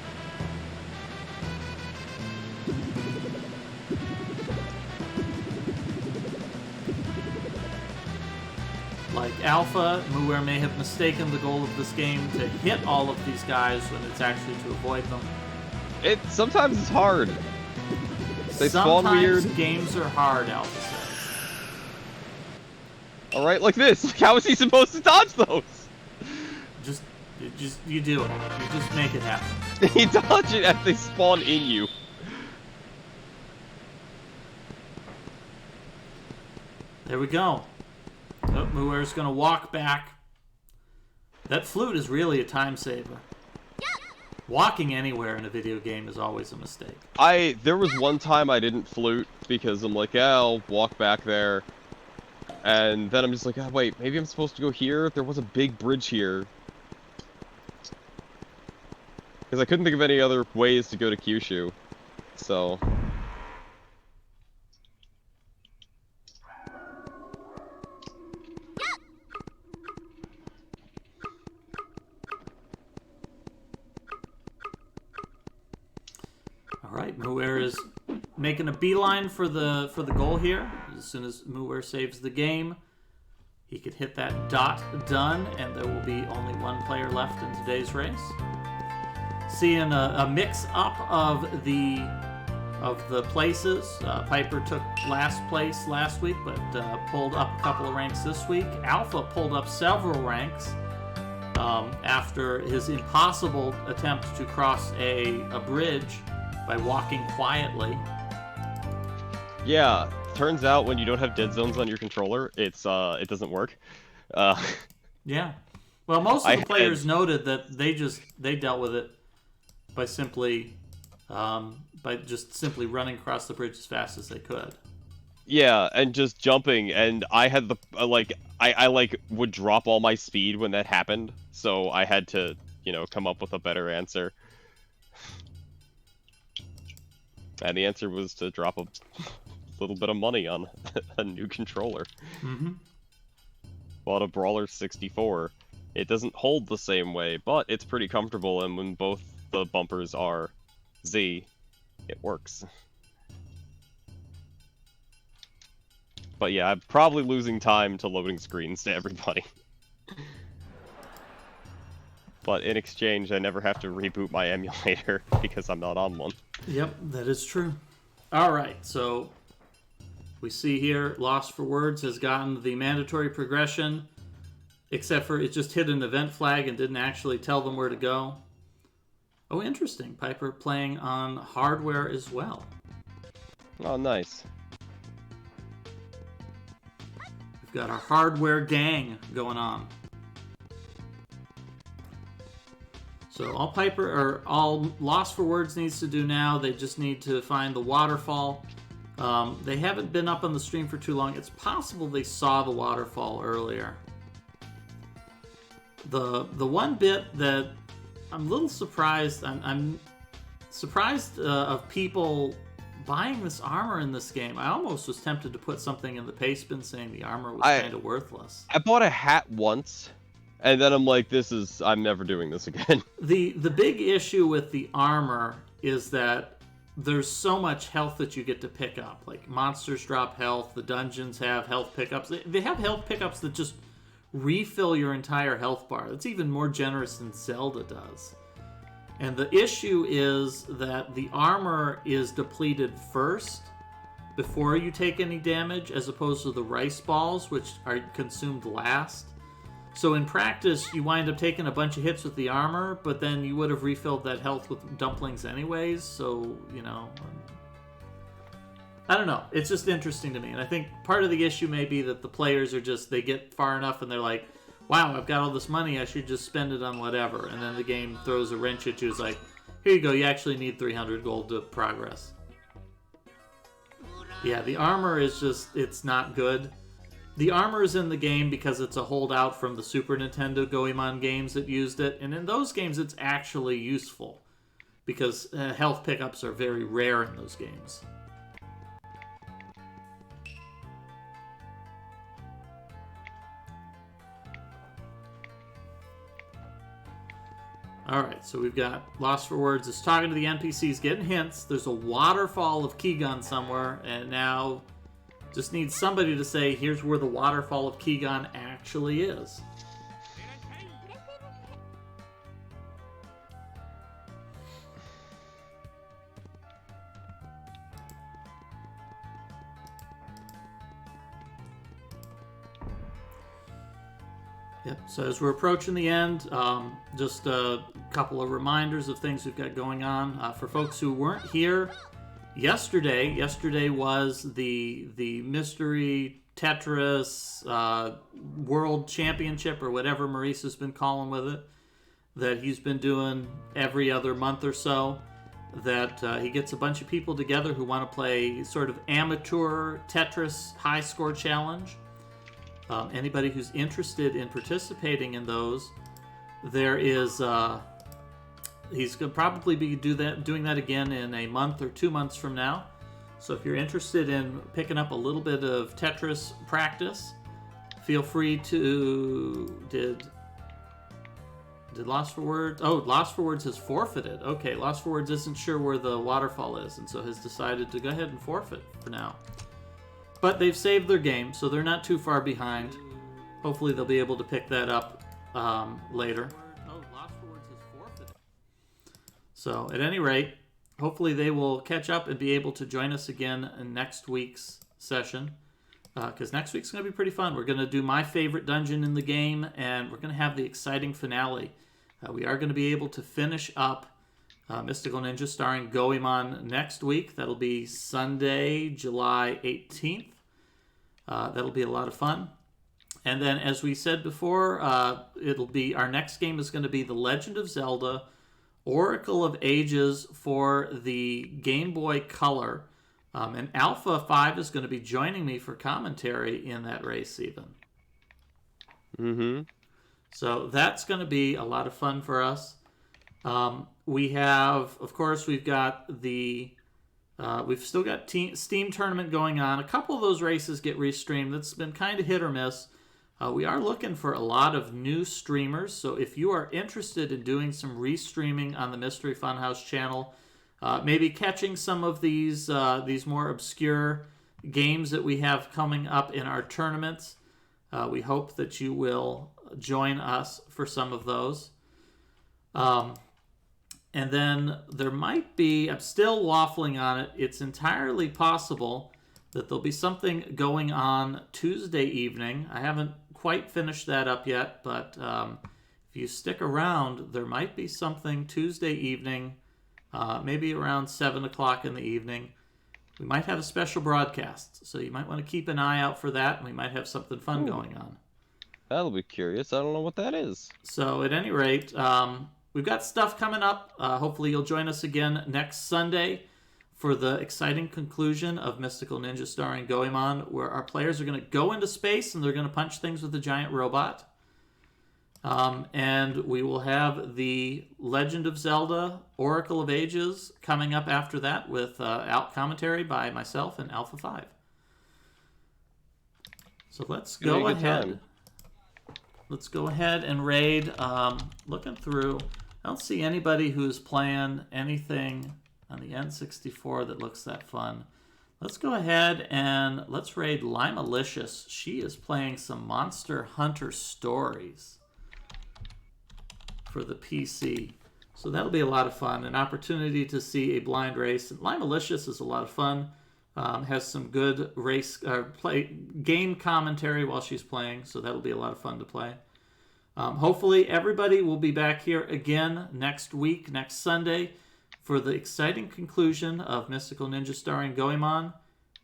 Like Alpha, Muir may have mistaken the goal of this game to hit all of these guys when it's actually to avoid them. Sometimes it's hard. They spawn weird. Sometimes games are hard, Alpha says. Alright, like this. How is he supposed to dodge those? You do it. You just make it happen. You dodge it as they spawn in you. There we go. Oh, Muir's gonna walk back. That flute is really a time saver. Walking anywhere in a video game is always a mistake. There was one time I didn't flute because I'm like, yeah, I'll walk back there. And then I'm just like, oh, wait, maybe I'm supposed to go here? There was a big bridge here. Because I couldn't think of any other ways to go to Kyushu. So... Alright, Muir is making a beeline for the goal here. As soon as Muir saves the game, he could hit that dot done, and there will be only one player left in today's race. Seeing a mix-up of the places. Piper took last place last week, but pulled up a couple of ranks this week. Alpha pulled up several ranks after his impossible attempt to cross a bridge by walking quietly. Yeah, turns out when you don't have dead zones on your controller, it doesn't work. Yeah. Well, most of the players noted that they dealt with it by just simply running across the bridge as fast as they could. Yeah, and just jumping, and I had the I would drop all my speed when that happened, so I had to, come up with a better answer. And the answer was to drop a little bit of money on a new controller. Mm-hmm. Bought a Brawler 64. It doesn't hold the same way, but it's pretty comfortable, and when both the bumpers are Z, it works. But yeah, I'm probably losing time to loading screens to everybody. But in exchange, I never have to reboot my emulator because I'm not on one. Yep, that is true. Alright, so we see here Lost for Words has gotten the mandatory progression, except for it just hit an event flag and didn't actually tell them where to go. Oh, interesting. Piper playing on hardware as well. Oh, nice. We've got our hardware gang going on. So all Lost for Words needs to do now, they just need to find the waterfall. They haven't been up on the stream for too long. It's possible they saw the waterfall earlier. The one bit that I'm a little surprised, I'm surprised of people buying this armor in this game. I almost was tempted to put something in the paste bin saying the armor was kind of worthless. I bought a hat once. And then I'm like, I'm never doing this again. The big issue with the armor is that there's so much health that you get to pick up. Like, monsters drop health, the dungeons have health pickups. They have health pickups that just refill your entire health bar. That's even more generous than Zelda does. And the issue is that the armor is depleted first before you take any damage, as opposed to the rice balls, which are consumed last. So in practice, you wind up taking a bunch of hits with the armor, but then you would have refilled that health with dumplings anyways, so, I don't know. It's just interesting to me. And I think part of the issue may be that the players are they get far enough and they're like, wow, I've got all this money, I should just spend it on whatever. And then the game throws a wrench at you. It's like, here you go, you actually need 300 gold to progress. Yeah, the armor is it's not good. The armor is in the game because it's a holdout from the Super Nintendo Goemon games that used it, and in those games it's actually useful because health pickups are very rare in those games. Alright, so we've got Lost for Words is talking to the NPCs, getting hints. There's a waterfall of Keygun somewhere, and now just needs somebody to say, here's where the waterfall of Keygun actually is. Yep, so as we're approaching the end, just a couple of reminders of things we've got going on. For folks who weren't here yesterday was the mystery Tetris World Championship, or whatever Maurice has been calling with it, that he's been doing every other month or so. That he gets a bunch of people together who want to play sort of amateur Tetris high score challenge. Anybody who's interested in participating in those, there is he's going to probably be doing that again in a month or 2 months from now. So if you're interested in picking up a little bit of Tetris practice, feel free to... Did Lost for Words... Oh, Lost for Words has forfeited. Okay, Lost for Words isn't sure where the waterfall is, and so has decided to go ahead and forfeit for now. But they've saved their game, so they're not too far behind. Hopefully they'll be able to pick that up later. Oh, Lost for Words has forfeited. So, at any rate, hopefully they will catch up and be able to join us again in next week's session. Because next week's going to be pretty fun. We're going to do my favorite dungeon in the game, and we're going to have the exciting finale. We are going to be able to finish up Mystical Ninja starring Goemon next week. That'll be Sunday, July 18th. That'll be a lot of fun. And then, as we said before, it'll be our next game is going to be The Legend of Zelda, Oracle of Ages for the Game Boy Color. And Alpha 5 is going to be joining me for commentary in that race even. Mm-hmm. So that's going to be a lot of fun for us. We have, of course, we've got the... we've still got Steam tournament going on. A couple of those races get restreamed. That's been kind of hit or miss. We are looking for a lot of new streamers. So if you are interested in doing some restreaming on the Mystery Funhouse channel... maybe catching some of these more obscure games that we have coming up in our tournaments. We hope that you will join us for some of those. And then there might be, I'm still waffling on it, it's entirely possible that there'll be something going on Tuesday evening. I haven't quite finished that up yet, but if you stick around, there might be something Tuesday evening, maybe around 7 o'clock in the evening. We might have a special broadcast, so you might want to keep an eye out for that, and we might have something fun going on. That'll be curious. I don't know what that is. So at any rate, we've got stuff coming up. Hopefully you'll join us again next Sunday for the exciting conclusion of Mystical Ninja starring Goemon, where our players are going to go into space and they're going to punch things with a giant robot. And we will have the Legend of Zelda, Oracle of Ages coming up after that with commentary by myself and Alpha 5. So let's go ahead. Let's go ahead and raid. Looking through, I don't see anybody who's playing anything on the N64 that looks that fun. Let's go ahead and let's raid Limalicious. She is playing some Monster Hunter Stories for the PC. So that'll be a lot of fun. An opportunity to see a blind race. And Limalicious is a lot of fun. Has some good game commentary while she's playing, so that'll be a lot of fun to play. Hopefully everybody will be back here again next week, next Sunday, for the exciting conclusion of Mystical Ninja starring Goemon,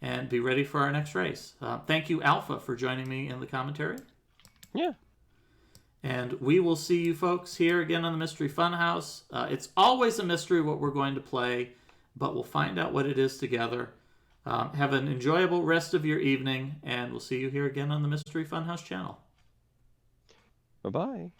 and be ready for our next race. Thank you, Alpha, for joining me in the commentary. Yeah. And we will see you folks here again on the Mystery Funhouse. It's always a mystery what we're going to play, but we'll find out what it is together. Have an enjoyable rest of your evening, and we'll see you here again on the Mystery Funhouse channel. Bye-bye.